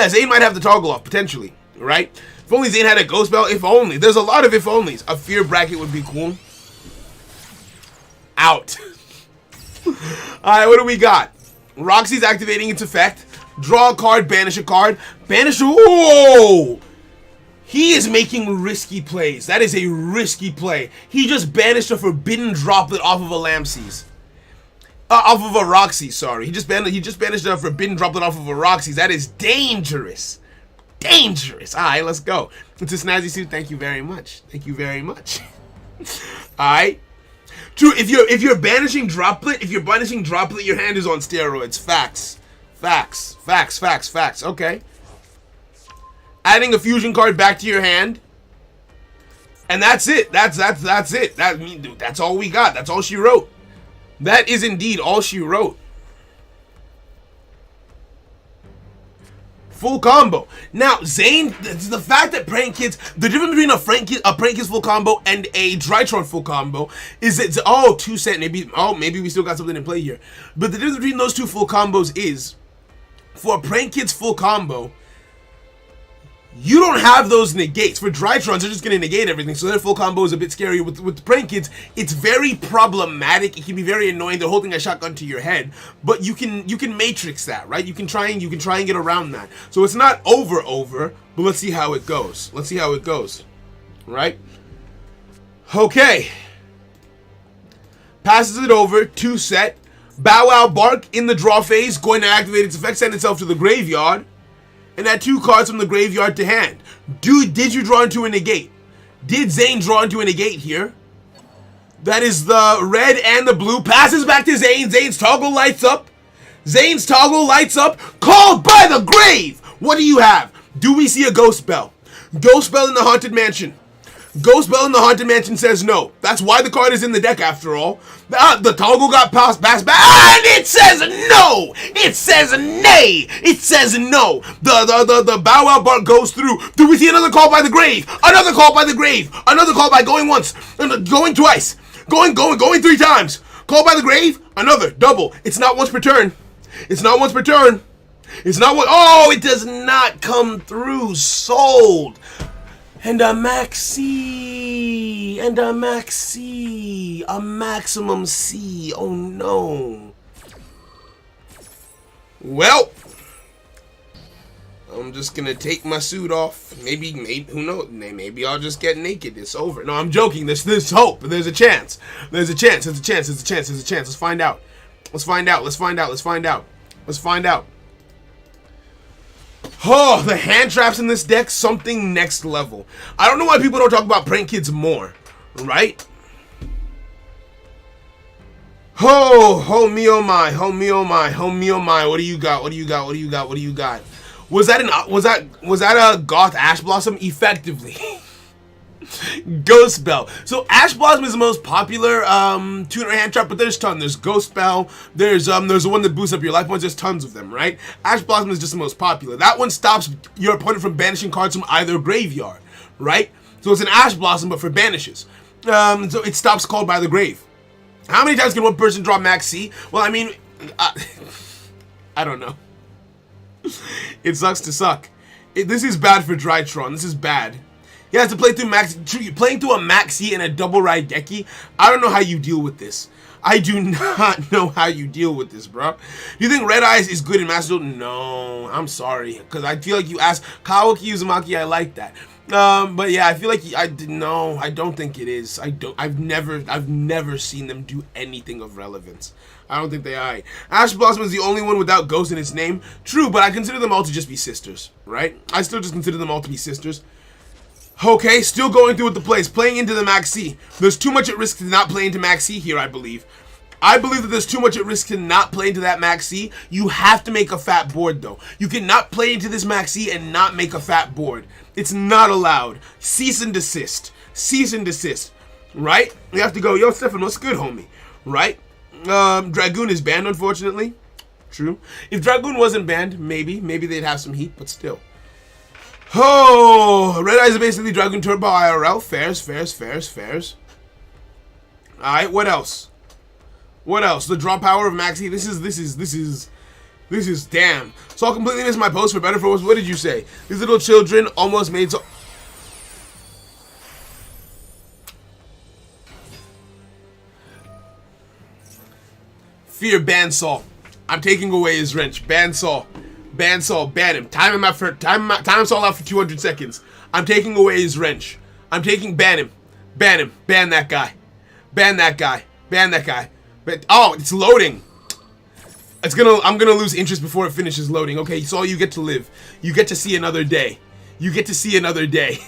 Zane might have the toggle off, potentially, right? If only Zane had a ghost belt, if only. There's a lot of if onlys. A fear bracket would be cool. Out. Alright, what do we got? Roxy's activating its effect. Draw a card, banish a card. Banish. Whoa! He is making risky plays. That is a risky play. He just banished a forbidden droplet off of a Lamseys. Off of a Roxy, sorry. He just banished a forbidden droplet off of a Roxy. That is dangerous. Alright, let's go. It's a snazzy suit. Thank you very much. Alright. True, if you're banishing droplet, your hand is on steroids. Facts. Okay. Adding a fusion card back to your hand. And that's it. That's it. That's all we got. That's all she wrote. That is indeed all she wrote. Full combo. Now, Zane, the fact that Prank Kids, the difference between a Prank Kids full combo and a Drytron full combo is it's 2 cent. Maybe we still got something in play here. But the difference between those two full combos is, for a Prank Kids full combo, you don't have those negates. For Drytrons, they're just going to negate everything, so their full combo is a bit scary. With Prank Kids, it's very problematic. It can be very annoying. They're holding a shotgun to your head, but you can matrix that, right? You can try and get around that. So it's not over, but let's see how it goes. Right? Okay. Passes it over, 2 set. Bow Wow Bark in the draw phase, going to activate its effect, send itself to the graveyard. And add 2 cards from the graveyard to hand. Did you draw into a negate? Did Zane draw into a negate here? That is the red and the blue. Passes back to Zane. Zane's toggle lights up. Called by the grave. What do you have? Do we see a Ghost Bell? Ghost Bell in the Haunted Mansion. Ghost Bell in the Haunted Mansion says no. That's why the card is in the deck after all. The toggle got passed back, and it says no! It says nay! It says no! The Bow Wow Bark goes through. Do we see another call by the grave? Another call by the grave! Another call by going once, going twice, going 3 times. Call by the grave, another, double. It's not once per turn. Oh, it does not come through. Sold. And a maxi, a maximum C. Oh no. Well, I'm just gonna take my suit off. Maybe, who knows? Maybe I'll just get naked. It's over. No, I'm joking. There's hope. There's a chance. Let's find out. Oh, the hand traps in this deck, something next level. I don't know why people don't talk about Prank Kids more, right? Oh me oh my. What do you got? Was that a Goth Ash Blossom? Effectively. Ghost Bell. So Ash Blossom is the most popular tuner hand trap, but there's tons. There's Ghost Bell. There's the one that boosts up your life points. There's tons of them, right? Ash Blossom is just the most popular. That one stops your opponent from banishing cards from either graveyard, right? So it's an Ash Blossom, but for banishes. So it stops Called by the Grave. How many times can one person draw Max C? Well, I mean, I don't know. It sucks to suck. This is bad for Drytron. This is bad. He has to play through playing through a Maxi and a double Raigeki. I don't know how you deal with this. I do not know how you deal with this, bro. Do you think Red Eyes is good in Master Duel? No, I'm sorry, because I feel like you asked Kawaki Uzumaki. I like that. But yeah, I feel like I don't think it is. I've never seen them do anything of relevance. I don't think they are. Ash Blossom is the only one without Ghost in its name. True, but I consider them all to just be sisters, right? I still just consider them all to be sisters. Okay, still going through with the plays. Playing into the Max C. There's too much at risk to not play into Max C here, I believe. I believe that there's too much at risk to not play into that Max C. You have to make a fat board, though. You cannot play into this Max C and not make a fat board. It's not allowed. Cease and desist. Cease and desist. Right? You have to go, yo, Stefan, what's good, homie? Right? Dragoon is banned, unfortunately. True. If Dragoon wasn't banned, maybe they'd have some heat, but still. Oh, Red Eyes are basically Dragoon Turbo IRL. Fairs. Alright, what else? What else? The draw power of Maxi. This is damn. So I'll completely miss my post for better for worse. What did you say? These little children almost made so. Fear ban Saul. I'm taking away his wrench. Ban Saul. Ban Saul. Ban him. Time him Saul out for 200 seconds. I'm taking away his wrench. Ban him. Ban him. Ban that guy. Ban that guy. Ban that guy. But oh, it's loading. I'm gonna lose interest before it finishes loading. Okay, so you get to live. You get to see another day. You get to see another day.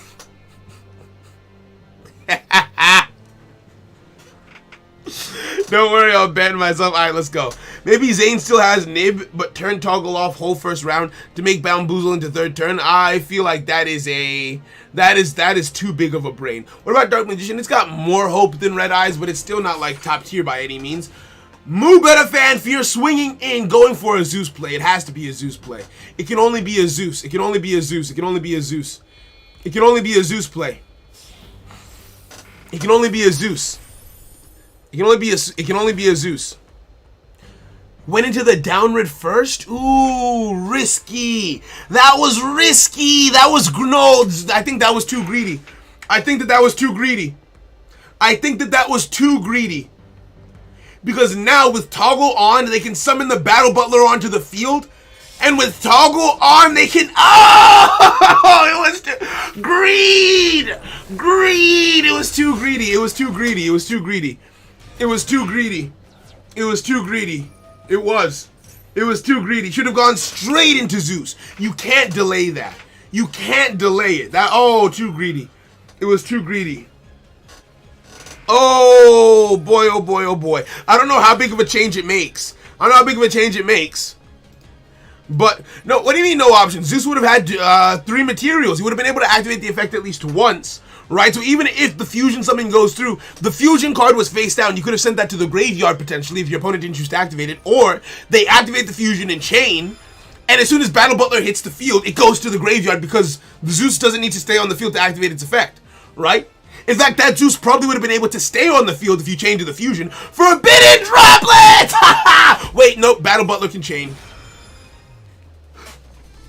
Don't worry, I'll ban myself. Alright, let's go. Maybe Zane still has Nib, but turn Toggle off whole first round to make Bamboozle into third turn. I feel like that is too big of a brain. What about Dark Magician? It's got more hope than Red Eyes, but it's still not like top tier by any means. Moo Beta Fan Fear swinging in, going for a Zeus play. It has to be a Zeus play. It can only be a Zeus. It can only be a Zeus. It can only be a Zeus. It can only be a Zeus play. It can only be a Zeus. It can only be a Zeus. Went into the downward first? Ooh, risky. That was risky. That was no, I think that was too greedy. I think that was too greedy. Because now with Toggle on, they can summon the Battle Butler onto the field. And with Toggle on, they can... Oh! It was too... Greed! Greed! It was too greedy. It was too greedy. It was too greedy. It was too greedy. It was too greedy. It was. It was too greedy. Should have gone straight into Zeus. You can't delay that. You can't delay it. Oh, too greedy. It was too greedy. Oh, boy, oh, boy, oh, boy. I don't know how big of a change it makes. But, no, what do you mean no options? Zeus would have had 3 materials. He would have been able to activate the effect at least once. Right, so even if the fusion something goes through, the fusion card was face down, you could have sent that to the graveyard potentially if your opponent didn't choose to activate it, or they activate the fusion in chain, and as soon as Battle Butler hits the field, it goes to the graveyard because the Zeus doesn't need to stay on the field to activate its effect, right? In fact, that Zeus probably would have been able to stay on the field if you chained to the fusion. Forbidden Droplet! Wait, nope, Battle Butler can chain.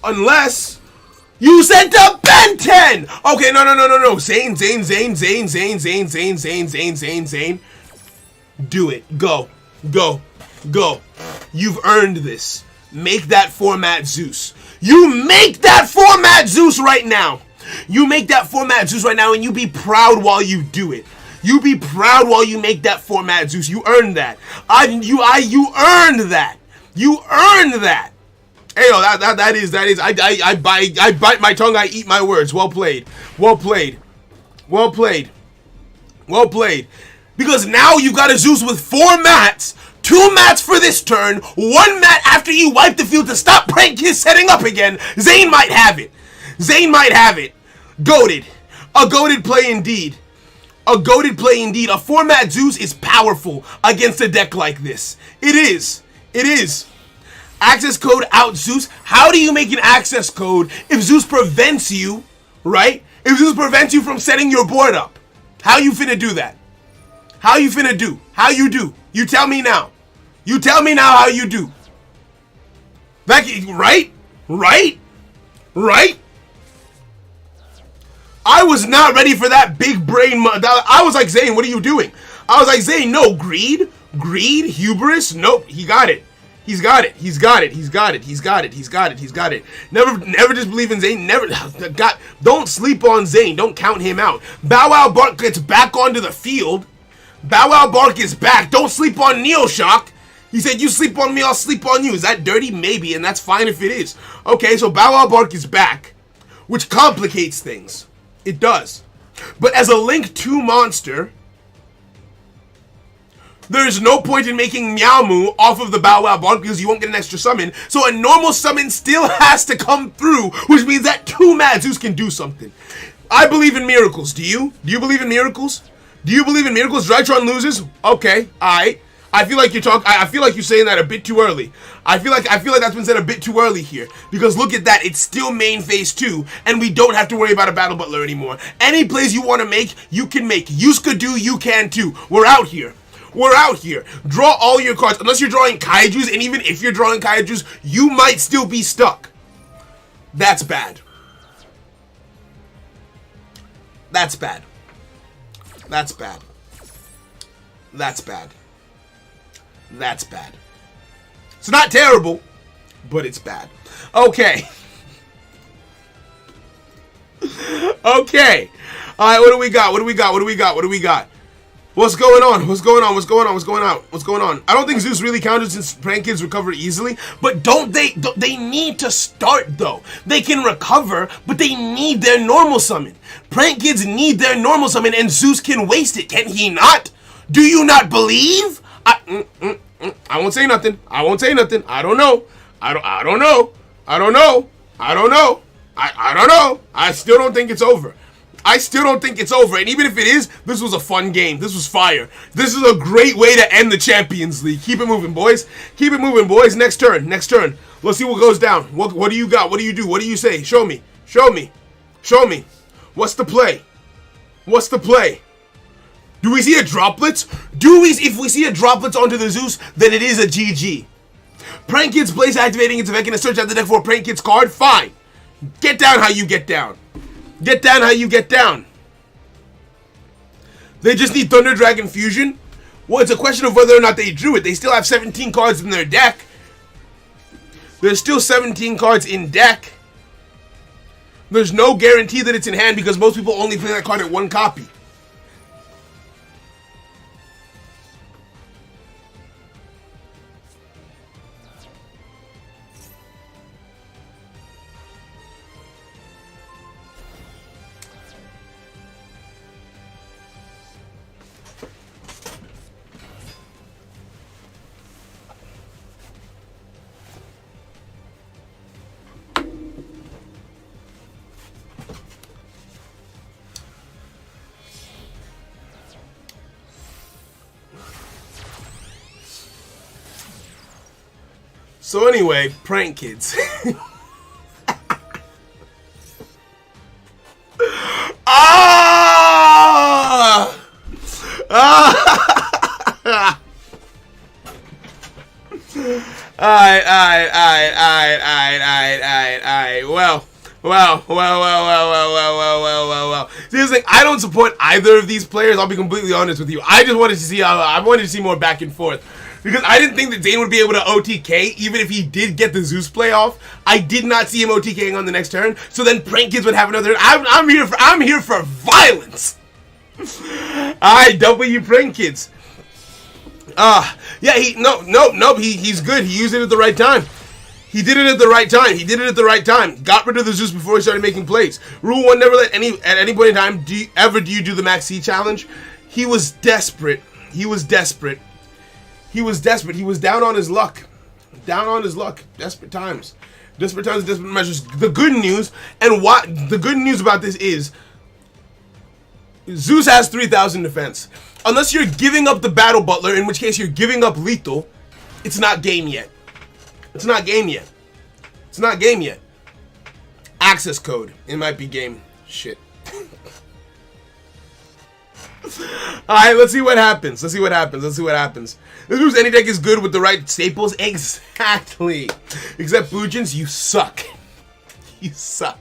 Unless... You sent a Ben 10! Okay, no. Zane. Do it. Go. You've earned this. Make that format Zeus. You make that format Zeus right now. And you be proud while you do it. You be proud while you make that format Zeus. You earned that. You earned that. You earned that. Hey, yo, that is. I bite my tongue. I eat my words. Well played. Because now you've got a Zeus with 4 mats, 2 mats for this turn, 1 mat after you wipe the field to stop prank his setting up again. Zane might have it. Goated. A goated play indeed. A 4-mat Zeus is powerful against a deck like this. It is. Access code out Zeus. How do you make an access code if Zeus prevents you, right? If Zeus prevents you from setting your board up. How you finna do that? How you do? You tell me now. How you do. Right? I was not ready for that big brain. I was like, Zane, what are you doing? I was like, Zane, no, greed. Greed? Hubris? Nope, he got it. He's got it. He's got it. He's got it. He's got it. He's got it. He's got it. Never disbelieve in Zayn. Never. God, don't sleep on Zayn. Don't count him out. Bow Wow Bark gets back onto the field. Bow Wow Bark is back. Don't sleep on Neoshock. He said, you sleep on me, I'll sleep on you. Is that dirty? Maybe, and that's fine if it is. Okay, so Bow Wow Bark is back, which complicates things. It does. But as a Link 2 monster, there is no point in making Meowmoo off of the Bow Wow Bark because you won't get an extra summon. So a normal summon still has to come through, which means that 2 Mad Zeus can do something. I believe in miracles. Do you? Do you believe in miracles? Do you believe in miracles? Drytron loses? Okay, alright. I feel like I feel like you're saying that a bit too early. I feel like that's been said a bit too early here. Because look at that, it's still main phase 2, and we don't have to worry about a Battle Butler anymore. Any plays you want to make, you can make. Yusuke do, you can too. We're out here. We're out here. Draw all your cards. Unless you're drawing Kaijus, and even if you're drawing Kaijus, you might still be stuck. That's bad. That's bad. That's bad. That's bad. That's bad. It's not terrible, but it's bad. Okay. Okay. Alright, what do we got? What do we got? What do we got? What do we got? What's going on? What's going on? What's going on? What's going on? What's going on? I don't think Zeus really counted since Prank Kids recover easily, but they need to start though. They can recover, but they need their normal summon. Prank Kids need their normal summon, and Zeus can waste it, can he not? Do you not believe? I won't say nothing. I won't say nothing. I don't know. I don't know. I don't know. I don't know. I don't know. I still don't think it's over. I still don't think it's over. And even if it is, this was a fun game. This was fire. This is a great way to end the Champions League. Keep it moving, boys. Keep it moving, boys. Next turn. Next turn. Let's see what goes down. What do you got? What do you do? What do you say? Show me. Show me. Show me. What's the play? What's the play? Do we see a droplets? If we see a droplets onto the Zeus, then it is a GG. Prank Kids plays activating its event and search out the deck for a Prank Kids card. Fine. Get down how you get down. Get down how you get down. They just need Thunder Dragon Fusion? Well, it's a question of whether or not they drew it. They still have 17 cards in their deck. There's still 17 cards in deck. There's no guarantee that it's in hand because most people only play that card at 1 copy. So anyway, Prank Kids. Well. Seriously, I don't support either of these players. I'll be completely honest with you. I just wanted to see I wanted to see more back and forth. Because I didn't think that Zayn would be able to OTK, even if he did get the Zeus play off. I did not see him OTKing on the next turn. So then Prank Kids would have another. I'm here for violence. Alright, W Prank Kids. Yeah, he's good. He used it at the right time. He did it at the right time. He did it at the right time. Got rid of the Zeus before he started making plays. Rule 1, never let at any point in time do you do the Max C challenge. He was desperate. He was desperate. He was desperate. He was down on his luck. Down on his luck. Desperate times. Desperate times, desperate measures. The good news, and the good news about this is Zeus has 3,000 defense. Unless you're giving up the Battle Butler, in which case you're giving up lethal, it's not game yet. It's not game yet. It's not game yet. Access code. It might be game. Shit. Alright, let's see what happens. Let's see what happens. Let's see what happens. This Zeus any deck is good with the right staples. Exactly. Except Bujins, you suck. You suck.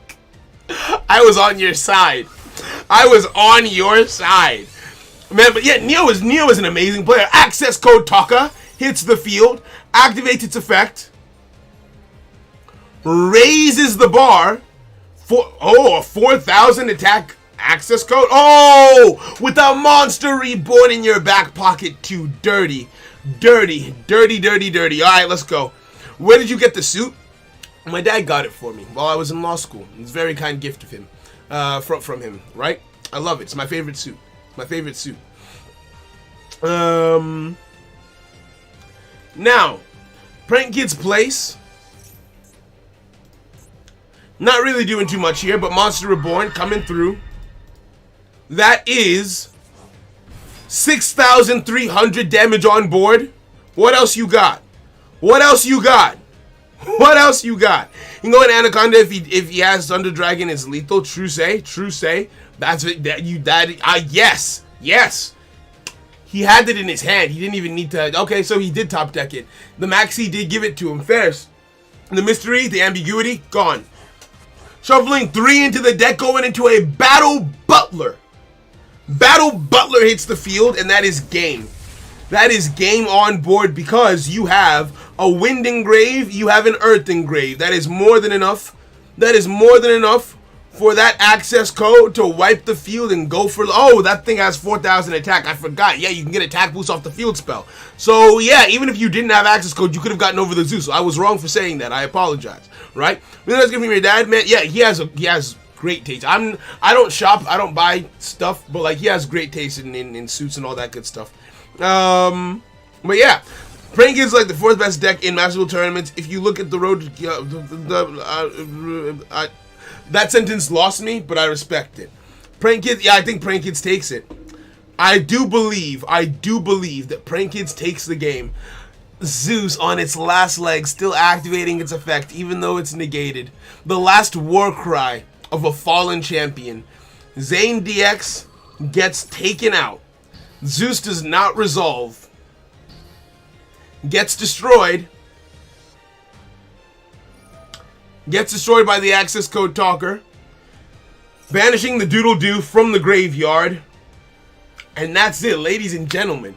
I was on your side. I was on your side. Man, but yeah, Neo is an amazing player. Access code Taka hits the field, activates its effect, raises the bar for a 4,000 attack access code. Oh, with a monster reborn in your back pocket too. Dirty. All right, let's go. Where did you get the suit? My dad got it for me while I was in law school. It's a very kind gift of him, from him, right? I love it. It's my favorite suit. Now, Prank Kid's place. Not really doing too much here, but Monster Reborn coming through. That is 6,300 damage on board. What else you got? You can go in Anaconda if he has Thunder Dragon is lethal. True say. That's it. Yes. He had it in his hand. He didn't even need to. Okay, so he did top deck it. The Maxi did give it to him. Fairs. The mystery, the ambiguity, gone. Shuffling 3 into the deck, going into a Battle Butler. Battle Butler hits the field, and that is game. That is game on board because you have a Wind Engrave, you have an Earth Engrave. That is more than enough. For that access code to wipe the field and go for... Oh, that thing has 4,000 attack. I forgot. Yeah, you can get attack boost off the field spell. So, yeah, even if you didn't have access code, you could have gotten over the Zeus. I was wrong for saying that. I apologize. Right? That's good from your dad, man. Yeah, he has great taste. I don't shop. I don't buy stuff. But, like, he has great taste in suits and all that good stuff. But, yeah. Prank is like the 4th best deck in Master Duel tournaments. If you look at the road... that sentence lost me, but I respect it. Prank Kids, yeah, I think Prank Kids takes it. I do believe that Prank Kids takes the game. Zeus on its last leg, still activating its effect, even though it's negated. The last war cry of a fallen champion. Zane DX gets taken out. Zeus does not resolve. Gets destroyed. Gets destroyed by the access code talker, banishing the doodle-doo from the graveyard, and that's it, ladies and gentlemen.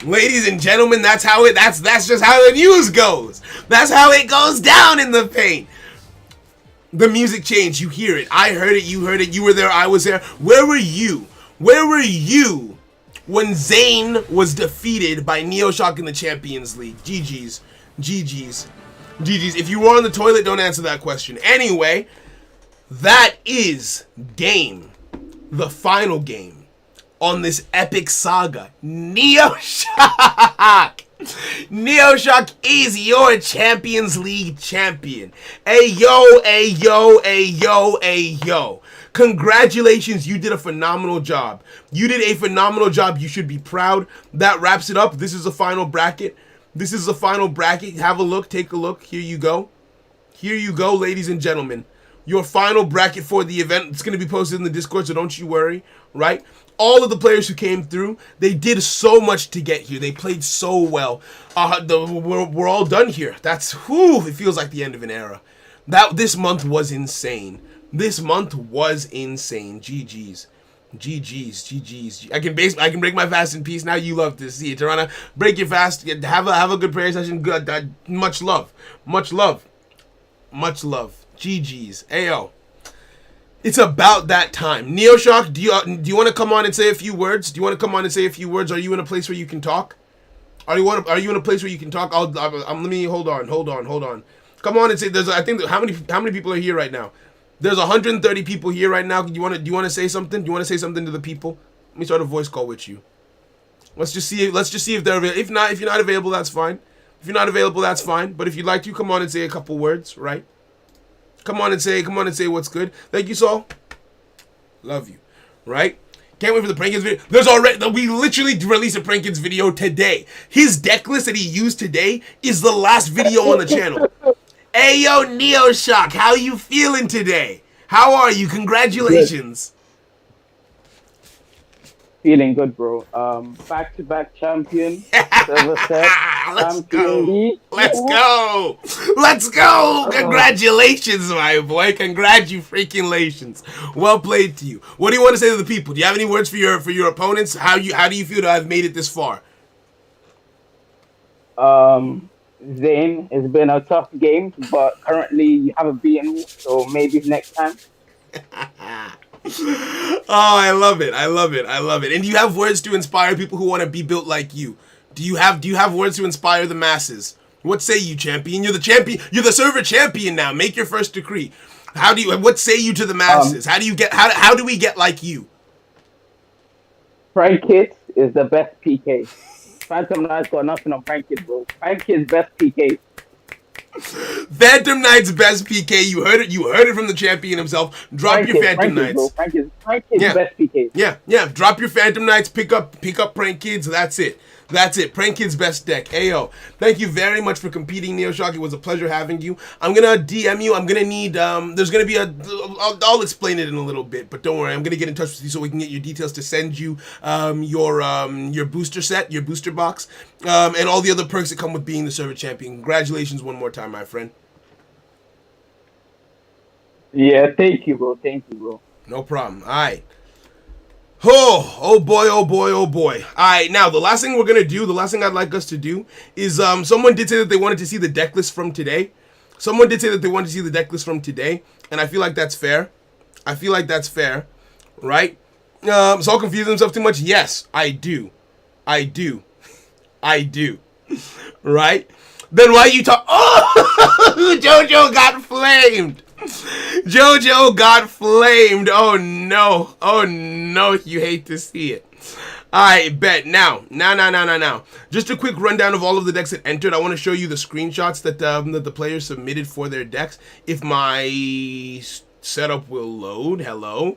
That's just how the news goes. That's how it goes down in the paint. The music changed. You hear it. I heard it. You heard it. You were there. I was there. Where were you? When Zayn was defeated by Neoshock in the Champions League? GG's. If you were on the toilet, don't answer that question. Anyway, that is game. The final game on this epic saga. Neoshock! Neoshock is your Champions League champion. Ayo. Congratulations, you did a phenomenal job. You should be proud. That wraps it up. This is the final bracket. Have a look. Take a look. Here you go, ladies and gentlemen. Your final bracket for the event. It's going to be posted in the Discord, so don't you worry, right? All of the players who came through, they did so much to get here. They played so well. We're all done here. It feels like the end of an era. This month was insane. GG's. I can break my fast in peace. Now you love to see it. Tirana, break your fast. Have a good prayer session. Good. Much love. GG's. Ayo. It's about that time. Neoshock, do you want to come on and say a few words? Are you in a place where you can talk? Are you in a place where you can talk? Let me hold on. Come on and say. I think how many people are here right now? There's 130 people here right now. Do you want to say something? Do you want to say something to the people? Let me start a voice call with you. Let's just see if they're available. If you're not available, that's fine. But if you'd like to, come on and say a couple words, right? Come on and say what's good. Thank you, Saul. Love you. Right? Can't wait for the Prank Kids video. We literally released a Prank Kids video today. His deck list that he used today is the last video on the channel. Hey, yo, Neoshock, how you feeling today? How are you? Congratulations. Feeling good, bro. Back-to-back champion. Server set. Let's Champion go. League. Let's go. Let's go. Congratulations, my boy. Congratulations. Well played to you. What do you want to say to the people? Do you have any words for your opponents? How do you feel to have made it this far? Zane, it's been a tough game, but currently you haven't beaten me, so maybe next time. Oh, I love it. I love it. I love it. And do you have words to inspire people who want to be built like you? Do you have words to inspire the masses? What say you, champion? You're the champion. You're the server champion now. Make your first decree. What say you to the masses? How do we get like you? Frank Kids is the best PK. Phantom Knight's got nothing on Frank Kids, bro. Frank Kids best PK. Phantom Knight's best PK. You heard it. You heard it from the champion himself. Drop your Phantom Knights. Frank Kids best PK. Yeah. Drop your Phantom Knights. Pick up Prank Kids. That's it. Prank Kids best deck. Ayo. Thank you very much for competing, Neoshock. It was a pleasure having you. I'm gonna DM you. I'm gonna need there's gonna be I'll explain it in a little bit, but don't worry. I'm gonna get in touch with you so we can get your details to send you your booster set, your booster box, and all the other perks that come with being the server champion. Congratulations one more time, my friend. Yeah, thank you, bro. No problem. All right. Oh boy. All right, now the last thing I'd like us to do is someone did say that they wanted to see the deck list from today. And I feel like that's fair. Right? Saul confused himself too much? Yes, I do. Right? Then why you talk? Oh, Jojo got flamed. Oh no, you hate to see it. Alright, bet. Now. Just a quick rundown of all of the decks that entered. I want to show you the screenshots that the players submitted for their decks. If my setup will load. Hello.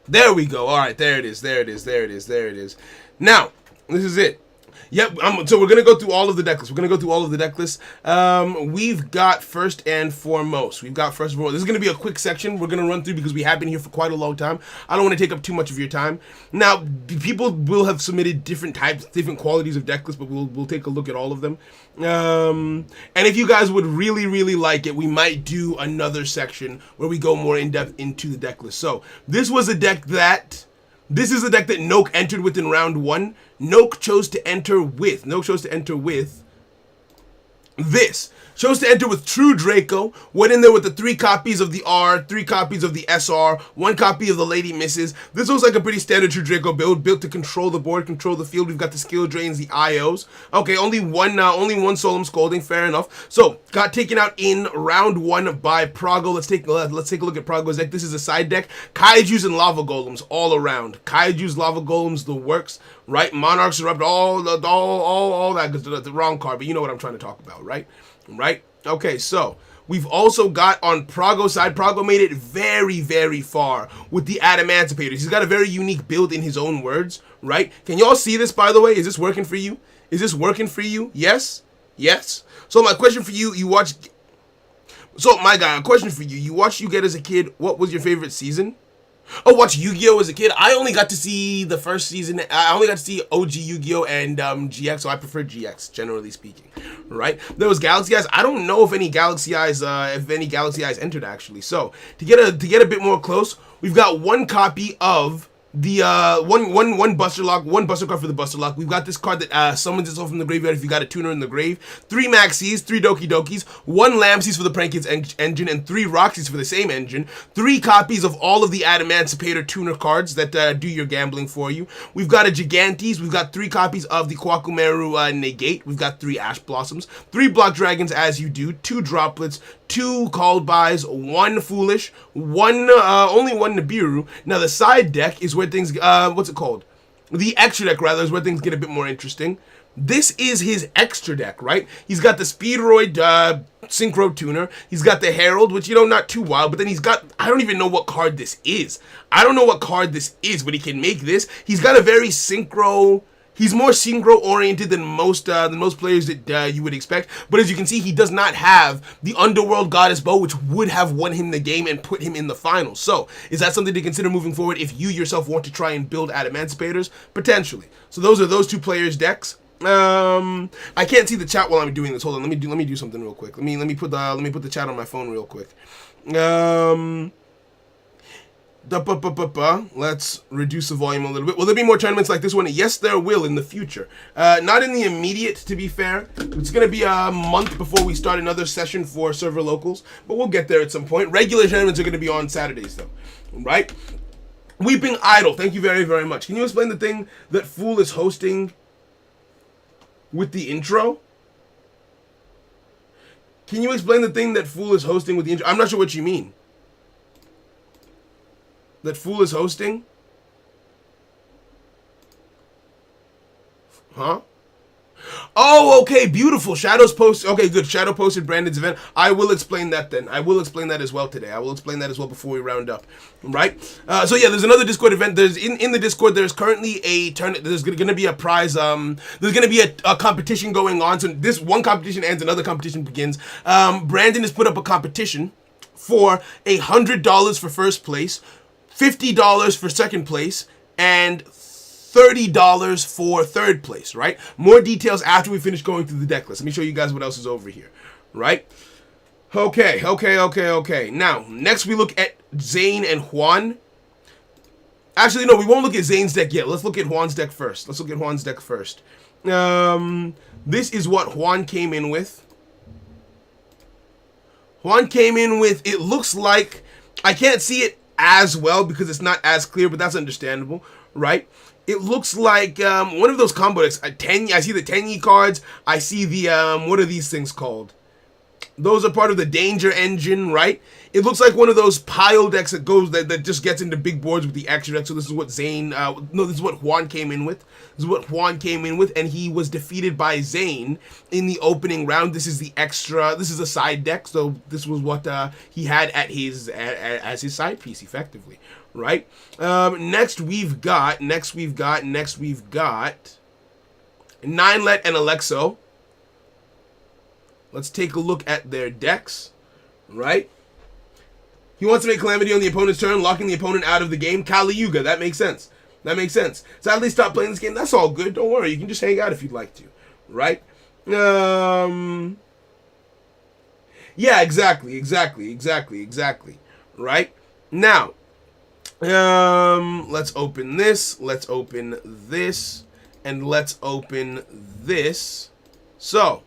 There we go. Alright, there it is. Now, this is it. Yep, so we're going to go through all of the deck lists. We've got first and foremost. This is going to be a quick section we're going to run through because we have been here for quite a long time. I don't want to take up too much of your time. Now, people will have submitted different types, different qualities of deck lists, but we'll take a look at all of them. And if you guys would really, really like it, we might do another section where we go more in depth into the deck list. So, this is a deck that Noke entered with in round 1. Noke chose to enter with this. Chose to enter with True Draco, went in there with the 3 copies of the R, 3 copies of the SR, 1 copy of the Lady Misses. This looks like a pretty standard True Draco build, built to control the board, control the field. We've got the skill drains, the IOs. Okay, only one Solemn Scolding, fair enough. So, got taken out in round 1 by Prago. Let's take a look at Prago's deck. This is a side deck. Kaijus and Lava Golems all around. Kaijus, Lava Golems, the works, right? Monarchs Erupt, all that, the wrong card, but you know what I'm trying to talk about, right? Right? Okay, so we've also got on Prago's side, Prago made it very, very far with the Adamantipator. He's got a very unique build in his own words, right? Can y'all see this, by the way? Is this working for you? Yes? So my question for you, a question for you. You watched Yu-Gi-Oh! As a kid. What was your favorite season? Oh, watch Yu-Gi-Oh! As a kid. I only got to see the first season. I only got to see OG Yu-Gi-Oh! And GX, so I prefer GX, generally speaking. Right? There was Galaxy Eyes. I don't know if any Galaxy Eyes entered, actually. So, to get a bit more close, we've got 1 copy of the one Buster Lock, 1 Buster card for the Buster Lock. We've got this card that summons itself from the graveyard if you got a tuner in the grave. 3 Maxis, 3 Doki Dokis, 1 Lamseys for the Prank Kids engine, and 3 Roxys for the same engine. 3 copies of all of the Adamantipator tuner cards that do your gambling for you. We've got a Gigantes. We've got 3 copies of the Kwakumeru Negate. We've got 3 Ash Blossoms, 3 Block Dragons as you do, 2 Droplets, 2 Called Buys, 1 Foolish, only 1 Nibiru. Now the side deck is where things, what's it called? The extra deck, rather, is where things get a bit more interesting. This is his extra deck, right? He's got the Speedroid Synchro Tuner. He's got the Herald, which, not too wild. But then he's got, I don't even know what card this is. But he can make this. He's got a very Synchro He's more synchro oriented than most players that you would expect. But as you can see, he does not have the Underworld Goddess bow, which would have won him the game and put him in the finals. So is that something to consider moving forward if you yourself want to try and build Adamanticipators? Potentially. So those are those two players' decks. I can't see the chat while I'm doing this. Hold on, let me do something real quick. Let me put the chat on my phone real quick. Let's reduce the volume a little bit. Will there be more tournaments like this one? Yes, there will in the future. Not in the immediate, to be fair. It's going to be a month before we start another session for server locals, but we'll get there at some point. Regular tournaments are going to be on Saturdays, though. Right? Weeping Idol, thank you very, very much. Can you explain the thing that Fool is hosting with the intro? Can you explain the thing that Fool is hosting with the intro? I'm not sure what you mean. That Fool is hosting? Huh? Oh, okay, beautiful. Shadows post. Okay, good. Shadow posted Brandon's event. I will explain that then. I will explain that as well today. I will explain that as well before we round up. Right? So yeah, there's another Discord event. There's in the Discord. There's currently a turn. There's gonna be a prize. There's gonna be a competition going on. So this one competition ends, another competition begins. Brandon has put up a competition for $100 for first place, $50 for second place, and $30 for third place, right? More details after we finish going through the deck list. Let me show you guys what else is over here, right? Okay. Now, next we look at Zane and Juan. Actually, no, we won't look at Zane's deck yet. Let's look at Juan's deck first. This is what Juan came in with. It looks like, I can't see it as well because it's not as clear, but that's understandable, right? It looks like one of those combo decks. I see the Tenyi cards. I see the, what are these things called? Those are part of the Danger Engine, right? It looks like one of those pile decks that just gets into big boards with the extra deck. So this is what this is what Juan came in with. And he was defeated by Zane in the opening round. This is the extra. This is a side deck. So this was what he had at his as his side piece, effectively, right? Next we've got Ninelet and Alexo. Let's take a look at their decks, right? He wants to make Calamity on the opponent's turn, locking the opponent out of the game. Kali Yuga, that makes sense. Sadly, stop playing this game. That's all good. Don't worry. You can just hang out if you'd like to, right? Yeah, exactly. Right? Now, let's open this. Let's open this. And let's open this. So,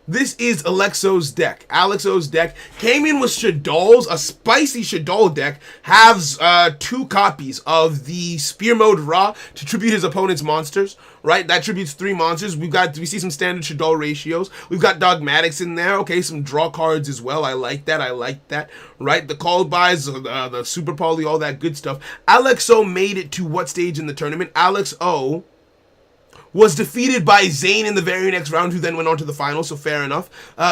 this is Alexo's deck. Alexo's deck came in with Shadol's, a spicy Shadol deck, has 2 copies of the Spear Mode Ra to tribute his opponent's monsters, right? That tributes 3 monsters. We see some standard Shadol ratios. We've got Dogmatics in there, okay, some draw cards as well. I like that, right? The called buys, the Super Poly, all that good stuff. Alexo made it to what stage in the tournament? Alexo was defeated by Zane in the very next round, who then went on to the finals, so fair enough.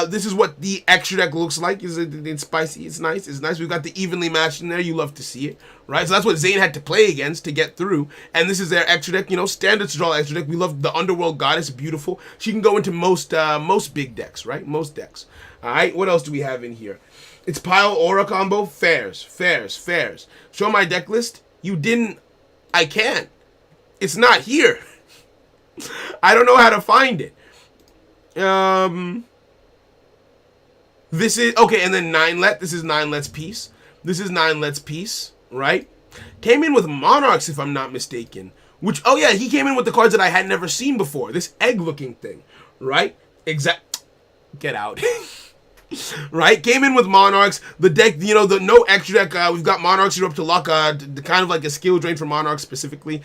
This is what the extra deck looks like. It's spicy, it's nice. We've got the evenly matched in there. You love to see it, right? So that's what Zane had to play against to get through, and this is their extra deck, standard to draw extra deck. We love the Underworld Goddess, beautiful. She can go into most big decks, right? Most decks. All right, what else do we have in here? It's Pile Aura combo, fairs. Show my deck list. You didn't, I can't. It's not here. I don't know how to find it. This is, okay, and then Ninelet. This is Ninelet's piece. Right? Came in with Monarchs, if I'm not mistaken. Which, oh yeah, he came in with the cards that I had never seen before. This egg-looking thing. Right? Get out. Right? Came in with Monarchs. The deck, the no extra deck. We've got Monarchs. You're up to lock, kind of like a skill drain for Monarchs specifically.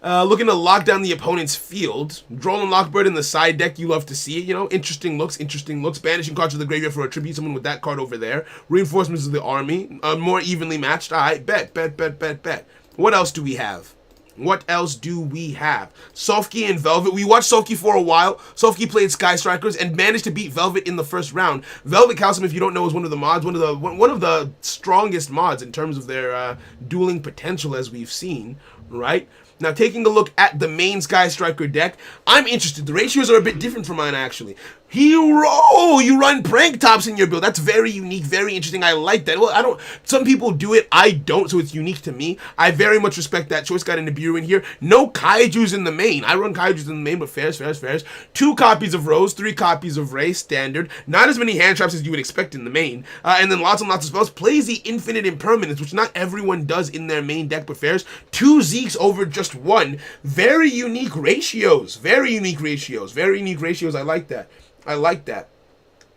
Looking to lock down the opponent's field. Droll and Lockbird in the side deck, you love to see it, interesting looks. Banishing cards to the graveyard for a tribute, someone with that card over there. Reinforcements of the army, more evenly matched. Alright, bet. What else do we have? Sofki and Velvet. We watched Sofki for a while. Sofki played Sky Strikers and managed to beat Velvet in the first round. Velvet Calcium, if you don't know, is one of the mods, one of the strongest mods in terms of their dueling potential, as we've seen, right? Now, taking a look at the main Sky Striker deck, I'm interested. The ratios are a bit different from mine, actually. Hero! You run prank tops in your build. That's very unique, very interesting. I like that. Well, I don't... Some people do it. I don't, so it's unique to me. I very much respect that choice. Got a Nibiru in here. No Kaijus in the main. I run Kaijus in the main, but fairs. 2 copies of Rose, 3 copies of Ray, standard. Not as many hand traps as you would expect in the main. And then lots and lots of spells. Plays the Infinite Impermanence, which not everyone does in their main deck, but fairs. 2 Zeeks over just 1. Very unique ratios. Very unique ratios. I like that.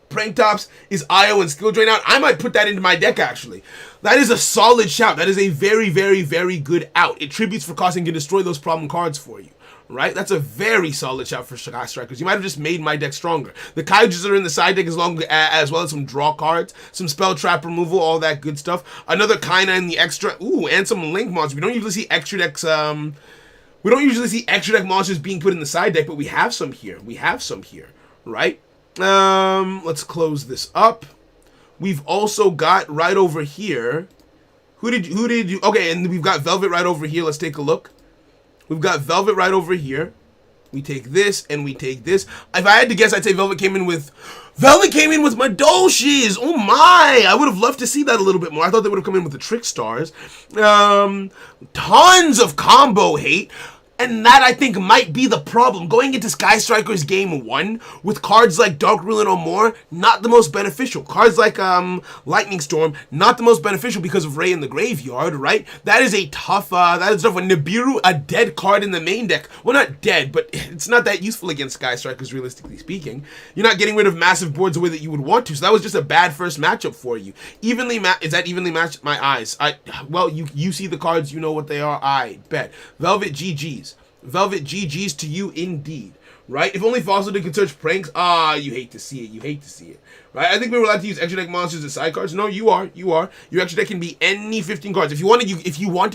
Prank Tops is IO and Skill Drain out. I might put that into my deck, actually. That is a solid shout. That is a very, very, very good out. It tributes for cost and can destroy those problem cards for you. Right? That's a very solid shout for Sky Strikers. You might have just made my deck stronger. The Kaijus are in the side deck as well as some draw cards, some spell trap removal, all that good stuff. Another Kaina in the extra. Ooh, and some Link monsters. We don't usually see extra decks, we don't usually see extra deck monsters being put in the side deck, but we have some here. Right? Let's close this up. We've also got right over here. Who did you? Okay, and we've got Velvet right over here. Let's take a look. We've got Velvet right over here. We take this and we take this. If I had to guess, I'd say Velvet came in with Madolches. Oh my! I would have loved to see that a little bit more. I thought they would have come in with the Trick Stars. Tons of combo hate. And that, I think, might be the problem. Going into Sky Strikers Game 1 with cards like Dark Rule and Omor, not the most beneficial. Cards like Lightning Storm, not the most beneficial because of Ray in the graveyard, right? That is a tough one. Nibiru, a dead card in the main deck. Well, not dead, but it's not that useful against Sky Strikers, realistically speaking. You're not getting rid of massive boards the way that you would want to, so that was just a bad first matchup for you. Is that evenly matched? My eyes. Well, you see the cards, you know what they are. I bet. Velvet GG's. Velvet GG's to you indeed, right? If only Fossil could search pranks. You hate to see it. Right? I think we were allowed to use extra deck monsters as side cards. No, you are. Your extra deck can be any 15 cards. If you wanted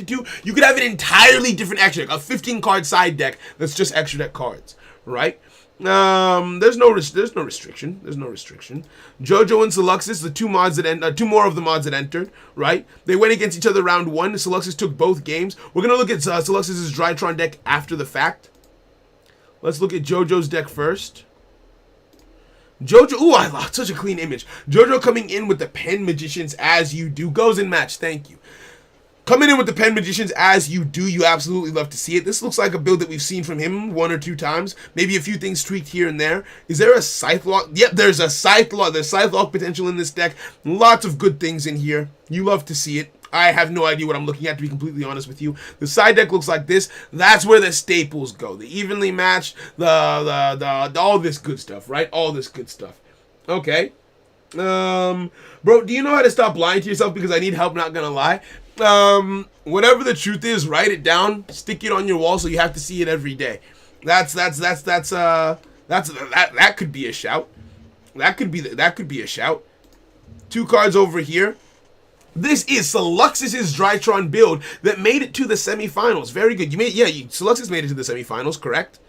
to, you could have an entirely different extra deck, a 15 card side deck that's just extra deck cards, right? There's no restriction. Jojo and Soluxus, the two more of the mods that entered, right? They went against each other round 1. Soluxus took both games. We're gonna look at Soluxus's Drytron deck after the fact. Let's look at Jojo's deck first. Jojo, ooh, I lost such a clean image. Jojo coming in with the Pen Magicians as you do. Goes in match, thank you. Coming in with the Pen Magicians as you do, you absolutely love to see it. This looks like a build that we've seen from him 1 or 2 times. Maybe a few things tweaked here and there. Is there a Scythe Lock? Yep, there's a Scythe Lock. There's Scythe Lock potential in this deck. Lots of good things in here. You love to see it. I have no idea what I'm looking at, to be completely honest with you. The side deck looks like this. That's where the staples go. The evenly matched, the all this good stuff, right? All this good stuff. Okay. Bro, do you know how to stop lying to yourself? Because I need help, not gonna lie. Whatever the truth is, write it down, stick it on your wall so you have to see it every day. That could be a shout. That could be a shout. 2 cards over here. This is Soluxus's Drytron build that made it to the semifinals. Very good. Soluxus made it to the semifinals, correct?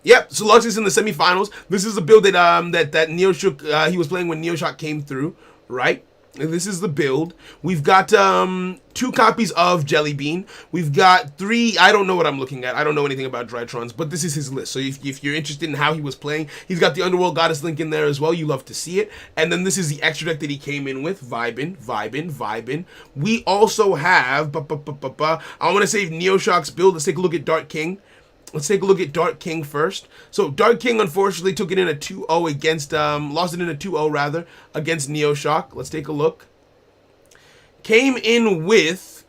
Yep, Soluxus in the semifinals. This is a build that that Neoshock he was playing when Neoshock came through, right? And this is the build. We've got 2 copies of Jelly Bean. We've got 3. I don't know what I'm looking at. I don't know anything about Drytrons, but this is his list. So if you're interested in how he was playing, he's got the Underworld Goddess Link in there as well. You love to see it. And then this is the extra deck that he came in with. Vibin. We also have I want to save Neoshock's build. Let's take a look at Dark King. Let's take a look at Dark King first. So Dark King unfortunately took it in a 2-0 against, lost it in a 2-0 rather, against Neoshock. Let's take a look. Came in with,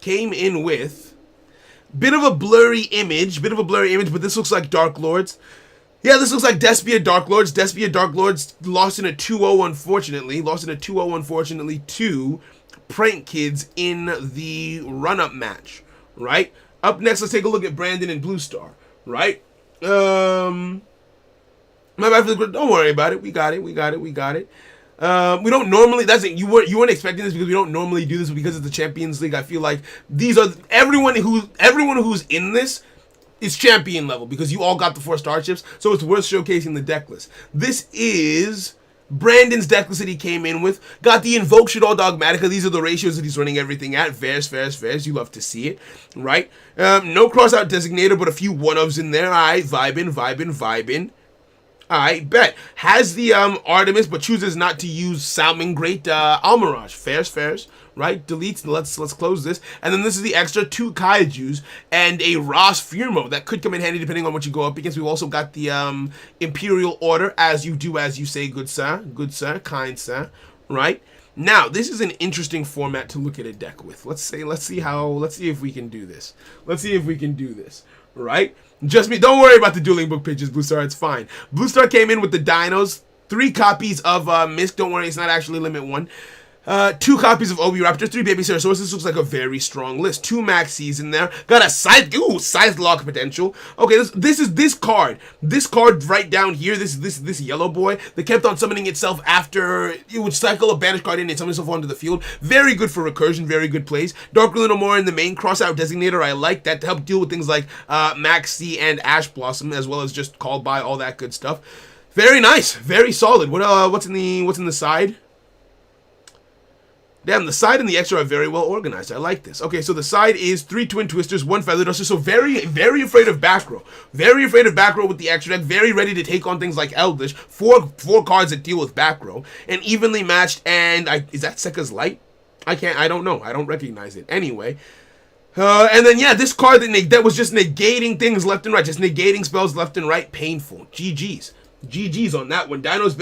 bit of a blurry image, but this looks like Dark Lords. Yeah, this looks like Despia Dark Lords. Despia Dark Lords lost in a 2-0 unfortunately to Prank Kids in the run-up match, right? Up next, let's take a look at Brandon and Blue Star. Right? My bad for the... Don't worry about it. We got it. We don't normally... You weren't expecting this because we don't normally do this, but because it's the Champions League, I feel like these are... Everyone who's in this is champion level because you all got the 4 starships, so it's worth showcasing the deck list. This is Brandon's deck list that he came in with. Got the Invoke Shaddoll Dogmatica. These are the ratios that he's running everything at. Fairs. You love to see it, right? No Crossout Designator, but a few one-ofs in there. All right, vibing. All right, bet. Has the Artemis, but chooses not to use Salmon Great Almirage. Fairs. Right, deletes. Let's close this, and then this is the extra 2 Kaijus and a Ross Furmo that could come in handy depending on what you go up against. We've also got the Imperial Order, as you do, as you say, good sir, kind sir. Right now, this is an interesting format to look at a deck with. Let's see if we can do this. Right, just me. Don't worry about the dueling book pitches, Blue Star. It's fine. Blue Star came in with the Dinos, 3 copies of Mist. Don't worry, it's not actually limit 1. 2 copies of Obi Raptor, 3 Baby Ceratosaurus. This looks like a very strong list. 2 Maxis in there. Got a Scythe Lock potential. Okay, this is this card. This card right down here, this yellow boy that kept on summoning itself after it would cycle a banished card in and summon itself onto the field. Very good for recursion, very good plays. Dark Little More in the main Crossout Designator. I like that to help deal with things like Maxi and Ash Blossom, as well as just called by all that good stuff. Very nice, very solid. What's in the side? Damn, the side and the extra are very well organized. I like this. Okay, so the side is 3 Twin Twisters, 1 Feather Duster. So very afraid of back row. Very afraid of back row with the extra deck. Very ready to take on things like Eldritch. Four cards that deal with back row. And evenly matched, and is that Sekka's Light? I don't know. I don't recognize it. Anyway. And then, yeah, this card that was just negating things left and right. Just negating spells left and right. Painful. GG's on that one. Dinos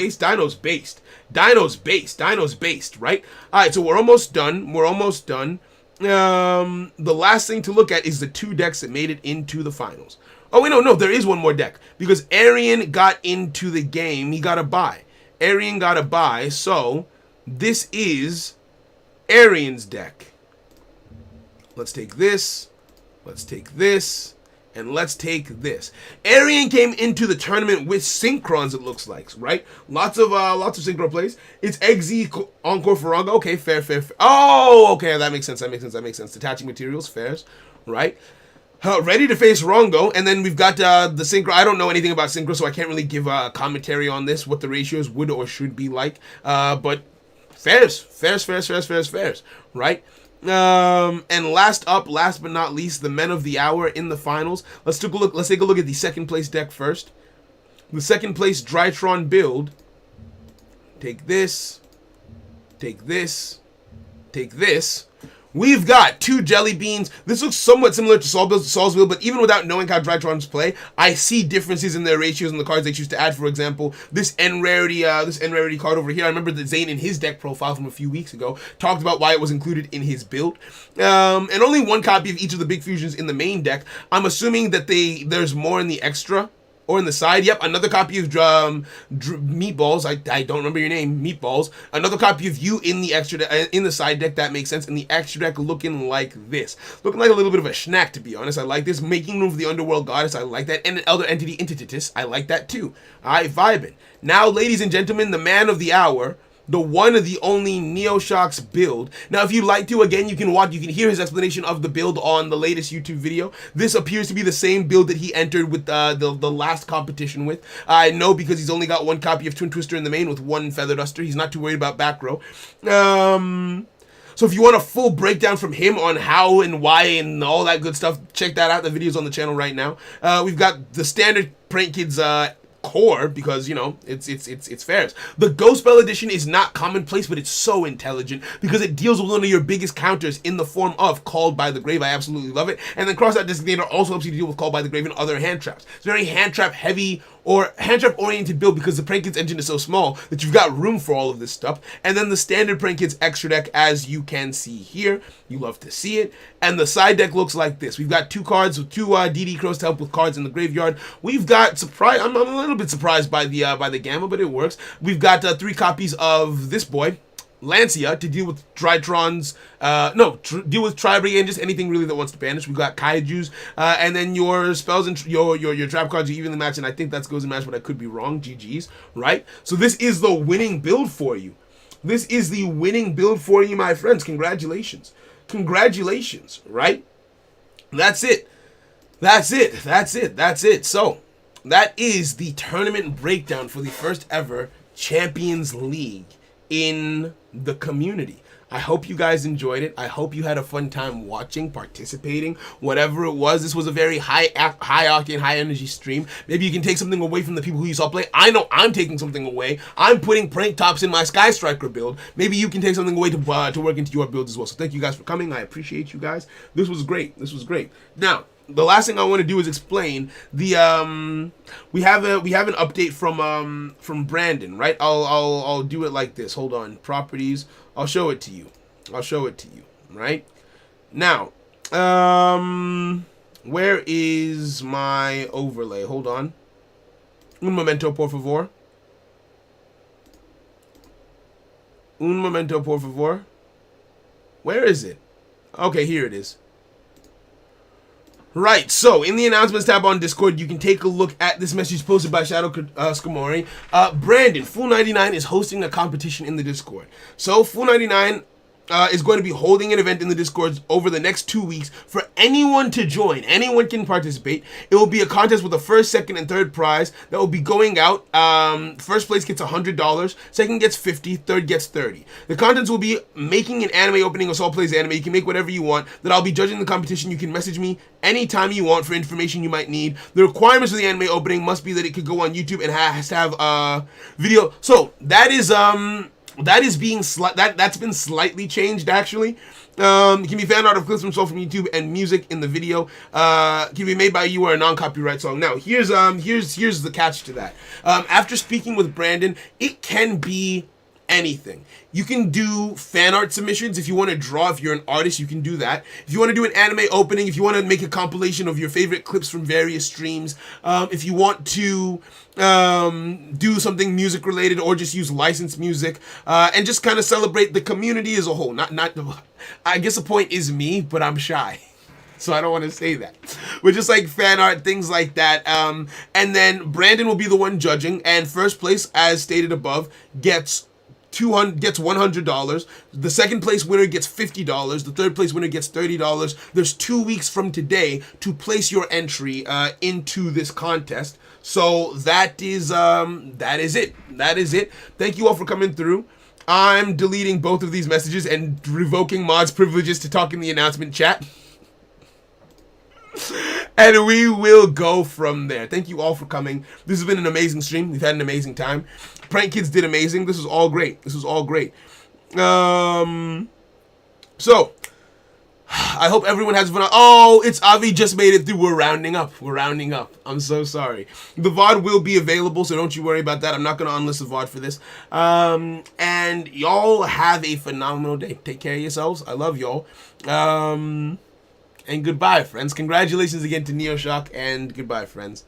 based, right? Alright, so we're almost done. The last thing to look at is the 2 decks that made it into the finals. Oh, wait, no, there is one more deck. Because Arian got into the game. He got a bye. So, this is Arian's deck. Let's take this. And let's take this. Arian came into the tournament with Synchrons, it looks like, right? Lots of Synchro plays. It's Eggsy Encore for Rongo. Okay, fair. Oh, okay, that makes sense. Detaching materials, fairs, right? Ready to face Rongo, and then we've got the Synchro. I don't know anything about Synchro, so I can't really give a commentary on this, what the ratios would or should be like. But fairs, right? And last but not least, the men of the hour in the finals. Let's take a look at the second place deck first. The second place Drytron build. Take this. We've got 2 Jelly Beans. This looks somewhat similar to Saul's Wheel, but even without knowing how Drytrons play, I see differences in their ratios and the cards they choose to add. For example, this N rarity card over here. I remember that Zane in his deck profile from a few weeks ago talked about why it was included in his build. And only 1 copy of each of the big fusions in the main deck. I'm assuming that there's more in the extra. Or in the side, yep, another copy of Meatballs. I don't remember your name, Meatballs. Another copy of you in the extra in the side deck. That makes sense. And the extra deck looking like this, looking like a little bit of a schnack, to be honest. I like this. Making room for the Underworld Goddess. I like that. And an Elder Entity Intititus. I like that too. Alright, vibing. Now, ladies and gentlemen, the man of the hour. The one of the only Neoshock's build. Now, if you'd like to, again, you can hear his explanation of the build on the latest YouTube video. This appears to be the same build that he entered with the last competition with. I know because he's only got 1 copy of Twin Twister in the main with 1 Feather Duster. He's not too worried about back row. So if you want a full breakdown from him on how and why and all that good stuff, check that out. The video's on the channel right now. We've got the standard Prank Kids core, because it's fairs. The Ghost Spell edition is not commonplace, but it's so intelligent because it deals with one of your biggest counters in the form of Called by the Grave. I absolutely love it. And then Crossout Designator also helps you deal with Called by the Grave and other hand traps. It's very hand trap heavy or hand trap oriented build because the Prank Kids engine is so small that you've got room for all of this stuff. And then the standard Prank Kids extra deck, as you can see here, you love to see it. And the side deck looks like this. We've got 2 cards with 2 DD Crows to help with cards in the graveyard. We've got I'm a little bit surprised by the Gamma, but it works. We've got 3 copies of this boy, Lancia, to deal with Drytrons, deal with Tri-Brig and just anything really that wants to banish. We've got Kaijus, and then your spells and your trap cards are evenly matched, and I think that goes in match, but I could be wrong. GG's, right? So this is the winning build for you. This is the winning build for you, my friends. Congratulations, right? That's it. So that is the tournament breakdown for the first ever Champions League in the community. I hope you guys enjoyed it. I hope you had a fun time watching, participating, whatever it was. This was a very high octane, high energy stream. Maybe you can take something away from the people who you saw play. I know I'm taking something away. I'm putting prank tops in my Sky Striker build. Maybe you can take something away to work into your builds as well. So thank you guys for coming. I appreciate you guys. This was great. This was great. Now, the last thing I want to do is explain the we have an update from Brandon, right? I'll do it like this. Hold on, properties. I'll show it to you. Right? Now, where is my overlay? Hold on. Un momento, por favor. Un momento, por favor. Where is it? Okay, here it is. Right, so in the announcements tab on Discord, you can take a look at this message posted by Shadow Skamori. Brandon, Full 99 is hosting a competition in the Discord. So Full 99 is going to be holding an event in the Discord over the next 2 weeks for anyone to join. Anyone can participate. It will be a contest with a first, second, and third prize that will be going out. First place gets $100, second gets $50, third gets $30. The contents will be making an anime opening or Soul Plays anime. You can make whatever you want. That I'll be judging the competition. You can message me anytime you want for information you might need. The requirements for the anime opening must be that it could go on YouTube and has to have video. So that is that's been slightly changed actually. It can be fan art of clips from YouTube and music in the video. Can be made by you or a non-copyright song. Now here's the catch to that. After speaking with Brandon, it can be anything. You can do fan art submissions if you want to draw. If you're an artist, you can do that. If you want to do an anime opening, if you want to make a compilation of your favorite clips from various streams, if you want to do something music related or just use licensed music, and just kind of celebrate the community as a whole. Not I guess the point is me, but I'm shy. So I don't want to say that. But just like fan art, things like that. And then Brandon will be the one judging, and first place, as stated above, gets $100. The second place winner gets $50. The third place winner gets $30. There's 2 weeks from today to place your entry into this contest. So that is it. Thank you all for coming through. I'm deleting both of these messages and revoking mods privileges to talk in the announcement chat. And we will go from there. Thank you all for coming. This has been an amazing stream. We've had an amazing time. Prank Kids did amazing. This was all great. So I hope everyone has fun. Oh, it's Avi just made it through. We're rounding up. I'm so sorry. The VOD will be available, so don't you worry about that. I'm not going to unlist the VOD for this. And y'all have a phenomenal day. Take care of yourselves. I love y'all. And goodbye, friends. Congratulations again to Neoshock, and goodbye, friends.